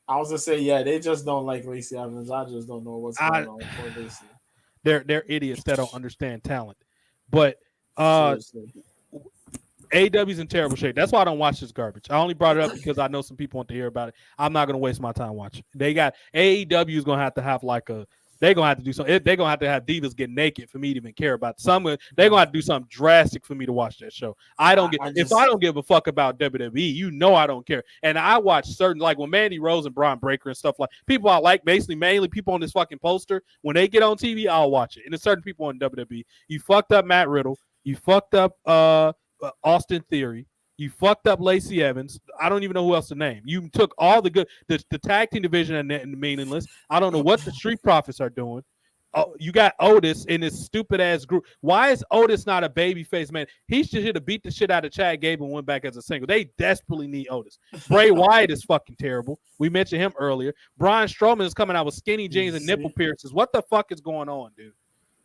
[SPEAKER 2] I was gonna say, they just don't like Lacey Evans. I just don't know what's going on for Lacey.
[SPEAKER 1] They're idiots that don't understand talent. But
[SPEAKER 2] Seriously.
[SPEAKER 1] AEW's in terrible shape. That's why I don't watch this garbage. I only brought it up because I know some people want to hear about it. I'm not going to waste my time watching. They got AEW is going to have like a. They're going to have to do something. They're going to have divas get naked for me to even care about it. They're going to have to do something drastic for me to watch that show. If I don't give a fuck about WWE, you know I don't care. And I watch certain, like when Mandy Rose and Braun Breaker and stuff like people I like, basically mainly people on this fucking poster. When they get on TV, I'll watch it. And there's certain people on WWE. You fucked up Matt Riddle. You fucked up Austin Theory. You fucked up Lacey Evans. I don't even know who else to name. You took all the good, the tag team division and meaningless. I don't know what the Street Profits are doing. Oh, you got Otis in this stupid ass group. Why is Otis not a babyface, man? He should have beat the shit out of Chad Gable and went back as a single. They desperately need Otis. Bray Wyatt is fucking terrible. We mentioned him earlier. Braun Strowman is coming out with skinny jeans and nipple piercings. What the fuck is going on, dude?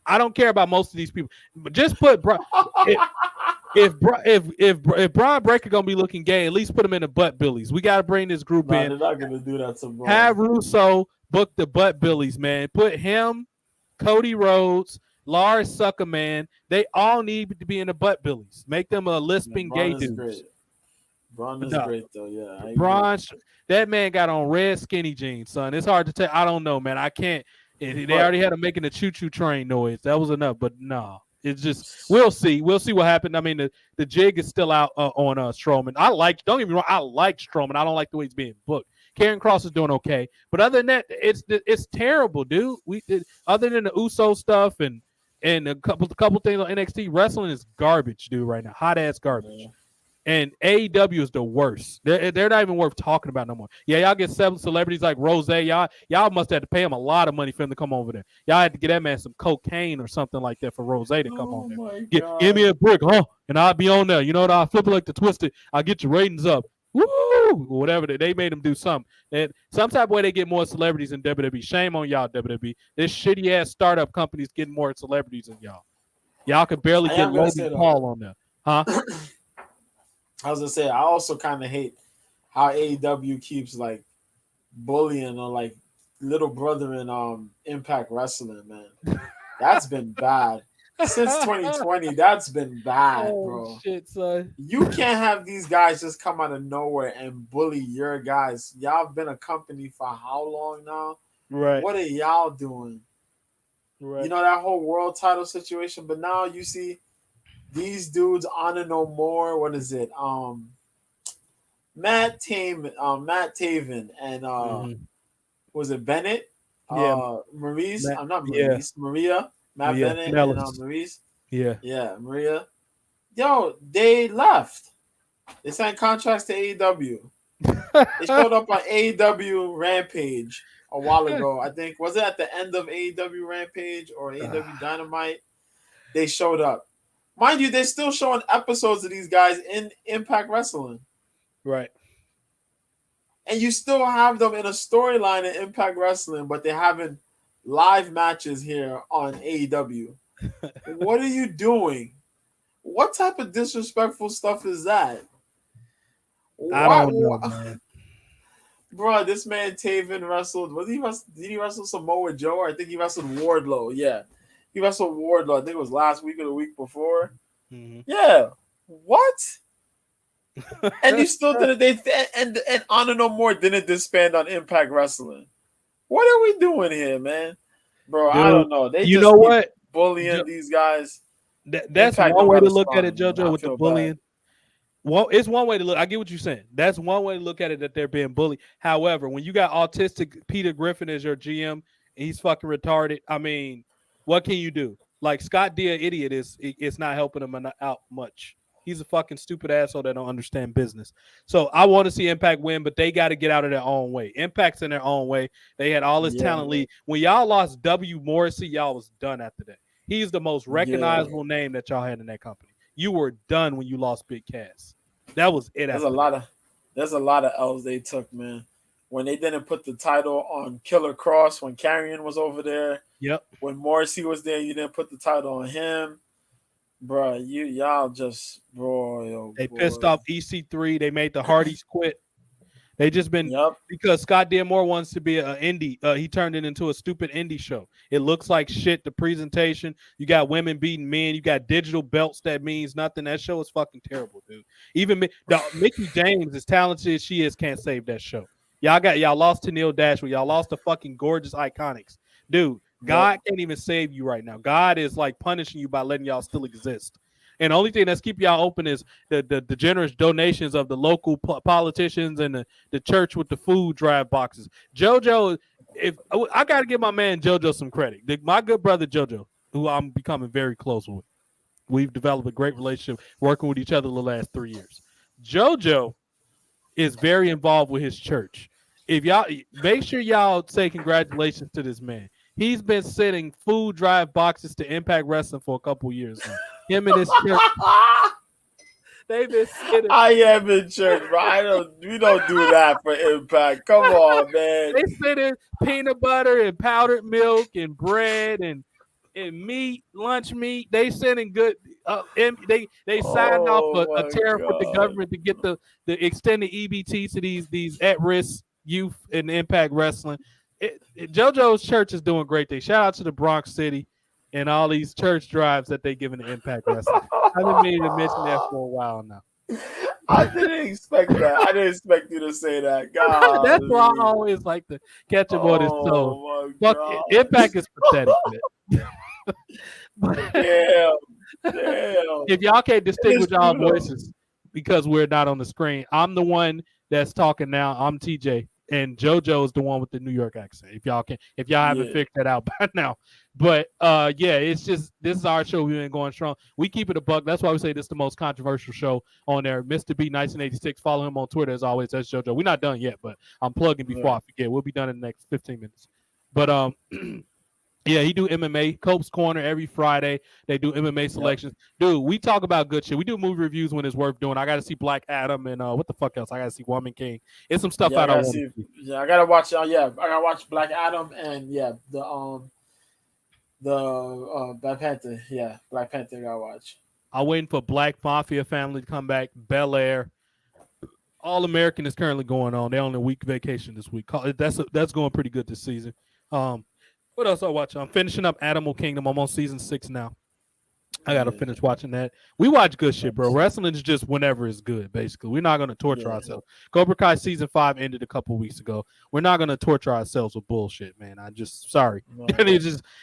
[SPEAKER 1] I don't care about most of these people. But just put if Braun Breaker gonna be looking gay, at least put him in the butt billies. We gotta bring this group in.
[SPEAKER 2] They're not gonna do that to Braun.
[SPEAKER 1] Have Russo book the butt billies, man. Put him, Cody Rhodes, Lars Suckerman. They all need to be in the butt billies. Make them a lisping gay dudes.
[SPEAKER 2] Great. Braun is great though, yeah.
[SPEAKER 1] Braun, that man got on red skinny jeans, son. It's hard to tell. I don't know, man. I can't. They already had him making a choo-choo train noise. That was enough, but no. It's just we'll see. We'll see what happened. I mean, the jig is still out on Strowman. Don't get me wrong, I like Strowman. I don't like the way he's being booked. Karrion Kross is doing okay, but other than that, it's terrible, dude. Other than the Uso stuff and a couple things on NXT, wrestling is garbage, dude. Right now, hot ass garbage. Yeah. And AEW is the worst. They're not even worth talking about no more. Yeah, y'all get 7 celebrities like Rose. Y'all must have to pay him a lot of money for him to come over there. Y'all had to get that man some cocaine or something like that for Rose to come on there. Give me a brick, huh? And I'll be on there. You know what? I'll flip it like the Twisted. I'll get your ratings up. Woo! Whatever. They made them do something. And some type of way they get more celebrities in WWE. Shame on y'all, WWE. This shitty ass startup companies getting more celebrities than y'all. Y'all could barely get Logan Paul on there, huh?
[SPEAKER 2] I was gonna say, I also kind of hate how AEW keeps like bullying or like little brother in Impact Wrestling, man. That's been bad since 2020. That's been bad, bro.
[SPEAKER 1] Shit, son.
[SPEAKER 2] You can't have these guys just come out of nowhere and bully your guys. Y'all been a company for how long now?
[SPEAKER 1] Right.
[SPEAKER 2] What are y'all doing?
[SPEAKER 1] Right.
[SPEAKER 2] You know that whole world title situation, but now you see. These dudes honor no more. What is it? Matt Taven and was it Bennett?
[SPEAKER 1] Yeah.
[SPEAKER 2] Maurice. I'm not Maurice. Yeah. Maria. Matt Bennett and Maurice.
[SPEAKER 1] Yeah.
[SPEAKER 2] Yeah, Maria. Yo, they left. They signed contracts to AEW. They showed up on AEW Rampage a while ago. I think was it at the end of AEW Rampage or AEW Dynamite? They showed up. Mind you, they're still showing episodes of these guys in Impact Wrestling.
[SPEAKER 1] Right.
[SPEAKER 2] And you still have them in a storyline in Impact Wrestling, but they're having live matches here on AEW. What are you doing? What type of disrespectful stuff is that?
[SPEAKER 1] I don't know, man.
[SPEAKER 2] Bro, this man Taven wrestled. Did he wrestle Samoa Joe? Or I think he wrestled Wardlow. Yeah. He wrestled Wardlow. I think it was last week or the week before. Mm-hmm. Yeah. What? And you still didn't. And Honor No More didn't disband on Impact Wrestling. What are we doing here, man? Bro, dude, I don't know. They just keep bullying these guys.
[SPEAKER 1] That's one way to look at it, JoJo, with the bullying. Bad. Well, it's one way to look. I get what you're saying. That's one way to look at it, that they're being bullied. However, when you got autistic Peter Griffin as your GM and he's fucking retarded, I mean, what can you do? Like Scott D, an idiot, it's not helping him out much. He's a fucking stupid asshole that don't understand business. So I want to see Impact win, but they got to get out of their own way. Impact's in their own way. They had all this talent lead. When y'all lost W. Morrissey, y'all was done after that. He's the most recognizable name that y'all had in that company. You were done when you lost Big Cass. That was it.
[SPEAKER 2] There's a lot of L's they took, man. When they didn't put the title on Killer Cross, when Karrion was over there.
[SPEAKER 1] Yep.
[SPEAKER 2] When Morrissey was there, you didn't put the title on him. Bro, y'all just, bro.
[SPEAKER 1] They pissed off EC3. They made the Hardys quit. They just been because Scott D'Amore wants to be an indie. He turned it into a stupid indie show. It looks like shit. The presentation, you got women beating men. You got digital belts that means nothing. That show is fucking terrible, dude. Even Mickey James, as talented as she is, can't save that show. Y'all lost to Neil Dashwood. Y'all lost to fucking gorgeous Iconics, dude. God can't even save you right now. God is like punishing you by letting y'all still exist. And the only thing that's keep y'all open is the generous donations of the local politicians and the church with the food drive boxes. JoJo, if I got to give my man JoJo some credit. My good brother JoJo, who I'm becoming very close with. We've developed a great relationship working with each other the last 3 years. JoJo is very involved with his church. If y'all make sure y'all say congratulations to this man. He's been sending food drive boxes to Impact Wrestling for a couple years now. Him and his church. They've been sitting.
[SPEAKER 2] I am in church, bro. We don't do that for Impact. Come on, man.
[SPEAKER 1] They send in peanut butter and powdered milk and bread and meat, lunch meat. They sending good. They signed off a tariff with the government to get the extended EBT to these at-risk youth in Impact Wrestling. JoJo's church is doing great things. Shout out to the Bronx City and all these church drives that they giving to Impact Wrestling. I've been meaning to mention that for a while now.
[SPEAKER 2] I didn't expect that. I didn't expect you to say that. God,
[SPEAKER 1] that's why I always like to catch him on his toes. Fuck, Impact is pathetic, man.
[SPEAKER 2] Damn.
[SPEAKER 1] If y'all can't distinguish our voices because we're not on the screen, I'm the one that's talking now. I'm TJ. And JoJo is the one with the New York accent. If y'all haven't figured that out by now, but it's just this is our show. We've been going strong. We keep it a buck. That's why we say this is the most controversial show on there. Mr. B 1986. Follow him on Twitter as always. That's JoJo. We're not done yet, but I'm plugging before I forget. We'll be done in the next 15 minutes. But yeah, he do MMA. Cope's Corner every Friday. They do MMA selections. Dude, we talk about good shit. We do movie reviews when it's worth doing. I got to see Black Adam and what the fuck else? I got to see Woman King. It's some stuff I don't want to see.
[SPEAKER 2] Yeah, I gotta watch. I gotta watch Black Adam and the Black Panther. Yeah, Black Panther. I gotta watch.
[SPEAKER 1] I'm waiting for Black Mafia Family to come back. Bel Air. All American is currently going on. They're on a week vacation this week. That's going pretty good this season. What else I watch? I'm finishing up Animal Kingdom. I'm on season 6 now. I got to finish watching that. We watch good shit, bro. Wrestling is just whenever it's good, basically. We're not going to torture ourselves. Cobra Kai season 5 ended a couple weeks ago. We're not going to torture ourselves with bullshit, man. Sorry.
[SPEAKER 2] No.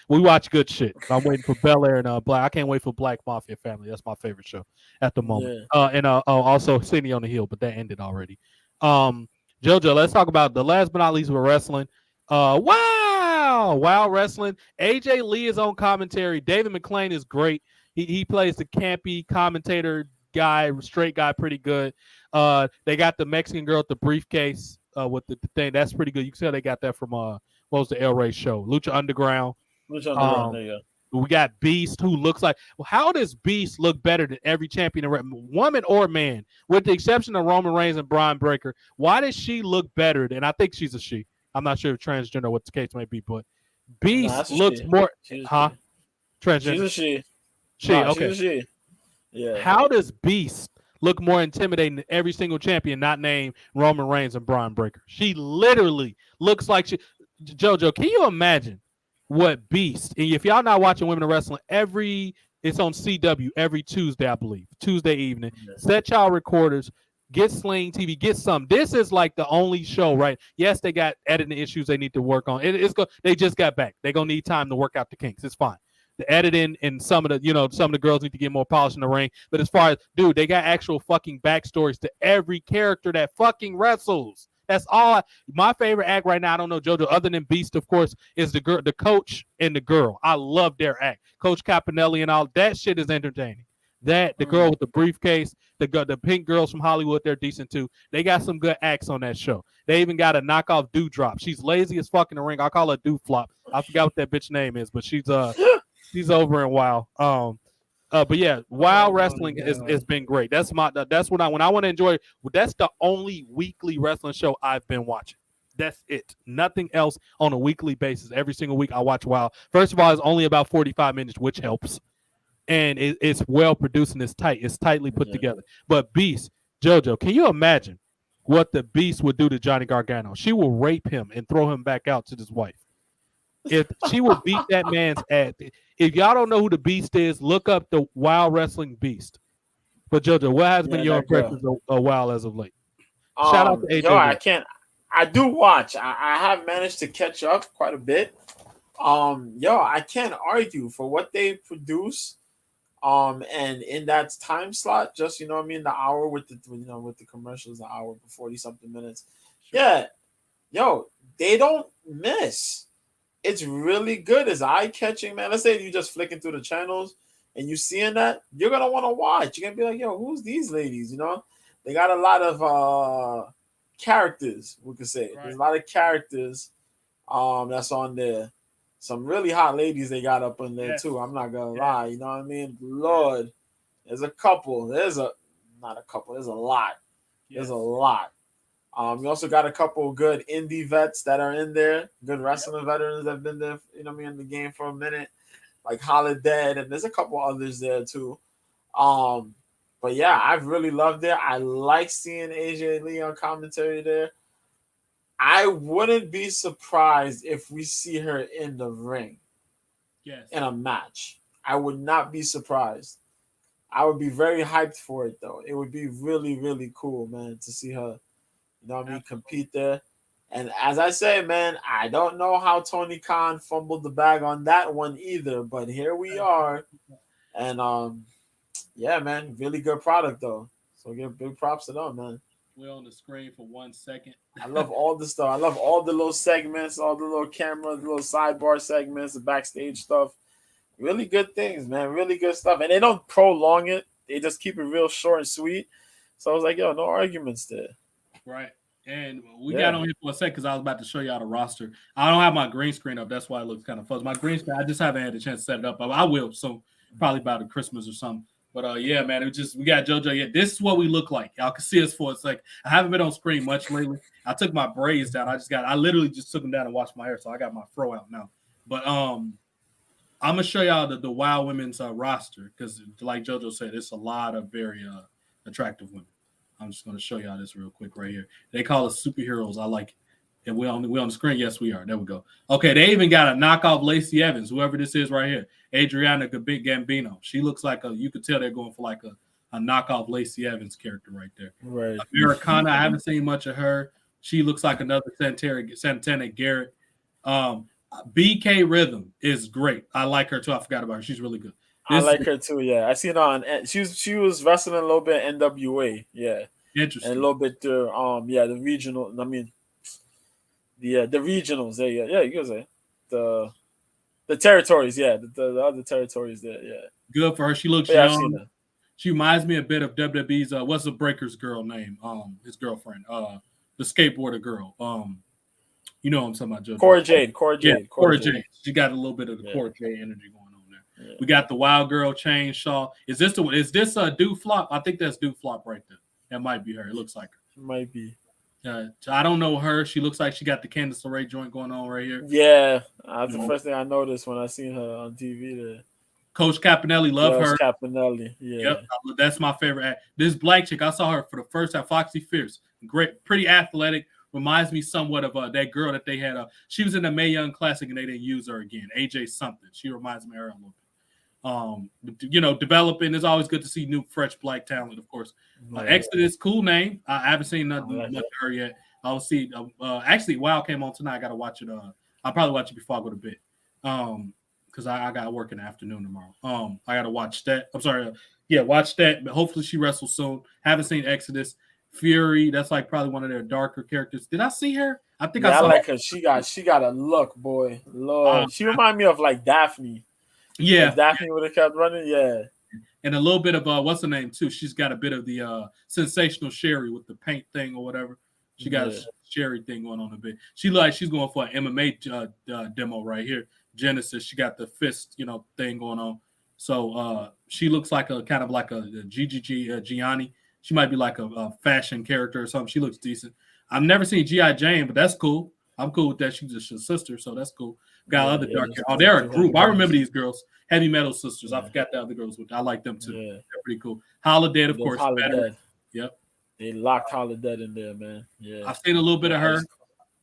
[SPEAKER 1] We watch good shit. I'm waiting for Bel Air and Black. I can't wait for Black Mafia Family. That's my favorite show at the moment. And also City on the Hill, but that ended already. JoJo, let's talk about the last but not least with wrestling. Wow Wrestling. AJ Lee is on commentary. David McClain is great. He plays the campy commentator guy, straight guy, pretty good. They got the Mexican girl with the briefcase with the thing. That's pretty good. You can tell they got that from what was the El Rey show? Lucha Underground.
[SPEAKER 2] There you go.
[SPEAKER 1] We got Beast, who looks like. Well, how does Beast look better than every champion, woman or man, with the exception of Roman Reigns and Braun Breaker? Why does she look better than? I think she's a she. I'm not sure if transgender or what the case may be, but Beast looks more. Transgender.
[SPEAKER 2] She's a she.
[SPEAKER 1] Okay.
[SPEAKER 2] She's a she. Yeah.
[SPEAKER 1] How does Beast look more intimidating than every single champion not named Roman Reigns and Braun Breaker? She literally looks like she. JoJo, can you imagine what Beast? And if y'all not watching Women in Wrestling, it's on CW every Tuesday, I believe, Tuesday evening. Set y'all recorders. Get Sling TV, get some. This is like the only show, right? Yes, they got editing issues they need to work on. They just got back. They're gonna need time to work out the kinks. It's fine. The editing and some of the girls need to get more polish in the ring. But as far as they got actual fucking backstories to every character that fucking wrestles. That's all. My favorite act right now, I don't know, JoJo, other than Beast, of course, is the girl, the coach and the girl. I love their act. Coach Caponelli and all that shit is entertaining. The girl with the briefcase, the pink girls from Hollywood, they're decent too. They got some good acts on that show. They even got a knockoff Dewdrop. She's lazy as fuck in the ring. I call her Dewflop. I forgot what that bitch name is, but she's over in WoW. But yeah, WoW wrestling has been great. That's when I want to enjoy. That's the only weekly wrestling show I've been watching. That's it. Nothing else on a weekly basis. Every single week I watch WoW. First of all, it's only about 45 minutes, which helps. And it's well produced and it's tight. It's tightly put together. But Beast, JoJo, can you imagine what the Beast would do to Johnny Gargano. She will rape him and throw him back out to his wife. If she will beat that man's ass. If y'all don't know who the Beast is, look up the Wild Wrestling Beast. But JoJo, what has been your impressions of Wild as of late? Shout out to AJ.
[SPEAKER 2] Yo, I can't. I do watch. I have managed to catch up quite a bit. Yo, I can't argue for what they produce. And in that time slot, just the hour with the commercials, the hour for 40 something minutes. Sure. Yeah, yo, they don't miss. It's really good. It's eye catching, man. Let's say you just flicking through the channels and you seeing that, you're gonna want to watch. You're gonna be like, yo, who's these ladies? They got a lot of characters. We could say There's a lot of characters. That's on there. Some really hot ladies they got up in there too. I'm not gonna lie. You know what I mean? Lord, there's a couple. There's a lot. There's a lot. You also got a couple good indie vets that are in there. Good wrestling veterans that have been there. In the game for a minute, like Holiday, and there's a couple others there too. But yeah, I've really loved it. I like seeing AJ Lee on commentary there. I wouldn't be surprised if we see her in the ring.
[SPEAKER 3] Yes. In
[SPEAKER 2] a match. I would not be surprised. I would be very hyped for it, though. It would be really, really cool, man, to see her, compete there. And as I say, man, I don't know how Tony Khan fumbled the bag on that one either, but here we are. And, yeah, man, really good product, though. So give big props to them, man.
[SPEAKER 3] We're on the screen for 1 second.
[SPEAKER 2] I love all the stuff. I love all the little segments, all the little camera, the little sidebar segments, the backstage stuff. Really good things, man. Really good stuff. And they don't prolong it. They just keep it real short and sweet. So I was like, yo, no arguments there.
[SPEAKER 3] Right. And we got on here for a second because I was about to show y'all the roster. I don't have my green screen up. That's why it looks kind of fuzzy. My green screen, I just haven't had a chance to set it up. But I will. So probably about Christmas or something. But yeah, man, we got JoJo. Yeah, this is what we look like. Y'all can see us for a sec. I haven't been on screen much lately. I took my braids down. I literally just took them down and washed my hair, so I got my fro out now. But I'm gonna show y'all the Wild Women's roster because, like JoJo said, it's a lot of very attractive women. I'm just gonna show y'all this real quick right here. They call us superheroes. I like it. And we on the screen. Yes, we are. There we go. Okay, they even got a knockoff Lacey Evans, whoever this is right here, Adriana Gambino. She looks like you could tell they're going for like a knockoff Lacey Evans character right there.
[SPEAKER 2] Right.
[SPEAKER 3] Americana, I haven't seen much of her. She looks like another Santana Garrett. BK Rhythm is great. I like her too. I forgot about her. She's really good.
[SPEAKER 2] I like her too. Yeah, I seen her on. She was wrestling a little bit NWA. Yeah,
[SPEAKER 3] interesting.
[SPEAKER 2] And a little bit the regional. I mean. The regionals there, yeah, you can say the territories, the other territories there, yeah.
[SPEAKER 3] Good for her. She looks young. She reminds me a bit of WWE's what's the Breaker's girl name? His girlfriend, the skateboarder girl. You know what I'm talking about, Joe.
[SPEAKER 2] Cora Jade.
[SPEAKER 3] Cora Jade. She got a little bit of the Cora Jade energy going on there. Yeah. We got the Wild Girl Chainsaw. Is this Do Flop? I think that's Do Flop right there. That might be her. It looks like her.
[SPEAKER 2] It might be.
[SPEAKER 3] I don't know her. She looks like she got the Candice LeRae joint going on right here.
[SPEAKER 2] Yeah, that's the first thing I noticed when I seen her on TV there.
[SPEAKER 3] Coach Capinelli, love her.
[SPEAKER 2] Capinelli, yeah.
[SPEAKER 3] Yep, that's my favorite. This black chick, I saw her for the first time, Foxy Fierce. Great, pretty athletic. Reminds me somewhat of that girl that they had. She was in the Mae Young Classic and they didn't use her again. AJ something. She reminds me of her a little bit. Developing. It's always good to see new, fresh black talent, of course. Exodus, cool name. I haven't seen nothing much of her yet. I'll see. Actually, WoW came on tonight. I got to watch it. I'll probably watch it before I go to bed. Because I got to work in the afternoon tomorrow. I got to watch that. I'm sorry. Watch that. But hopefully she wrestles soon. Haven't seen Exodus. Fury. That's like probably one of their darker characters. Did I see her? I think I saw
[SPEAKER 2] like her. She got a look, boy. Lord, she remind me of like Daphne.
[SPEAKER 3] Yeah,
[SPEAKER 2] if Daphne would have kept running. Yeah,
[SPEAKER 3] and a little bit of what's her name too. She's got a bit of the sensational Sherry with the paint thing or whatever. She got a Sherry thing going on a bit. She like she's going for an MMA demo right here. Genesis. She got the fist thing going on. So she looks like a kind of like a Gianni. She might be like a fashion character or something. She looks decent. I've never seen G.I. Jane, but that's cool. I'm cool with that. She's just a sister, so that's cool. Got other dark hair. Oh, they're a group. I remember these girls. Heavy Metal Sisters. I forgot the other girls. I like them too. Yeah. They're pretty cool. Holiday, of course. Better. Yep.
[SPEAKER 2] They locked Holiday in there, man. Yeah.
[SPEAKER 3] I've seen a little bit of her.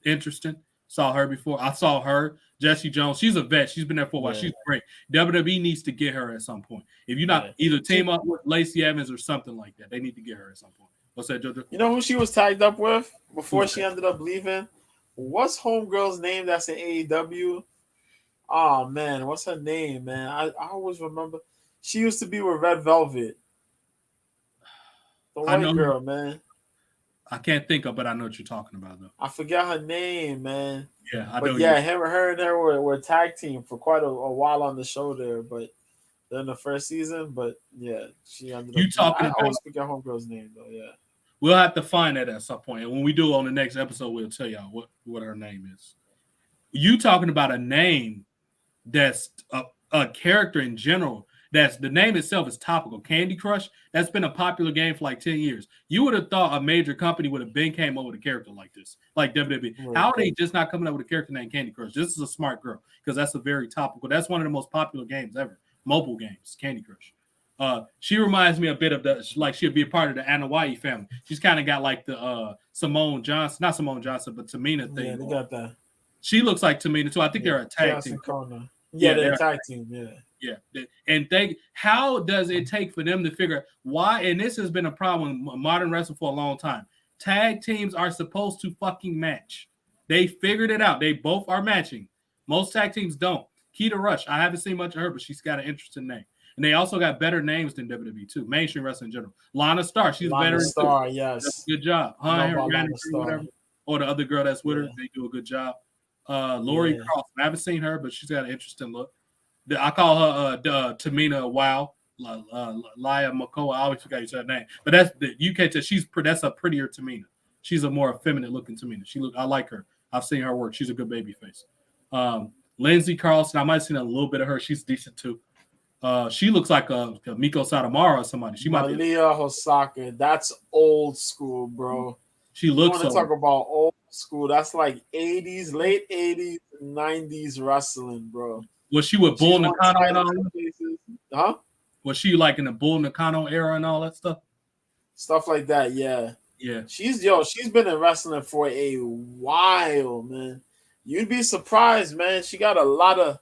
[SPEAKER 3] Interesting. Saw her before. I saw her. Jesse Jones. She's a vet. She's been there for a while. She's great. WWE needs to get her at some point. If you're not either team up with Lacey Evans or something like that, they need to get her at some point. What's that, JoJo?
[SPEAKER 2] You know who she was tagged up with before she ended up leaving? What's homegirl's name that's in AEW? Oh man, what's her name, man? I always remember. She used to be with Red Velvet. The white girl, man.
[SPEAKER 3] I can't think of, but I know what you're talking about, though.
[SPEAKER 2] I forget her name, man.
[SPEAKER 3] Yeah,
[SPEAKER 2] I know. But yeah, her and her were a tag team for quite a while on the show there, but in the first season. But yeah, she ended up. I always forget homegirl's name though. Yeah,
[SPEAKER 3] we'll have to find that at some point, and when we do on the next episode, we'll tell y'all what her name is. You talking about a name that's a character in general. That's the name itself is topical. Candy Crush, that's been a popular game for like 10 years. You would have thought a major company would have came up with a character like this, like WWE. Right. How are they just not coming up with a character named Candy Crush? This is a smart girl because that's a very topical. That's one of the most popular games ever. Mobile games, Candy Crush. She reminds me a bit of like she'd be a part of the Anoa'i family. She's kind of got like the Simone Johnson, not Simone Johnson, but Tamina thing.
[SPEAKER 2] Yeah, they got that.
[SPEAKER 3] She looks like Tamina too. I think they're a tag team.
[SPEAKER 2] Yeah, they're a tag team. Yeah.
[SPEAKER 3] Yeah, and how does it take for them to figure why? And this has been a problem in modern wrestling for a long time. Tag teams are supposed to fucking match. They figured it out. They both are matching. Most tag teams don't. Keita Rush, I haven't seen much of her, but she's got an interesting name. And they also got better names than WWE too. Mainstream wrestling in general. Lana Starr, she's better.
[SPEAKER 2] Star, yes.
[SPEAKER 3] That's a good job. Whatever. Or the other girl that's with her, they do a good job. Lori Cross, I haven't seen her, but she's got an interesting look. I call her Tamina Wow, Laya Makoa. I always forget her name, but you can't tell. That's a prettier Tamina. She's a more effeminate looking Tamina. I like her. I've seen her work. She's a good baby face. Lindsay Carlson, I might have seen a little bit of her. She's decent too. She looks like a Miko Satomura or somebody. She might be
[SPEAKER 2] Malia Hosaka. That's old school, bro.
[SPEAKER 3] She looks.
[SPEAKER 2] You want to talk about old school? That's like 80s, late 80s, 90s wrestling, bro.
[SPEAKER 3] Was she with Bull Nakano and all that?
[SPEAKER 2] Huh?
[SPEAKER 3] Was she like in the Bull Nakano era and all that stuff?
[SPEAKER 2] Stuff like that, yeah.
[SPEAKER 3] Yeah.
[SPEAKER 2] She's been in wrestling for a while, man. You'd be surprised, man. She got a lot of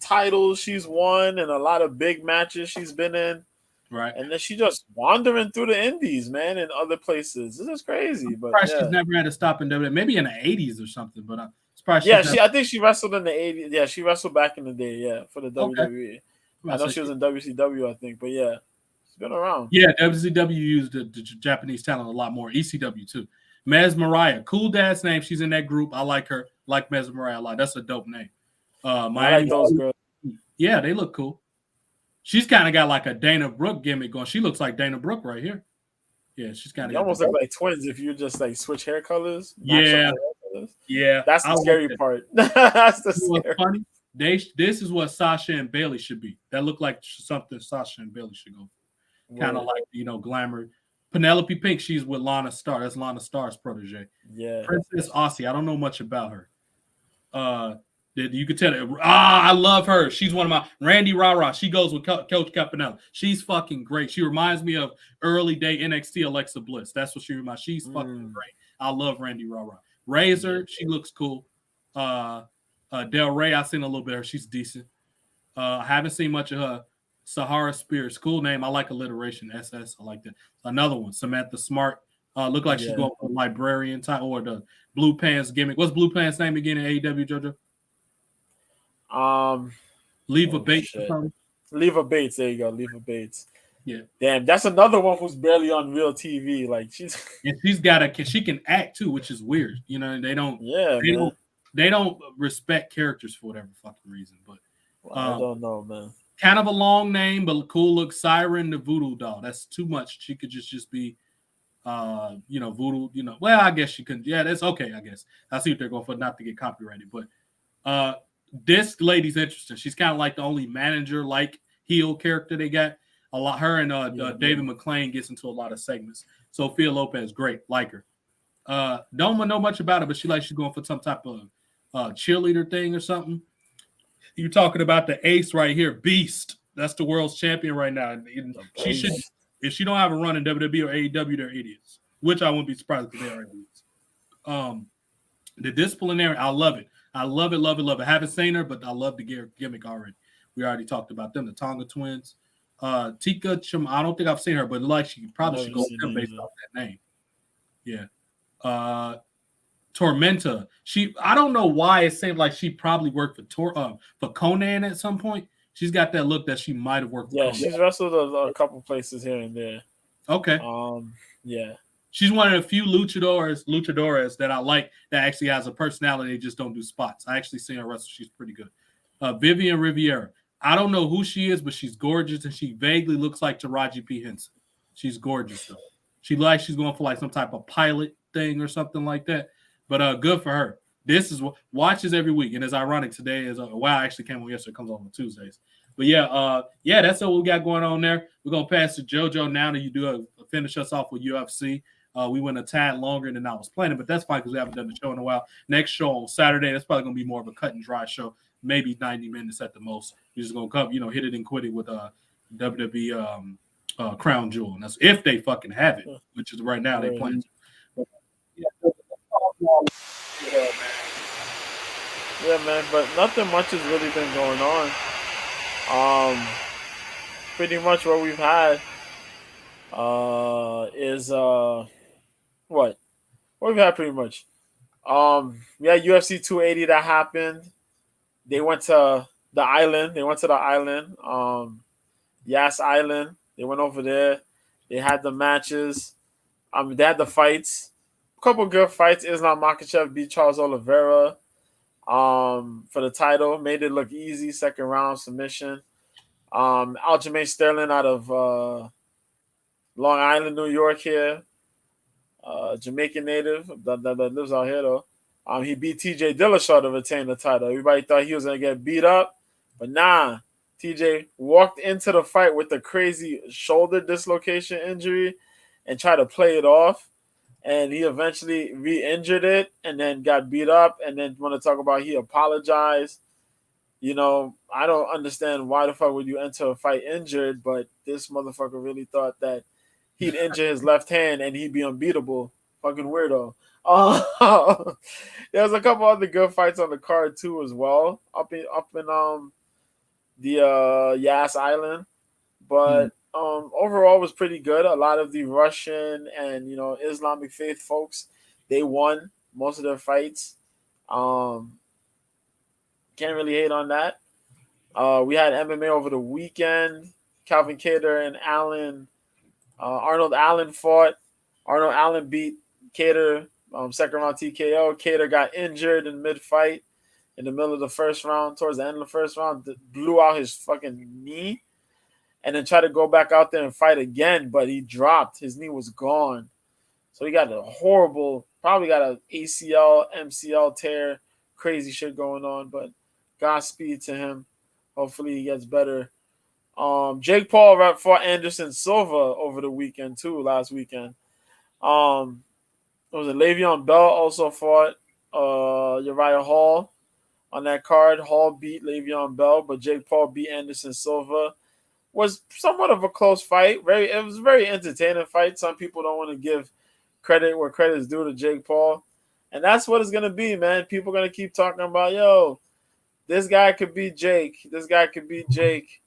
[SPEAKER 2] titles she's won and a lot of big matches she's been in.
[SPEAKER 3] Right.
[SPEAKER 2] And then she just wandering through the indies, man, and other places. This is crazy. But
[SPEAKER 3] she's never had to stop in WWE. Maybe in the 80s or something, but
[SPEAKER 2] I think she wrestled in the 80s. Yeah, she wrestled back in the day, yeah, for the WWE. I know she was in WCW, I think, but yeah, she's been around.
[SPEAKER 3] Yeah, WCW used the Japanese talent a lot more. ECW too. Mez Mariah, cool dad's name. She's in that group. I like her. Like Mez Mariah a lot. That's a dope name.
[SPEAKER 2] I like those girls.
[SPEAKER 3] Yeah, they look cool. She's kind of got like a Dana Brooke gimmick going. She looks like Dana Brooke right here. Yeah, she's kind of
[SPEAKER 2] almost look like twins if you just like switch hair colors.
[SPEAKER 3] Yeah. Yeah,
[SPEAKER 2] that's the scary part. That's the scary.
[SPEAKER 3] Funny. This is what Sasha and Bailey should be. That looked like something Sasha and Bailey should go for. Kind of like glamour. Penelope Pink, she's with Lana Starr. That's Lana Starr's protege.
[SPEAKER 2] Yeah.
[SPEAKER 3] Princess Aussie. I don't know much about her. You could tell that. I love her. She's one of my Randy Rara. She goes with Coach Campanella. She's fucking great. She reminds me of early day NXT Alexa Bliss. That's what she reminds. She's fucking great. I love Randy Rara. Razor, she looks cool. Del Rey, I've seen a little bit of her. She's decent. I haven't seen much of her. Sahara Spears, cool name. I like alliteration. SS, I like that. Another one, Samantha Smart. Look like she's going for librarian type or the Blue Pants gimmick. What's Blue Pants' name again in AEW, JoJo? Leva Bates.
[SPEAKER 2] Leva Bates. There you go. Leva Bates.
[SPEAKER 3] Yeah.
[SPEAKER 2] Damn, that's another one who's barely on real TV. Like she
[SPEAKER 3] can act too, which is weird. They don't.
[SPEAKER 2] Yeah.
[SPEAKER 3] They don't respect characters for whatever fucking reason. But
[SPEAKER 2] I don't know, man.
[SPEAKER 3] Kind of a long name, but cool look. Siren the Voodoo Doll. That's too much. She could just be, Voodoo. Well, I guess she couldn't. Yeah, that's okay. I guess I see what they're going for, not to get copyrighted. But this lady's interesting. She's kind of like the only manager like heel character they got. A lot. Her and David McClain gets into a lot of segments. Sophia Lopez, great, like her. Don't know much about her, but she's going for some type of cheerleader thing or something. You're talking about the ace right here, Beast. That's the world's champion right now. She should, if she don't have a run in WWE or AEW, they're idiots. which I wouldn't be surprised if they are. The disciplinary, I love it. I love it, love it, love it. I haven't seen her, but I love the gimmick already. We already talked about them, the Tonga twins. Tika Chum, I don't think I've seen her, but like she probably should go with them based off that name. Yeah. Tormenta. I don't know why it seemed like she probably worked for Conan at some point. She's got that look that she might have worked.
[SPEAKER 2] Yeah, she's wrestled a couple places here and there.
[SPEAKER 3] Okay.
[SPEAKER 2] Yeah.
[SPEAKER 3] She's one of the few luchadoras that I like that actually has a personality. They just don't do spots. I actually seen her wrestle. She's pretty good. Vivian Riviera. I don't know who she is, but she's gorgeous, and she vaguely looks like Taraji P. Henson. She's gorgeous, though. She's going for like some type of pilot thing or something like that. But good for her. This is watches every week, and it's ironic today is actually came on yesterday. It comes on Tuesdays. But yeah, that's what we got going on there. We're gonna pass to JoJo now that you finish us off with UFC. We went a tad longer than I was planning, but that's fine because we haven't done the show in a while. Next show on Saturday, that's probably gonna be more of a cut and dry show, maybe 90 minutes at the most. We're just gonna come, hit it and quit it with WWE Crown Jewel, and that's if they fucking have it, which is right now they playing.
[SPEAKER 2] Yeah, man, but nothing much has really been going on. Pretty much what we've had is what we've had pretty much. We had UFC 280 that happened. They went to the island. Yas Island. They went over there. They had the matches. They had the fights. A couple good fights. Islam Makhachev beat Charles Oliveira for the title. Made it look easy. Second round submission. Aljamain Sterling out of Long Island, New York here. Jamaican native that lives out here though. He beat TJ Dillashaw to retain the title. Everybody thought he was going to get beat up, but nah. TJ walked into the fight with a crazy shoulder dislocation injury and tried to play it off. And he eventually re-injured it and then got beat up. And then want to talk about he apologized. I don't understand why the fuck would you enter a fight injured, but this motherfucker really thought that he'd injure his left hand and he'd be unbeatable. Fucking weirdo. There was a couple other good fights on the card too as well. Up in the Yas Island. But overall was pretty good. A lot of the Russian and Islamic faith folks, they won most of their fights. Can't really hate on that. We had MMA over the weekend. Calvin Kattar and Arnold Allen fought. Arnold Allen beat Kattar second round TKO. Kattar got injured in mid-fight in the middle of the first round. Towards the end of the first round, blew out his fucking knee and then tried to go back out there and fight again, but he dropped. His knee was gone. So he got probably got an ACL, MCL tear, crazy shit going on, but Godspeed to him. Hopefully he gets better. Jake Paul fought Anderson Silva over the weekend too, last weekend. It was Le'Veon Bell also fought Uriah Hall on that card. Hall beat Le'Veon Bell, but Jake Paul beat Anderson Silva. Was somewhat of a close fight. It was a very entertaining fight. Some people don't want to give credit where credit is due to Jake Paul. And that's what it's going to be, man. People are going to keep talking about, this guy could beat Jake. This guy could beat Jake.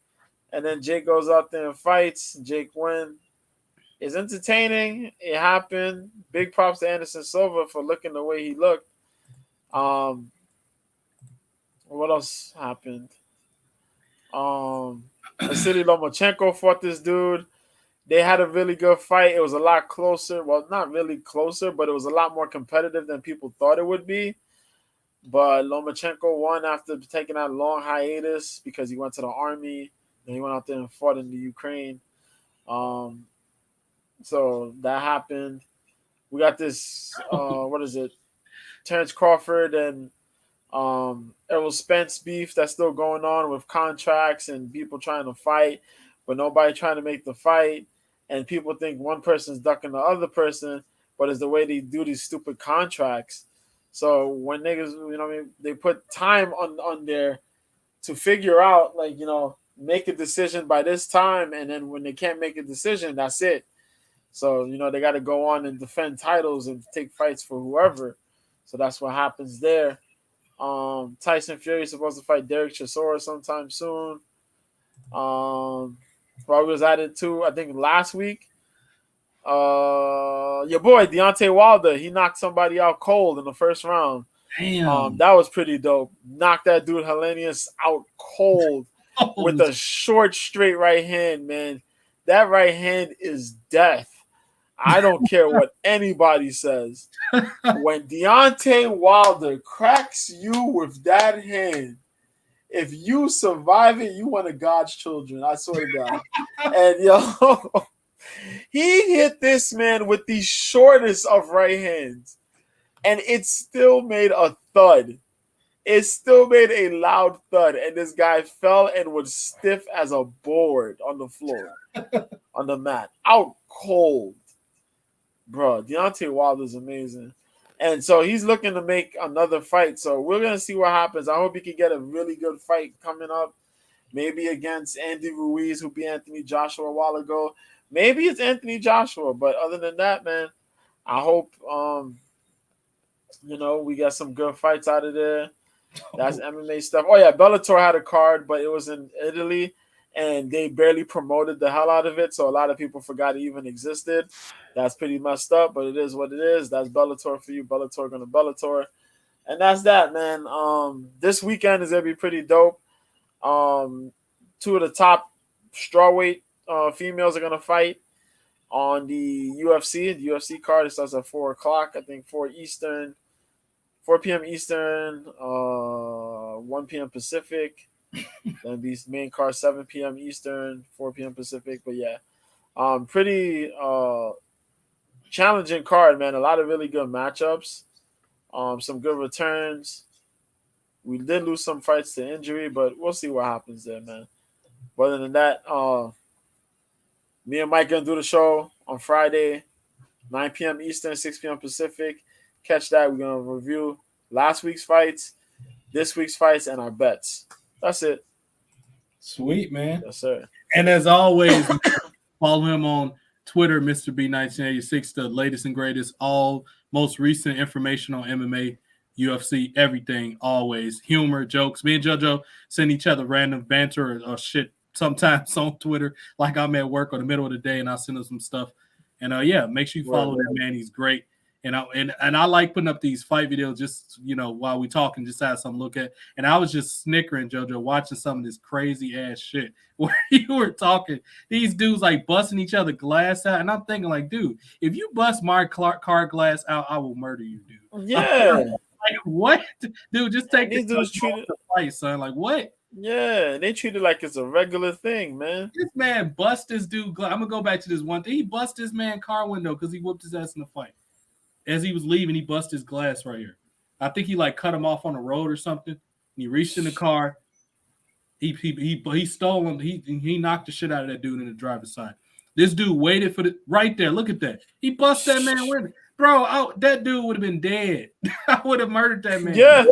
[SPEAKER 2] And then Jake goes out there and fights. Jake wins. It's entertaining. It happened. Big props to Anderson Silva for looking the way he looked. What else happened? Vasily Lomachenko fought this dude. They had a really good fight. It was a lot closer. Well, not really closer, but it was a lot more competitive than people thought it would be. But Lomachenko won after taking that long hiatus because he went to the army. And he went out there and fought in the Ukraine. So that happened. We got this, Terrence Crawford and Errol Spence beef that's still going on with contracts and people trying to fight, but nobody trying to make the fight. And people think one person's ducking the other person, but it's the way they do these stupid contracts. So when niggas, they put time on there to figure out, make a decision by this time, and then when they can't make a decision, that's it. So, they got to go on and defend titles and take fights for whoever. So that's what happens there. Tyson Fury is supposed to fight Derek Chisora sometime soon. Probably was added to, I think, last week. Your boy Deontay Wilder, he knocked somebody out cold in the first round.
[SPEAKER 3] Damn.
[SPEAKER 2] That was pretty dope. Knocked that dude Hellenius out cold with a short, straight right hand, man. That right hand is death. I don't care what anybody says. When Deontay Wilder cracks you with that hand, if you survive it, you one of God's children. I swear to God. And he hit this man with the shortest of right hands, and it still made a thud. It still made a loud thud, and this guy fell and was stiff as a board on the floor, on the mat, out cold. Bro, Deontay Wilder's amazing. And so he's looking to make another fight. So we're going to see what happens. I hope he can get a really good fight coming up. Maybe against Andy Ruiz, who beat Anthony Joshua a while ago. Maybe it's Anthony Joshua. But other than that, man, I hope, we got some good fights out of there. That's MMA stuff. Oh, yeah, Bellator had a card, but it was in Italy. And they barely promoted the hell out of it, so a lot of people forgot it even existed. That's pretty messed up, but it is what it is. That's Bellator for you. Bellator gonna Bellator. And that's that, man. This weekend is gonna be pretty dope. Two of the top strawweight females are gonna fight on the UFC. The UFC card, it starts at 4 o'clock, I think 4 p.m. Eastern, 1 p.m. Pacific. Then these main card 7 p.m. Eastern, 4 p.m. Pacific. But yeah, pretty challenging card, man. A lot of really good matchups, some good returns. We did lose some fights to injury, but we'll see what happens there, man. But other than that, me and Mike gonna do the show on Friday, 9 p.m. Eastern, 6 p.m. Pacific. Catch that. We're gonna review last week's fights, this week's fights, and our bets. That's it.
[SPEAKER 3] Sweet, man.
[SPEAKER 2] Yes, sir.
[SPEAKER 3] And as always, follow him on Twitter, Mr. B1986, the latest and greatest, all most recent information on MMA, UFC, everything, always. Humor, jokes. Me and JoJo send each other random banter or shit sometimes on Twitter, like I'm at work or the middle of the day, and I'll send him some stuff. And make sure you follow that man. He's great. And I like putting up these fight videos just, while we talking, just have something to look at. And I was just snickering, JoJo, watching some of this crazy ass shit where you were talking. These dudes like busting each other glass out. And I'm thinking like, dude, if you bust my car glass out, I will murder you, dude.
[SPEAKER 2] Yeah.
[SPEAKER 3] Like, what? Dude, just take
[SPEAKER 2] these dudes treated
[SPEAKER 3] the fight, son. Like, what?
[SPEAKER 2] Yeah, they treat it like it's a regular thing, man.
[SPEAKER 3] This man bust this dude. I'm going to go back to this one thing. He bust this man car window because he whooped his ass in the fight. As he was leaving, he busted his glass right here. I think he cut him off on the road or something. He reached in the car. He stole him. He knocked the shit out of that dude in the driver's side. This dude waited for right there. Look at that. He bust that man window. Bro, that dude would have been dead. I would have murdered that man.
[SPEAKER 2] Yeah.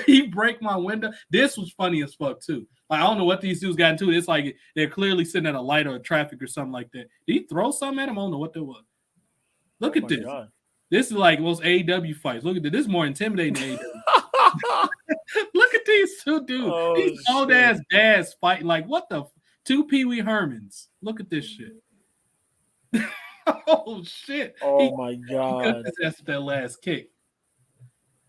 [SPEAKER 3] He break my window. This was funny as fuck too. Like, I don't know what these dudes got into. It's like they're clearly sitting at a light or traffic or something like that. Did he throw something at him? I don't know what that was. Look at this. God. This is like most AEW fights. Look at this. This is more intimidating than AEW. Look at these two dudes. These old ass dads fighting like what the two Pee Wee Hermans. Look at this shit. Oh shit.
[SPEAKER 2] Oh my God.
[SPEAKER 3] That's that last kick.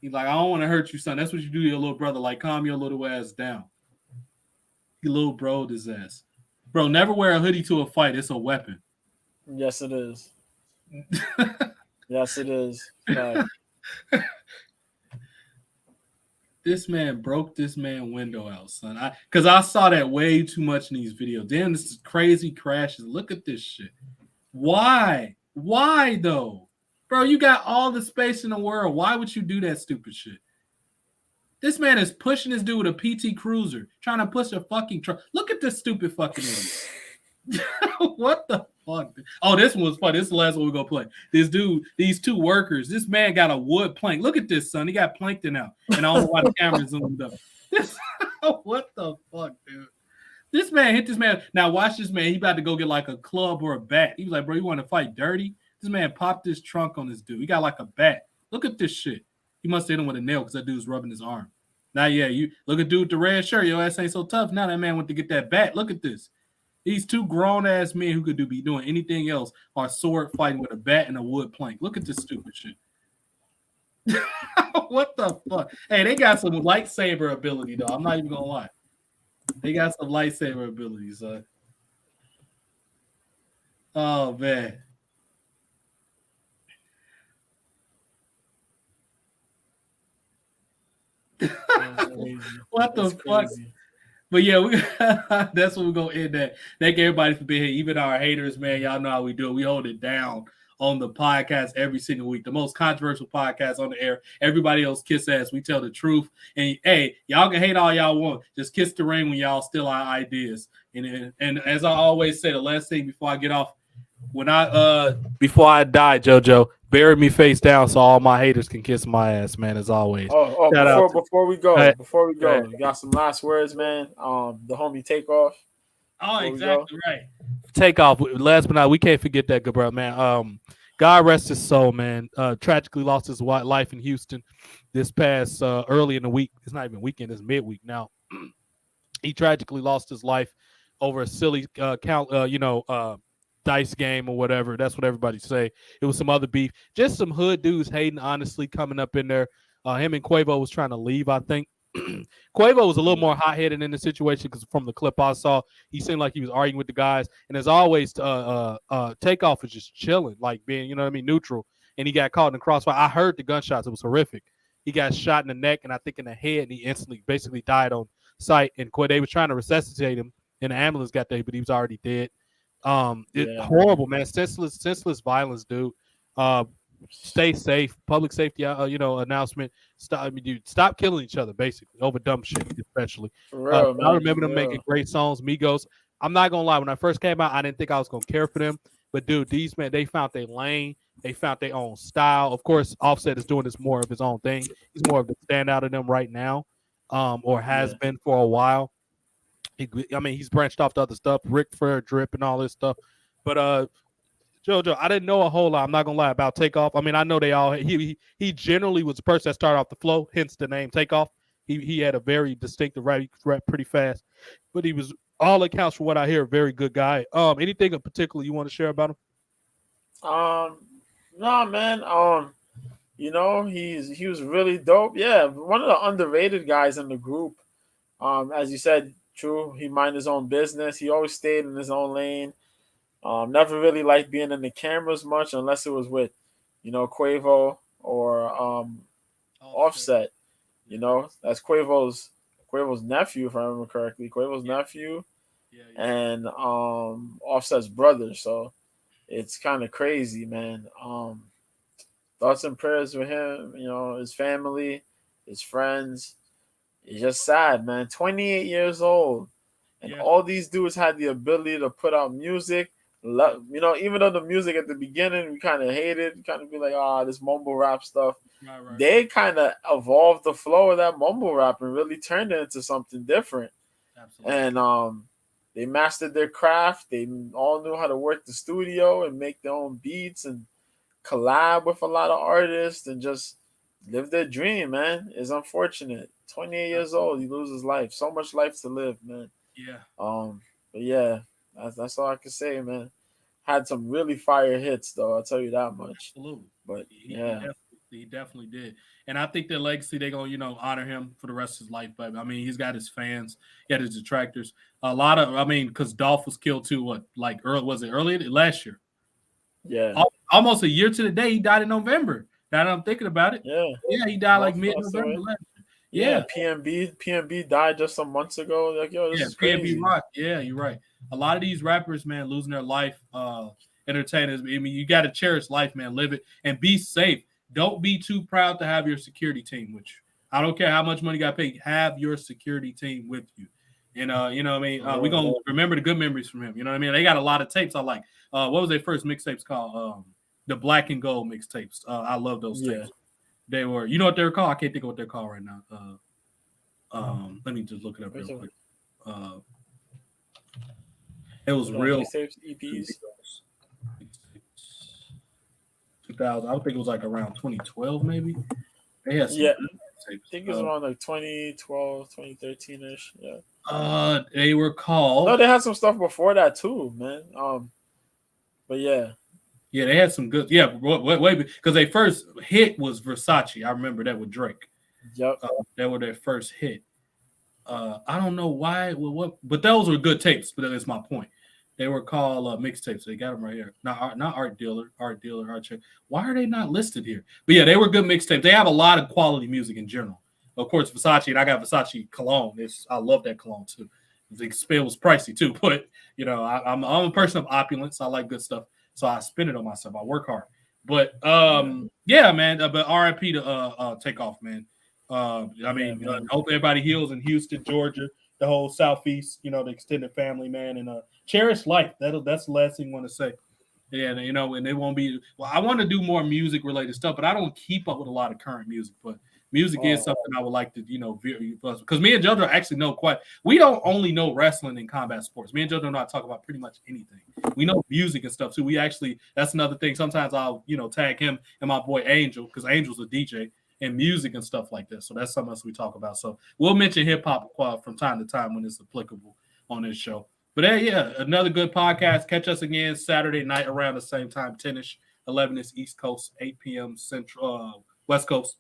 [SPEAKER 3] He's like, I don't want to hurt you, son. That's what you do to your little brother. Like, calm your little ass down. He little broed his ass. Bro, never wear a hoodie to a fight. It's a weapon.
[SPEAKER 2] Yes, it is. Yes, it is.
[SPEAKER 3] This man broke this man window out, son. Because I saw that way too much in these videos. Damn, this is crazy crashes. Look at this shit. Why? Why, though? Bro, you got all the space in the world. Why would you do that stupid shit? This man is pushing this dude with a PT Cruiser, trying to push a fucking truck. Look at this stupid fucking idiot. What the fuck? Oh, this one was fun. This is the last one we're going to play. This dude, these two workers, this man got a wood plank. Look at this, son. He got plankton out. And I don't know why the camera zoomed up. What the fuck, dude? This man hit this man. Now watch this man. He about to go get like a club or a bat. He was like, bro, you want to fight dirty? This man popped his trunk on this dude. He got like a bat. Look at this shit. He must have hit him with a nail because that dude's rubbing his arm. Now, yeah, you look at dude with the red shirt. Your ass ain't so tough. Now that man went to get that bat. Look at this. These two grown-ass men who could be doing anything else are sword fighting with a bat and a wood plank. Look at this stupid shit. What the fuck? Hey, they got some lightsaber ability, though. I'm not even going to lie. They got some lightsaber abilities, son. Oh, man. What the fuck? But yeah, that's what we're gonna end at. Thank everybody for being here, even our haters, man. Y'all know how we do it. We hold it down on the podcast every single week. The most controversial podcast on the air. Everybody else kiss ass. We tell the truth. And hey, y'all can hate all y'all want. Just kiss the ring when y'all steal our ideas. And as I always say, the last thing before I get off, before I die, JoJo, bury me face down so all my haters can kiss my ass, man. As always.
[SPEAKER 2] Before we go, you got some last words, man. The homie Takeoff.
[SPEAKER 3] Oh, exactly right.
[SPEAKER 1] Takeoff. Last but not, we can't forget that good brother, man. God rest his soul, man. Tragically lost his life in Houston this past early in the week. It's not even weekend; it's midweek now. He tragically lost his life over a silly dice game or whatever. That's what everybody say. It was some other beef. Just some hood dudes hating, honestly, coming up in there. Him and Quavo was trying to leave, I think. Quavo was a little more hot-headed in the situation because from the clip I saw, he seemed like he was arguing with the guys. And as always, Takeoff was just chilling, like being, neutral. And he got caught in the crossfire. I heard the gunshots. It was horrific. He got shot in the neck and I think in the head, and he instantly basically died on sight. And they was trying to resuscitate him, and the ambulance got there, but he was already dead. Horrible, man. Senseless violence, dude. Stay safe. Public safety, announcement. Stop killing each other, basically, over dumb shit, especially.
[SPEAKER 2] For real,
[SPEAKER 1] I remember them making great songs. Migos. I'm not gonna lie. When I first came out, I didn't think I was gonna care for them. But dude, these men, they found their lane. They found their own style. Of course, Offset is doing this more of his own thing. He's more of the standout of them right now, or has been for a while. He's branched off to other stuff, Rick Flair, Drip, and all this stuff. But JoJo, I didn't know a whole lot. I'm not gonna lie about Takeoff. I mean, I know they all. He generally was the person that started off the flow, hence the name Takeoff. He had a very distinctive rap. He rap pretty fast, but he was, all accounts for what I hear, a very good guy. Anything in particular you want to share about him?
[SPEAKER 2] No, man. He was really dope. Yeah, one of the underrated guys in the group. As you said. True, he minded his own business. He always stayed in his own lane. Never really liked being in the cameras much unless it was with, Quavo or Offset. That's Quavo's nephew, if I remember correctly. Quavo's nephew, and Offset's brother. So it's kind of crazy, man. Thoughts and prayers with him. His family, his friends. It's just sad, man. 28 years old. And all these dudes had the ability to put out music. Even though the music at the beginning, we kind of hated. Kind of be like, this mumble rap stuff. Right. They kind of evolved the flow of that mumble rap and really turned it into something different. Absolutely. And they mastered their craft. They all knew how to work the studio and make their own beats and collab with a lot of artists and just live their dream, man. It's unfortunate. 28 years old, he loses life. So much life to live, man. Yeah. But yeah, that's all I can say, man. Had some really fire hits, though. I'll tell you that much.
[SPEAKER 3] Absolutely.
[SPEAKER 2] But
[SPEAKER 3] he definitely did. And I think their legacy, they're gonna, honor him for the rest of his life. But I mean, he's got his fans, he had his detractors. A lot of, because Dolph was killed too. Earlier last year? Yeah. Almost a year to the day. He died in November. Now that I'm thinking about it. Yeah. Yeah, he died like mid-November last year.
[SPEAKER 2] Yeah, PNB died just some months ago. Like, this is crazy.
[SPEAKER 3] PNB rock. Yeah, you're right. A lot of these rappers, man, losing their life, entertainers. I mean, you got to cherish life, man. Live it and be safe. Don't be too proud to have your security team with you. I don't care how much money you got paid. Have your security team with you. And we're gonna remember the good memories from him. You know what I mean? They got a lot of tapes I like. What was their first mixtapes called? The Black and Gold mixtapes. I love those tapes. They were, you know what they're called? I can't think of what they're called right now. Let me just look it up real quick. It was real.
[SPEAKER 2] Mixtapes, EPs.
[SPEAKER 3] 2000. I would think it was like around 2012, maybe. They had some
[SPEAKER 2] Yeah.
[SPEAKER 3] mixtapes.
[SPEAKER 2] I think it was around like 2012, 2013-ish. Yeah.
[SPEAKER 3] They were called.
[SPEAKER 2] No, they had some stuff before that too, man. But yeah.
[SPEAKER 3] Yeah, they had some good. Yeah, wait, because their first hit was Versace. I remember that with Drake.
[SPEAKER 2] Yep.
[SPEAKER 3] That were their first hit. I don't know why. But those were good tapes. But that's my point. They were called mixtapes. They got them right here. Not Art Dealer, Art Check. Why are they not listed here? But yeah, they were good mixtapes. They have a lot of quality music in general. Of course, Versace, and I got Versace cologne. I love that cologne too. It was pricey too, but you know, I'm a person of opulence. I like good stuff, so I spend it on myself. I work hard. But yeah, man. But RIP to Takeoff, man. I mean, hope everybody heals in Houston, Georgia, the whole Southeast. You know, the extended family, man, and cherish life. That's the last thing I want to say. Yeah, you know, and it won't be. Well, I want to do more music related stuff, but I don't keep up with a lot of current music. But music is something I would like to, you know, because me and JoJo actually know quite. We don't only know wrestling and combat sports. Me and JoJo know how to talk about pretty much anything. We know music and stuff too. We actually, that's another thing. Sometimes I'll, you know, tag him and my boy Angel, because Angel's a DJ, and music and stuff like this. So that's something else we talk about. So we'll mention hip hop from time to time when it's applicable on this show. But yeah, another good podcast. Catch us again Saturday night around the same time, 10-ish, 11 is East Coast, 8 p.m. Central, West Coast.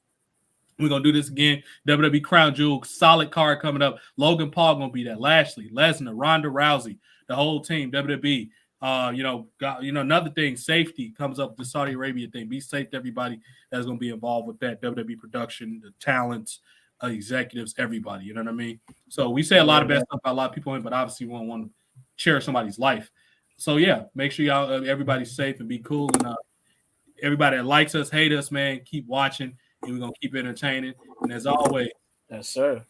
[SPEAKER 3] We're going to do this again. WWE Crown Jewel, solid card coming up. Logan Paul going to be there. Lashley, Lesnar, Ronda Rousey, the whole team, WWE. Another thing, safety comes up, the Saudi Arabia thing. Be safe to everybody that's going to be involved with that. WWE production, the talents, executives, everybody. You know what I mean? So we say a lot of bad stuff about a lot of people, but obviously we don't want to cherish somebody's life. So yeah, make sure y'all everybody's safe and be cool. And everybody that likes us, hate us, man, keep watching, and we're gonna keep entertaining. And as always,
[SPEAKER 2] yes, sir.